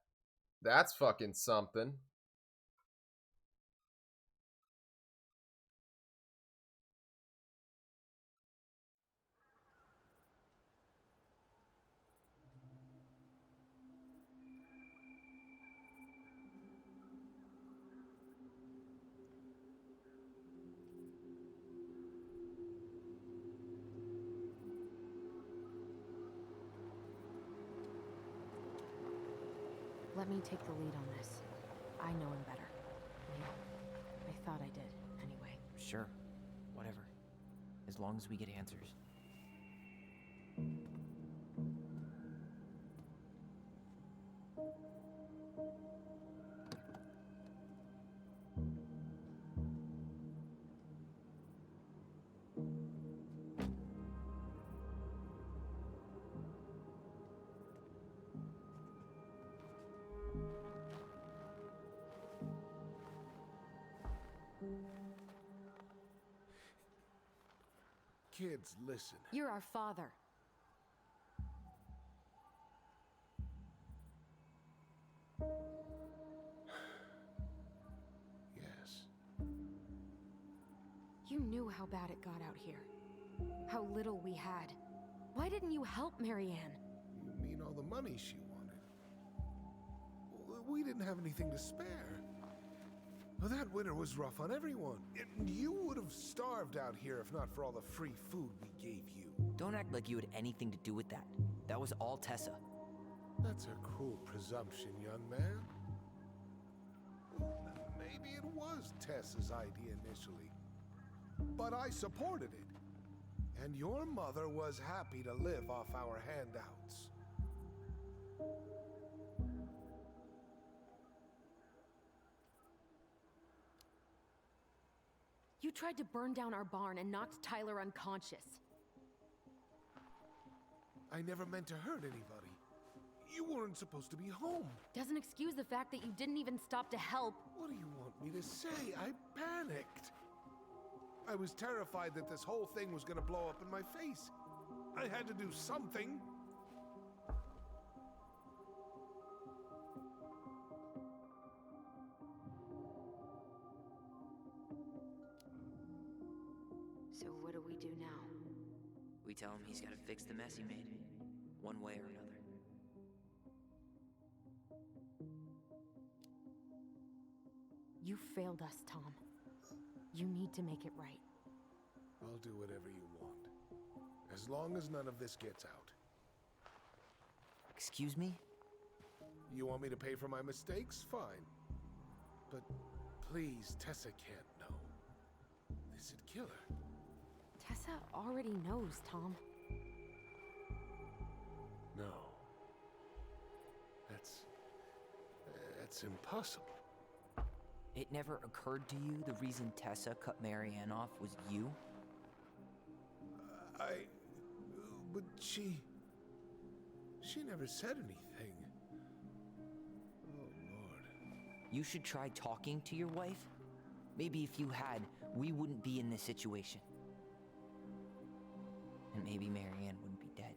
that's fucking something. Let me take the lead on this. I know him better. I thought I did, anyway. Sure. Whatever. As long as we get answers. Kids, listen. You're our father. Yes. You knew how bad it got out here. How little we had. Why didn't you help Marianne? You mean all the money she wanted? We didn't have anything to spare. Well, that winter was rough on everyone. You would have starved out here if not for all the free food we gave you. Don't act like you had anything to do with that. That was all Tessa. That's a cruel presumption, young man. Maybe it was Tessa's idea initially, but I supported it. And your mother was happy to live off our handouts. You tried to burn down our barn and knocked Tyler unconscious. I never meant to hurt anybody. You weren't supposed to be home. Doesn't excuse the fact that you didn't even stop to help. What do you want me to say? I panicked. I was terrified that this whole thing was gonna blow up in my face. I had to do something. So what do we do now? We tell him he's gotta fix the mess he made, one way or another. You failed us, Tom. You need to make it right. I'll do whatever you want. As long as none of this gets out. Excuse me? You want me to pay for my mistakes? Fine. But please, Tessa can't know. This'd kill her. Tessa already knows, Tom. No. That's impossible. It never occurred to you the reason Tessa cut Marianne off was you? But she never said anything. Oh, Lord. You should try talking to your wife. Maybe if you had, we wouldn't be in this situation. And maybe Marianne wouldn't be dead.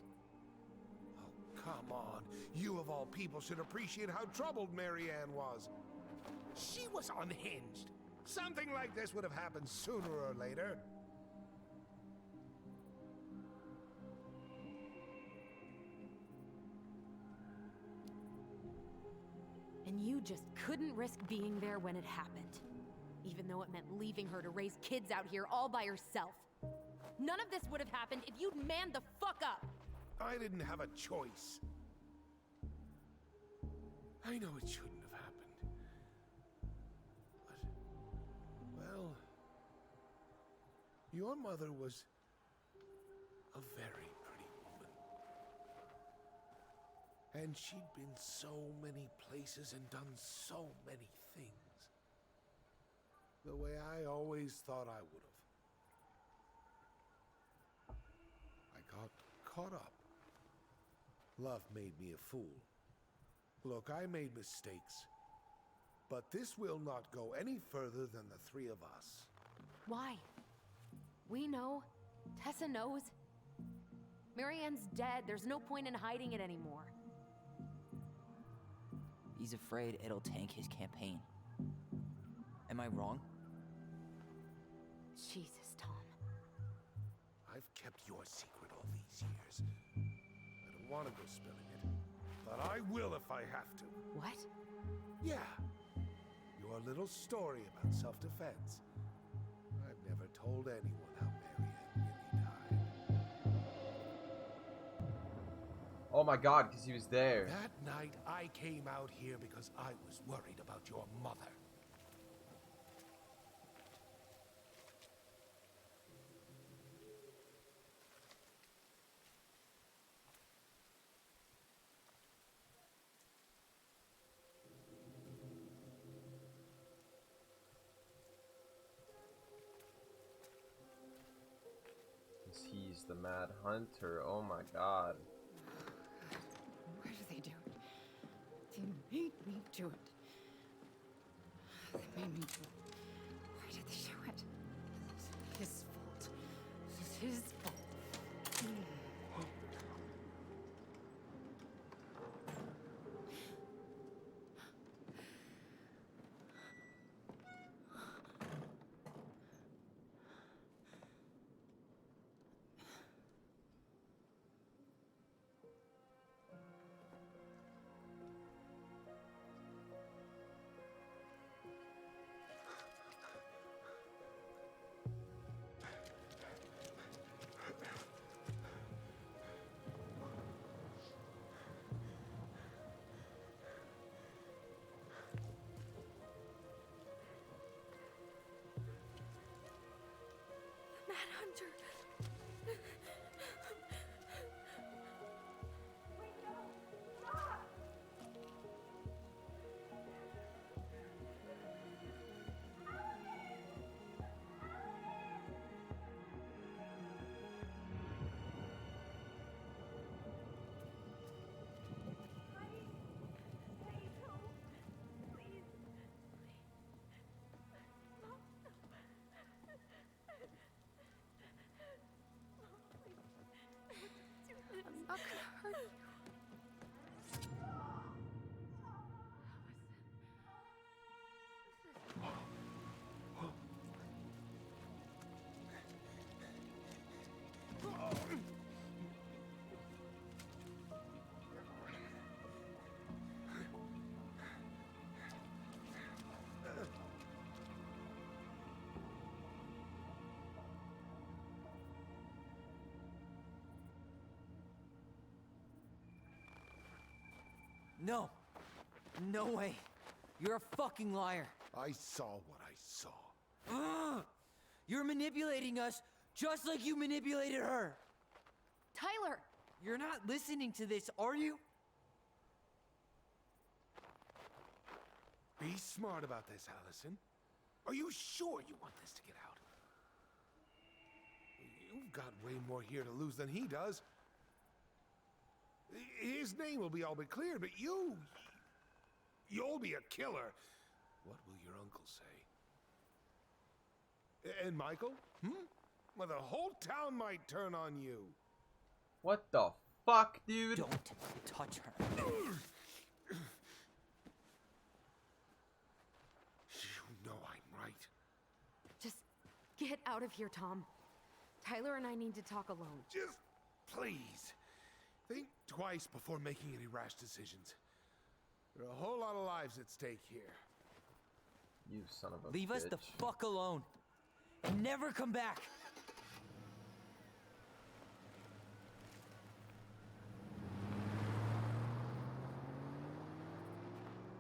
Oh, come on. You of all people should appreciate how troubled Marianne was. She was unhinged. Something like this would have happened sooner or later. And you just couldn't risk being there when it happened. Even though it meant leaving her to raise kids out here all by herself. None of this would have happened if you'd manned the fuck up! I didn't have a choice. I know it shouldn't have happened. But, well, your mother was a very pretty woman. And she'd been so many places and done so many things. The way I always thought I would have. I got caught up. Love made me a fool. Look, I made mistakes. But this will not go any further than the three of us. Why? We know. Tessa knows. Marianne's dead. There's no point in hiding it anymore. He's afraid it'll tank his campaign. Am I wrong? Jesus, Tom. I've kept your secret all these years. I don't want to go spilling it, but I will if I have to. What? Yeah. Your little story about self-defense. I've never told anyone how Marianne really died. Oh my god, because he was there. That night, I came out here because I was worried about your mother. He's the Mad Hunter. Oh my god. Why do they do it? They made me do it. They made me do it. Why did they do it? This is his fault. This is his fault. Mad Hunter. No. No way. You're a fucking liar. I saw what I saw. Ugh! You're manipulating us just like you manipulated her. Tyler! You're not listening to this, are you? Be smart about this, Allison. Are you sure you want this to get out? You've got way more here to lose than he does. His name will be all but cleared, but you'll be a killer. What will your uncle say? And Michael? Well, the whole town might turn on you. What the fuck, dude? Don't touch her. You know I'm right. Just get out of here, Tom. Tyler and I need to talk alone. Just please, think twice before making any rash decisions. There are a whole lot of lives at stake here. You son of a Leave us the bitch. fuck alone. And never come back.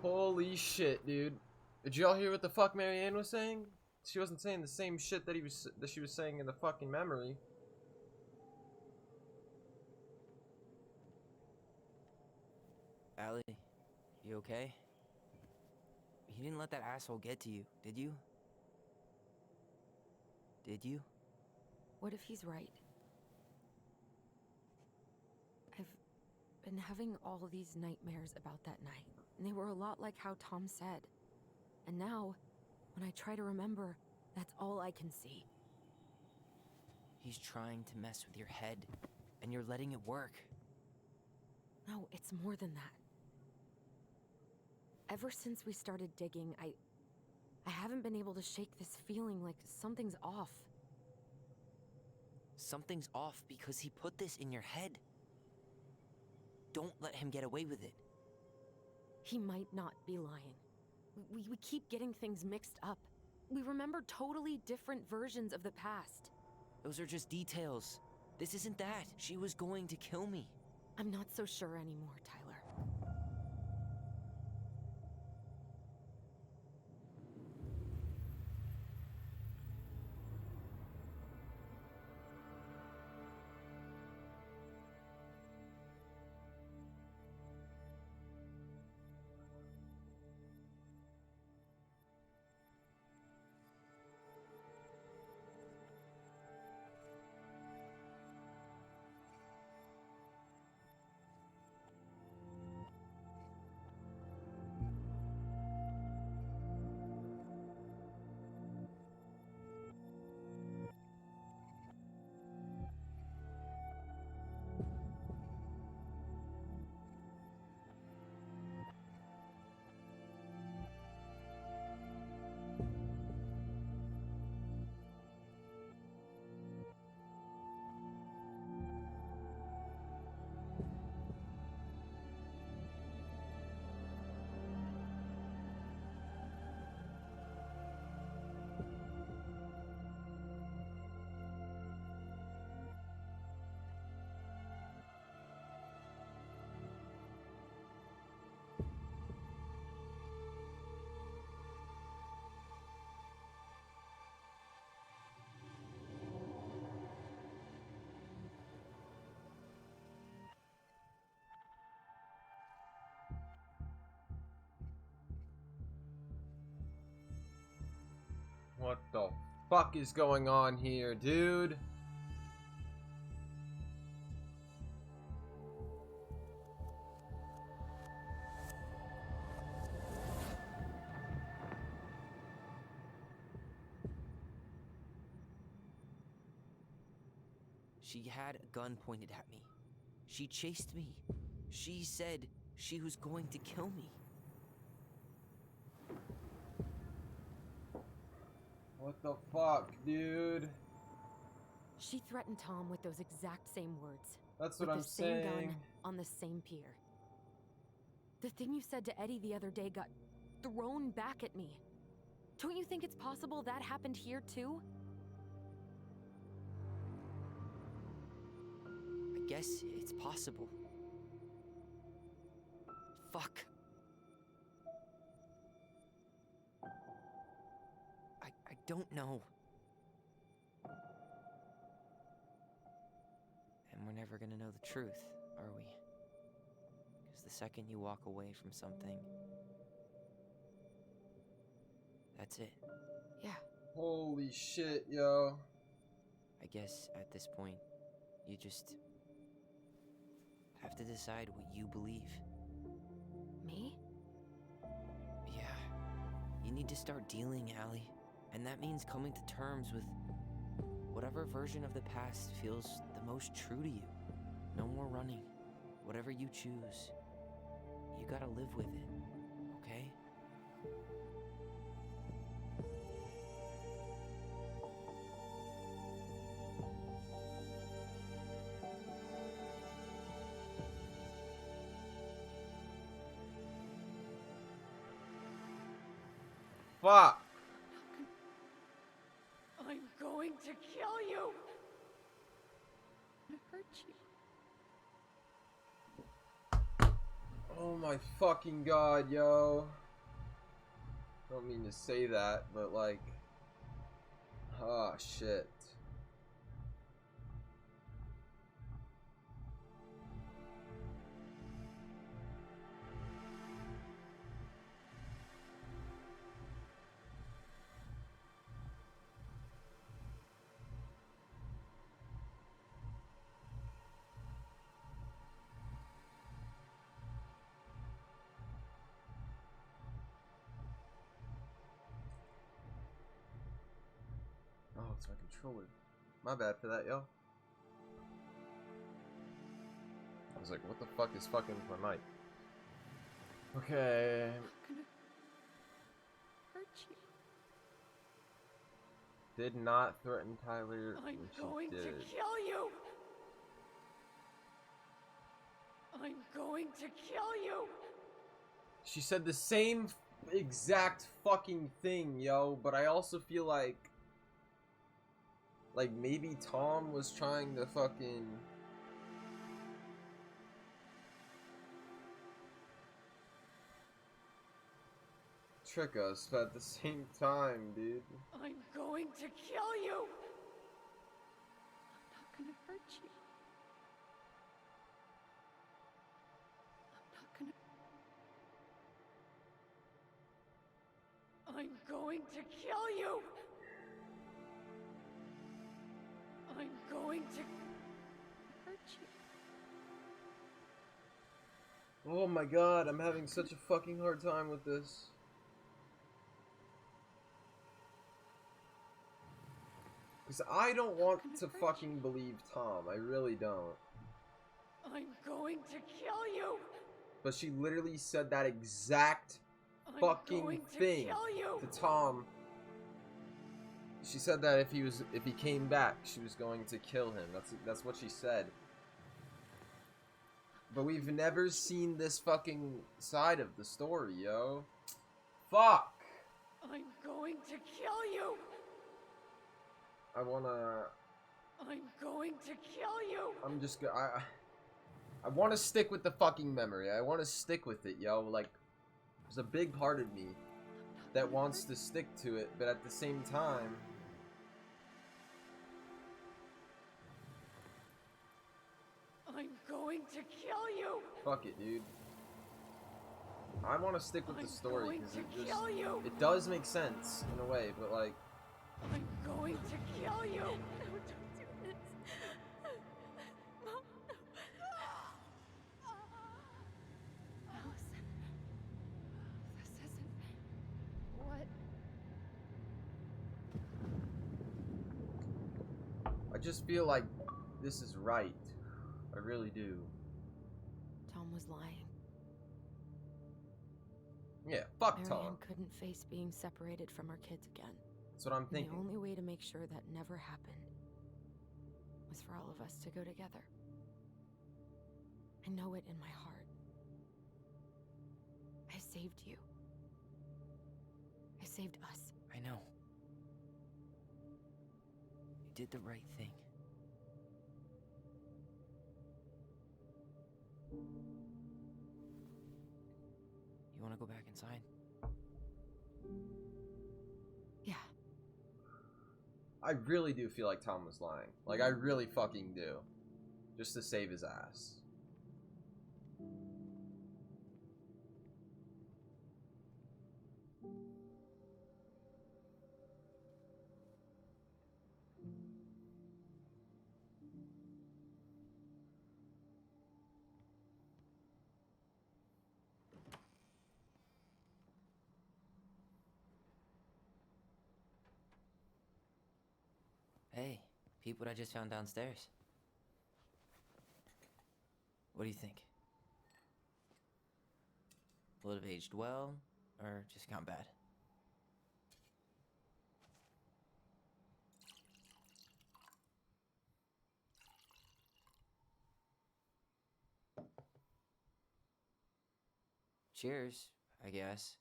Holy shit, dude. Did y'all hear what the fuck Marianne was saying? She wasn't saying the same shit that she was saying in the fucking memory. Allie, you okay? You didn't let that asshole get to you, did you? Did you? What if he's right? I've been having all these nightmares about that night. And they were a lot like how Tom said. And now, when I try to remember, that's all I can see. He's trying to mess with your head, and you're letting it work. No, it's more than that. Ever since we started digging, I haven't been able to shake this feeling like something's off. Something's off because he put this in your head. Don't let him get away with it. He might not be lying. We keep getting things mixed up. We remember totally different versions of the past. Those are just details. This isn't that. She was going to kill me. I'm not so sure anymore, Tyler. What the fuck is going on here, dude? She had a gun pointed at me. She chased me. She said she was going to kill me. What the fuck, dude? She threatened Tom with those exact same words. That's what with I'm the same saying. gun on the same pier. The thing you said to Eddie the other day got thrown back at me. Don't you think it's possible that happened here too? I guess it's possible. fuck? I don't know. And we're never gonna know the truth, are we? Because the second you walk away from something, that's it. Yeah. Holy shit, yo. I guess at this point, you just have to decide what you believe. Me? Yeah. You need to start dealing, Allie. And that means coming to terms with whatever version of the past feels the most true to you. No more running. Whatever you choose, you gotta live with it, okay? Fuck! I'm going to kill you! I hurt you. Oh my fucking god, yo. Don't mean to say that, but like... Ah, shit. Oh, it's my controller. My bad for that, yo. I was like, what the fuck is fucking with my mic? Okay. I'm gonna hurt you. Did not threaten Tyler I'm when she going did. to kill you! I'm going to kill you! She said the same exact fucking thing, yo, but I also feel like maybe Tom was trying to fucking trick us, but at the same time, dude. I'm going to kill you! I'm not gonna hurt you. I'm going to kill you! I'm going to hurt you. Oh my god, I'm having such a fucking hard time with this. Because I don't want to fucking believe Tom. I really don't. I'm going to kill you! But she literally said that exact I'm fucking going to thing kill you! to Tom. She said that if he came back, she was going to kill him. That's what she said. But we've never seen this fucking side of the story, yo. Fuck! I'm going to kill you! I wanna... I'm going to kill you! I'm just gonna... I want to stick with the fucking memory. I want to stick with it, yo. Like, there's a big part of me that wants to stick to it, but at the same time... I'm going to kill you! Fuck it, dude. I want to stick with the story, because it does make sense, in a way, but like... I'm going to kill you! No, don't do this. Mom, no. Allison. This isn't... What? I just feel like this is right. I really do. Tom was lying. Yeah, fuck Marianne Tom. couldn't face being separated from her kids again. That's what I'm And thinking. the only way to make sure that never happened was for all of us to go together. I know it in my heart. I saved you. I saved us. I know. You did the right thing. inside. Yeah. I really do feel like Tom was lying. Like, I really fucking do. Just to save his ass. Hey, peep what I just found downstairs. What do you think? Will it have aged well, or just gone bad? Cheers, I guess.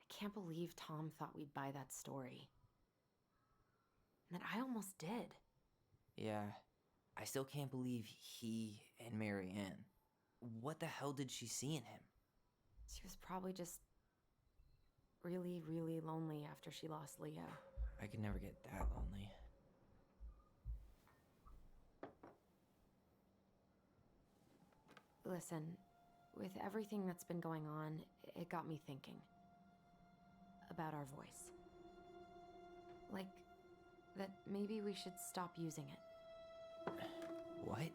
I can't believe Tom thought we'd buy that story. And that I almost did. Yeah, I still can't believe he and Marianne. What the hell did she see in him? She was probably just really, really lonely after she lost Leo. I could never get that lonely. Listen, with everything that's been going on, it got me thinking about our voice. Like, that maybe we should stop using it. What?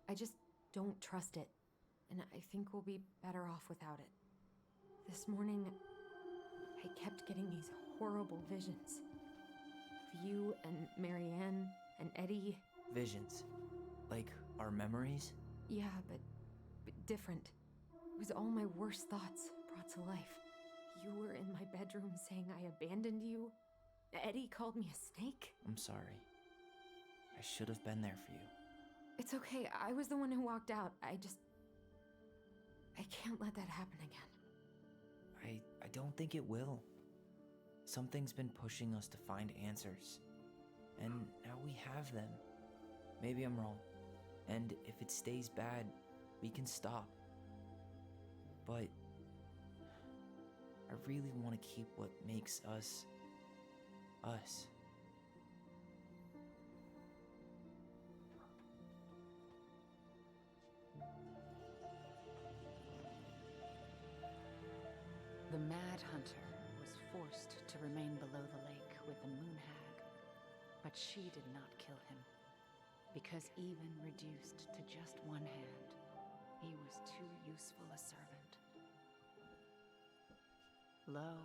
I just don't trust it, and I think we'll be better off without it. This morning, I kept getting these horrible visions of you and Marianne and Eddie. Visions? Like our memories? Yeah, but different. It was all my worst thoughts brought to life. You were in my bedroom saying I abandoned you. Eddie called me a snake. I'm sorry. I should have been there for you. It's okay. I was the one who walked out. I can't let that happen again. I don't think it will. Something's been pushing us to find answers. And now we have them. Maybe I'm wrong. And if it stays bad, we can stop. But I really want to keep what makes us, us. The Mad Hunter was forced to remain below the lake with the Moon Hag, but she did not kill him, because even reduced to just one hand, he was too useful a servant. Lo,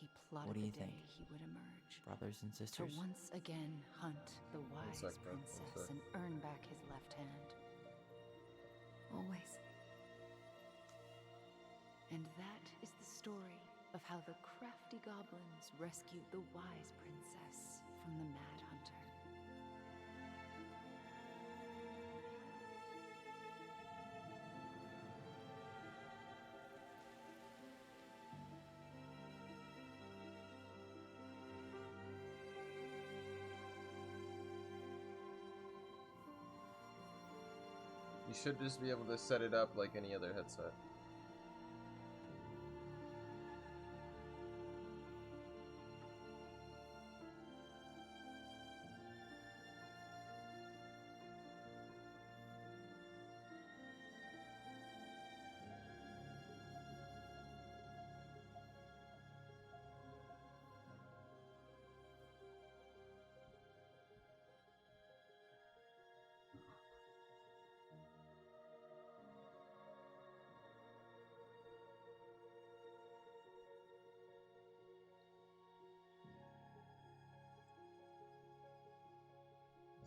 he plotted What do you the day think? he would emerge, Brothers and to sisters? once again hunt the wise sec, bro. One princess sec. and earn back his left hand. Always. And that is the story of how the crafty goblins rescued the wise princess from the Mad Hunter. You should just be able to set it up like any other headset.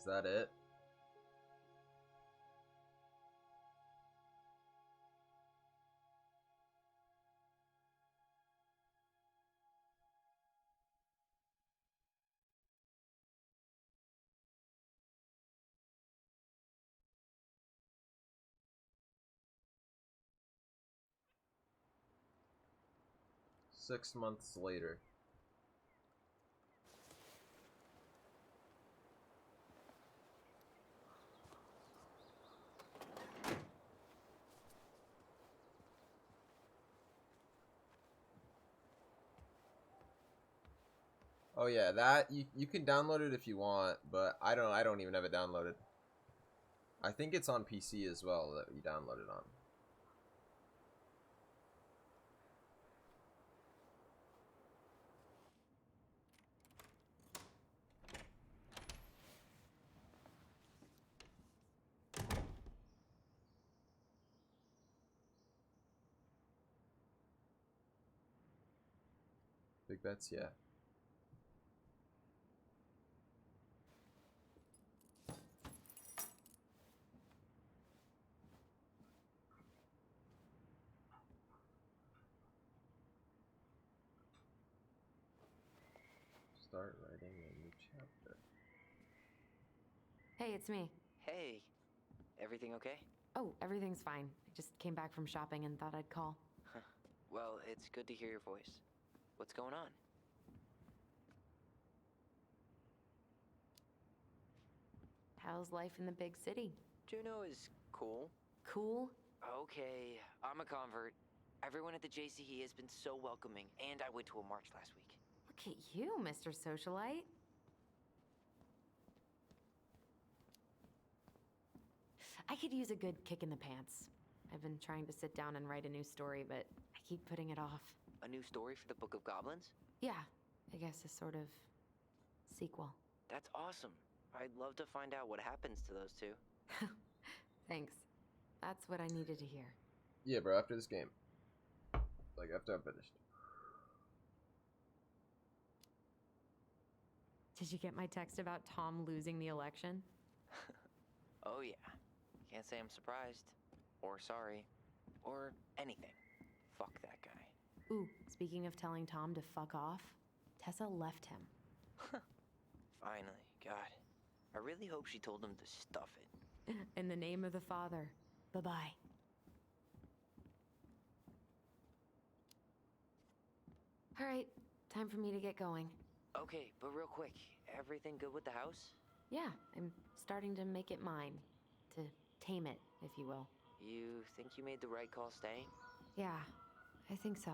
Is that it? Six months later. Oh yeah, that you can download it if you want, but I don't even have it downloaded. I think it's on PC as well that you download it on. Big bets, yeah. Start writing a new chapter. Hey, it's me. Hey, everything okay? Oh, everything's fine. I just came back from shopping and thought I'd call. Well, it's good to hear your voice. What's going on? How's life in the big city? Juno is cool. Cool? Okay, I'm a convert. Everyone at the JCE has been so welcoming, and I went to a march last week. Look at you, Mr. Socialite. I could use a good kick in the pants. I've been trying to sit down and write a new story, but I keep putting it off. A new story for the Book of Goblins? Yeah, I guess a sort of sequel. That's awesome. I'd love to find out what happens to those two. Thanks. That's what I needed to hear. Yeah, bro, after this game. Like, after I'm finished. Did you get my text about Tom losing the election? Oh yeah. Can't say I'm surprised. Or sorry. Or anything. Fuck that guy. Ooh, speaking of telling Tom to fuck off, Tessa left him. Finally. God. I really hope she told him to stuff it. In the name of the Father. Bye-bye. All right, time for me to get going. Okay, but real quick. Everything good with the house? Yeah, I'm starting to make it mine. To tame it, if you will. You think you made the right call staying? Yeah, I think so.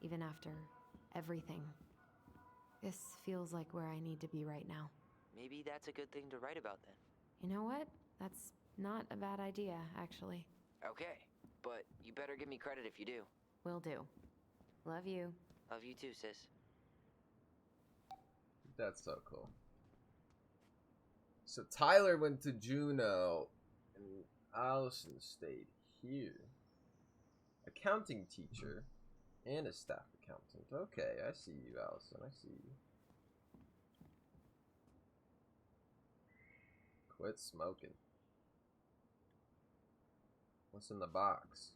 Even after everything. This feels like where I need to be right now. Maybe that's a good thing to write about then. You know what? That's not a bad idea, actually. Okay, but you better give me credit if you do. Will do. Love you. Love you too, sis. That's so cool. So Tyler went to Juneau, and Allison stayed here. Accounting teacher and a staff accountant. Okay, I see you, Allison. I see you. Quit smoking. What's in the box?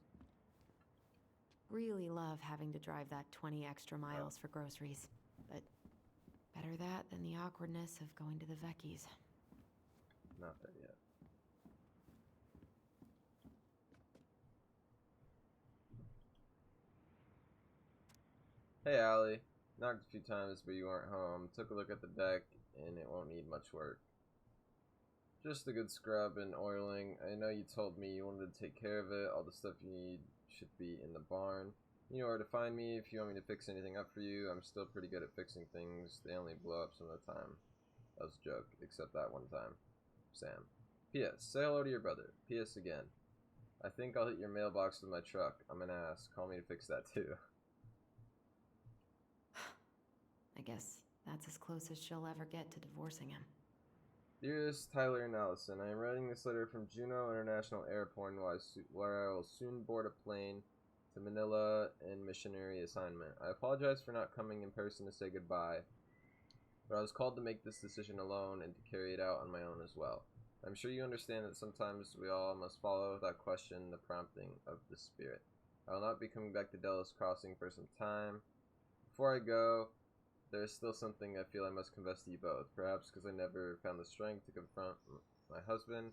Really love having to drive that 20 extra miles for groceries. But better that than the awkwardness of going to the Vecchies. Not there yet. Hey, Allie. Knocked a few times, but you weren't home. Took a look at the deck, and it won't need much work. Just a good scrub and oiling. I know you told me you wanted to take care of it. All the stuff you need should be in the barn. You know where to find me if you want me to fix anything up for you. I'm still pretty good at fixing things. They only blow up some of the time. That was a joke, except that one time. Sam. P.S. Say hello to your brother. P.S. again. I think I'll hit your mailbox with my truck. I'm an ass. Call me to fix that too. I guess that's as close as she'll ever get to divorcing him. Dearest Tyler and Allison, I am writing this letter from Juneau International Airport where I will soon board a plane to Manila and missionary assignment. I apologize for not coming in person to say goodbye, but I was called to make this decision alone and to carry it out on my own as well. I'm sure you understand that sometimes we all must follow without question the prompting of the Spirit. I will not be coming back to Delos Crossing for some time. Before I go, there is still something I feel I must confess to you both. Perhaps because I never found the strength to confront my husband.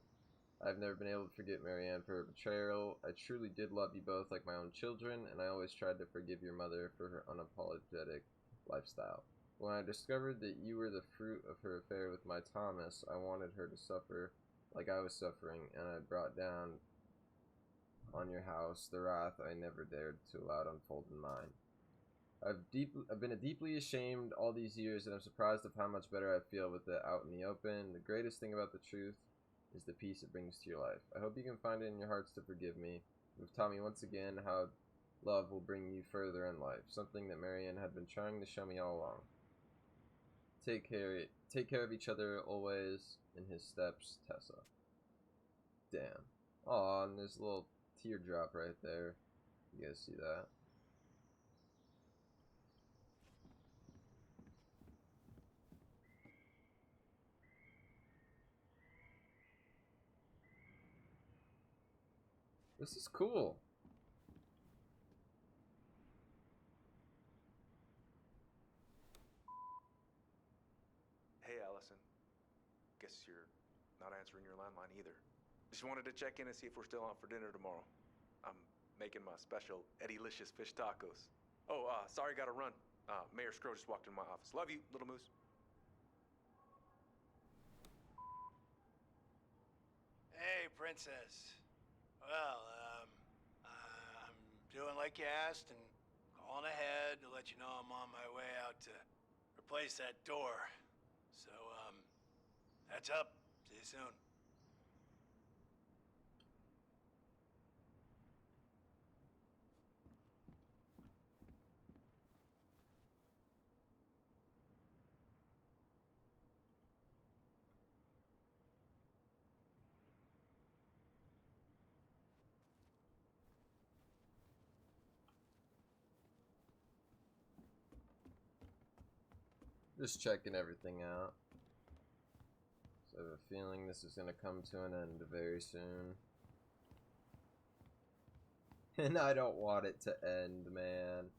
I've never been able to forget Marianne for her betrayal. I truly did love you both like my own children, and I always tried to forgive your mother for her unapologetic lifestyle. When I discovered that you were the fruit of her affair with my Thomas, I wanted her to suffer like I was suffering, and I brought down on your house the wrath I never dared to allow to unfold in mine. I've been deeply ashamed all these years, and I'm surprised of how much better I feel with it out in the open. The greatest thing about the truth is the peace it brings to your life. I hope you can find it in your hearts to forgive me. You've taught me once again how love will bring you further in life, something that Marianne had been trying to show me all along. Take care of each other always. In his steps, Tessa. Damn. Aw, and there's a little teardrop right there. You guys see that? This is cool. Hey, Allison. Guess you're not answering your landline either. Just wanted to check in and see if we're still out for dinner tomorrow. I'm making my special Eddie-licious fish tacos. Oh, sorry, gotta run. Mayor Scrow just walked in my office. Love you, little moose. Hey, Princess. Well, I'm doing like you asked and calling ahead to let you know I'm on my way out to replace that door. So, heads up. See you soon. Just checking everything out. So I have a feeling this is gonna come to an end very soon. And I don't want it to end, man.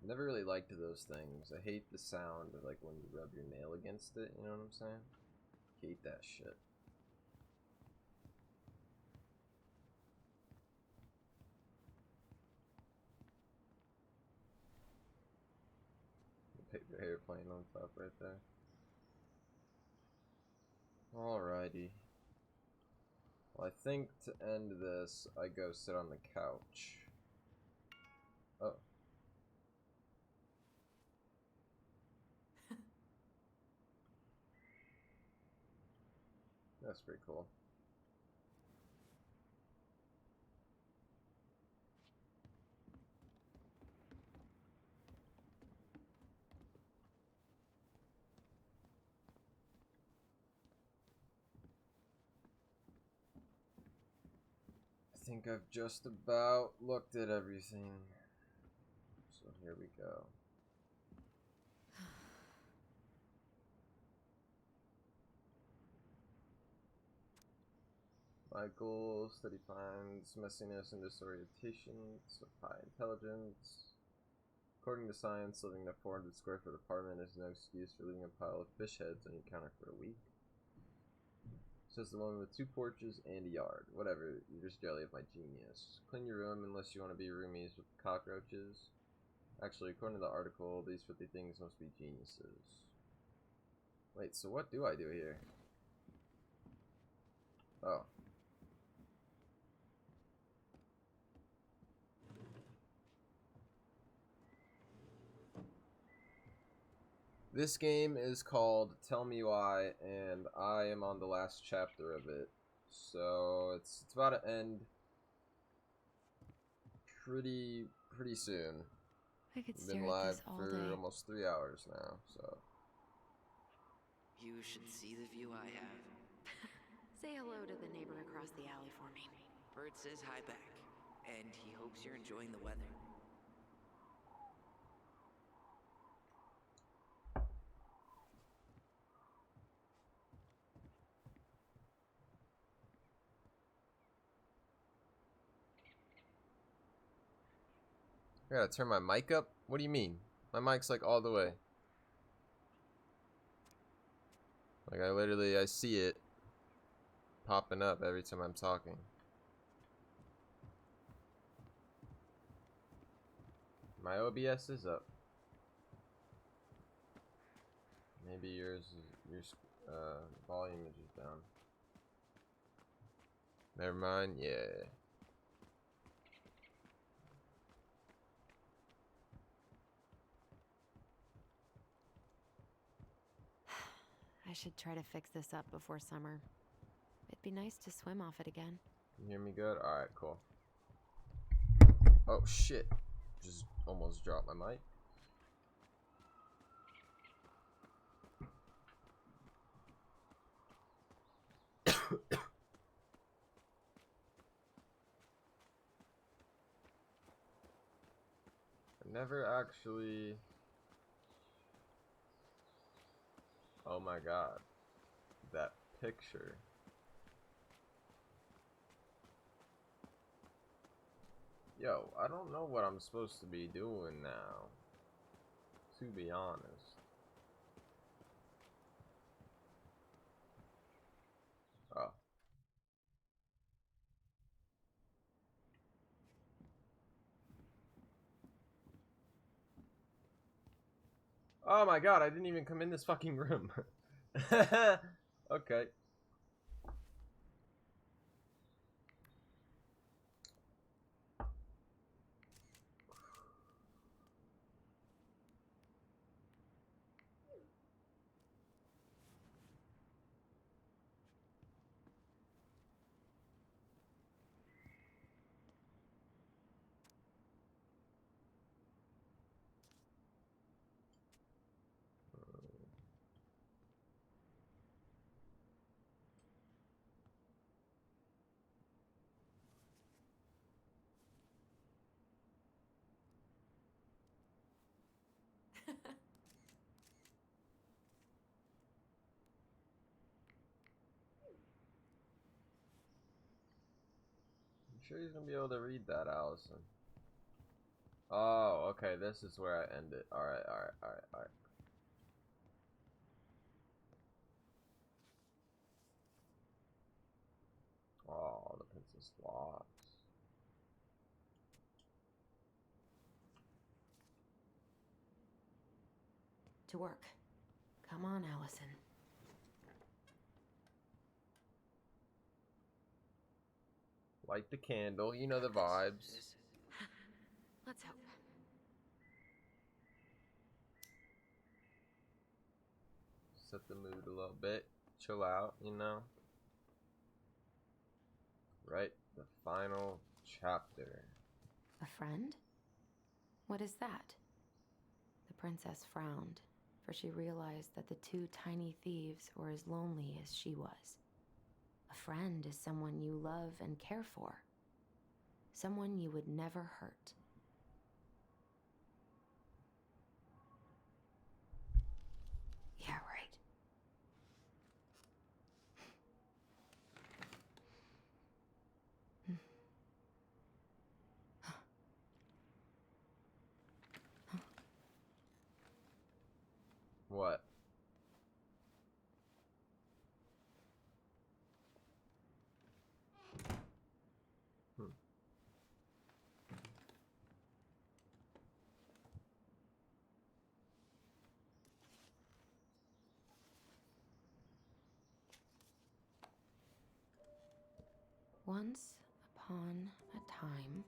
Never really liked those things. I hate the sound of like when you rub your nail against it, you know what I'm saying? Hate that shit. Paper airplane on top right there. Alrighty. Well, I think to end this, I go sit on the couch. Oh. That's pretty cool. I think I've just about looked at everything. So here we go. Michael, study finds messiness and disorientation, high intelligence. According to science, living in a 400 square foot apartment is no excuse for leaving a pile of fish heads on your counter for a week. Says the woman with 2 porches and a yard. Whatever, you're just jelly of my genius. Clean your room unless you want to be roomies with cockroaches. Actually, according to the article, these 50 things must be geniuses. Wait, so what do I do here? Oh. This game is called Tell Me Why, and I am on the last chapter of it. So it's about to end pretty soon. I could We've stare been at live this all for day. almost 3 hours now, so. You should see the view I have. Say hello to the neighbor across the alley for me. Bert says hi back, and he hopes you're enjoying the weather. I gotta turn my mic up? What do you mean? My mic's like all the way. Like I see it popping up every time I'm talking. My OBS is up. Maybe your volume is just down. Never mind, yeah. I should try to fix this up before summer. It'd be nice to swim off it again. You hear me good? Alright, cool. Oh shit. Just almost dropped my mic. I never actually... Oh my god. That picture. Yo, I don't know what I'm supposed to be doing now, to be honest. Oh. Oh my god, I didn't even come in this fucking room. Okay. I'm sure he's gonna be able to read that, Allison. Oh, okay, this is where I end it. Alright. Oh, the princess locks. To work. Come on, Allison. Light the candle, you know the vibes. Let's hope. Set the mood a little bit. Chill out, you know. Right, the final chapter. A friend? What is that? The princess frowned, for she realized that the two tiny thieves were as lonely as she was. A friend is someone you love and care for. Someone you would never hurt. Yeah, right. What? Once upon a time,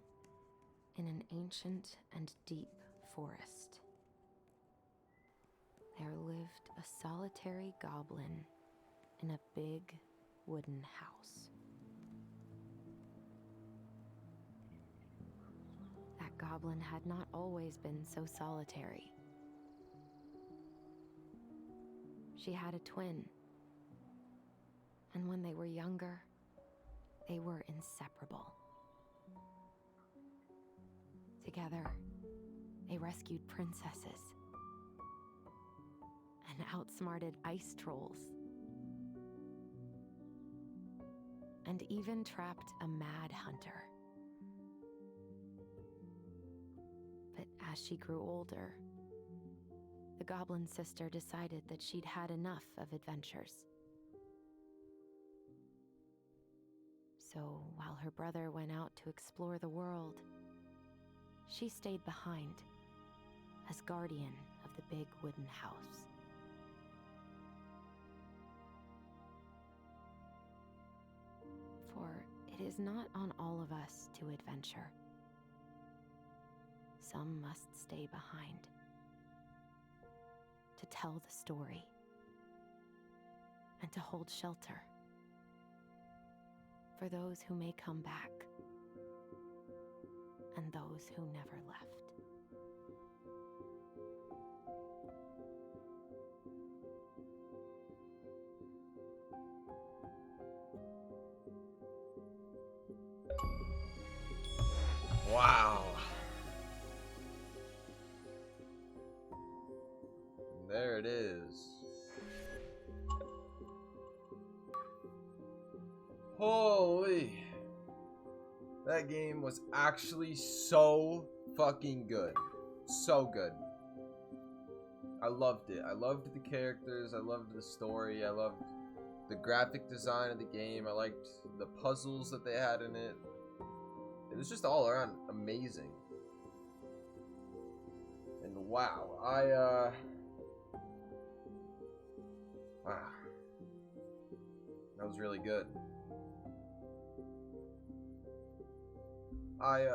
in an ancient and deep forest, there lived a solitary goblin in a big wooden house. That goblin had not always been so solitary. She had a twin, and when they were younger, they were inseparable. Together, they rescued princesses and outsmarted ice trolls, and even trapped a mad hunter. But as she grew older, the goblin sister decided that she'd had enough of adventures. So while her brother went out to explore the world, she stayed behind as guardian of the big wooden house. For it is not on all of us to adventure. Some must stay behind to tell the story and to hold shelter for those who may come back and those who never left. Wow. And there it is. Holy. That game was actually so fucking good. So good. I loved it. I loved the characters. I loved the story. I loved the graphic design of the game. I liked the puzzles that they had in it. It was just all around amazing. And wow, wow. That was really good. I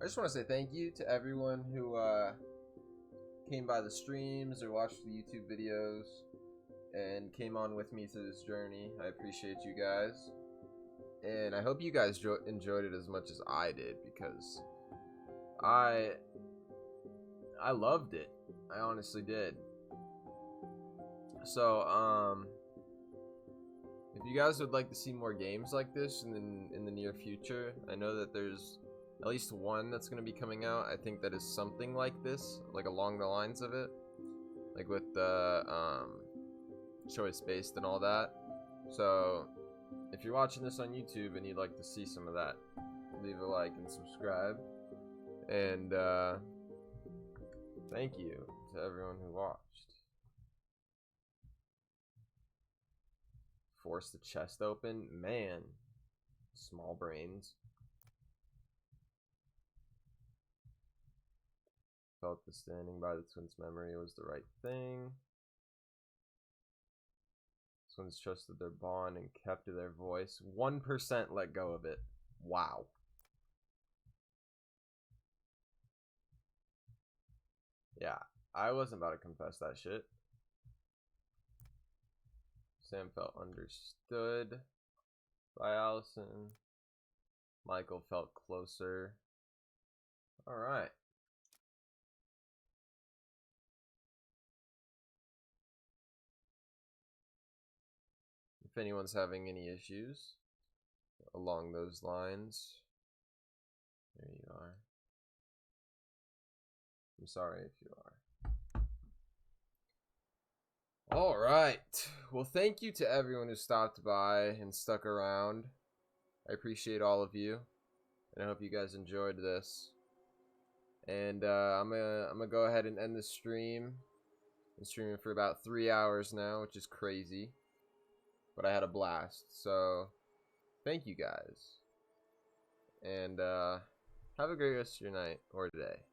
just want to say thank you to everyone who came by the streams or watched the YouTube videos and came on with me through this journey. I appreciate you guys. And I hope you guys enjoyed it as much as I did, because I loved it. I honestly did. So, if you guys would like to see more games like this in the near future, I know that there's at least one that's going to be coming out. I think that is something like this, like along the lines of it, like with the choice based and all that. So if you're watching this on YouTube and you'd like to see some of that, leave a like and subscribe. And thank you to everyone who watched. Force the chest open, man. Small brains. Felt that standing by the twins' memory was the right thing. Twins trusted their bond and kept to their voice. 1% let go of it. Wow. Yeah, I wasn't about to confess that shit. Sam felt understood by Allison. Michael felt closer. Alright. If anyone's having any issues along those lines, there you are. I'm sorry if you are. Alright. Well, thank you to everyone who stopped by and stuck around. I appreciate all of you. And I hope you guys enjoyed this. And I'm gonna go ahead and end the stream. I'm streaming for about 3 hours now, which is crazy. But I had a blast. So, thank you guys. And have a great rest of your night or day.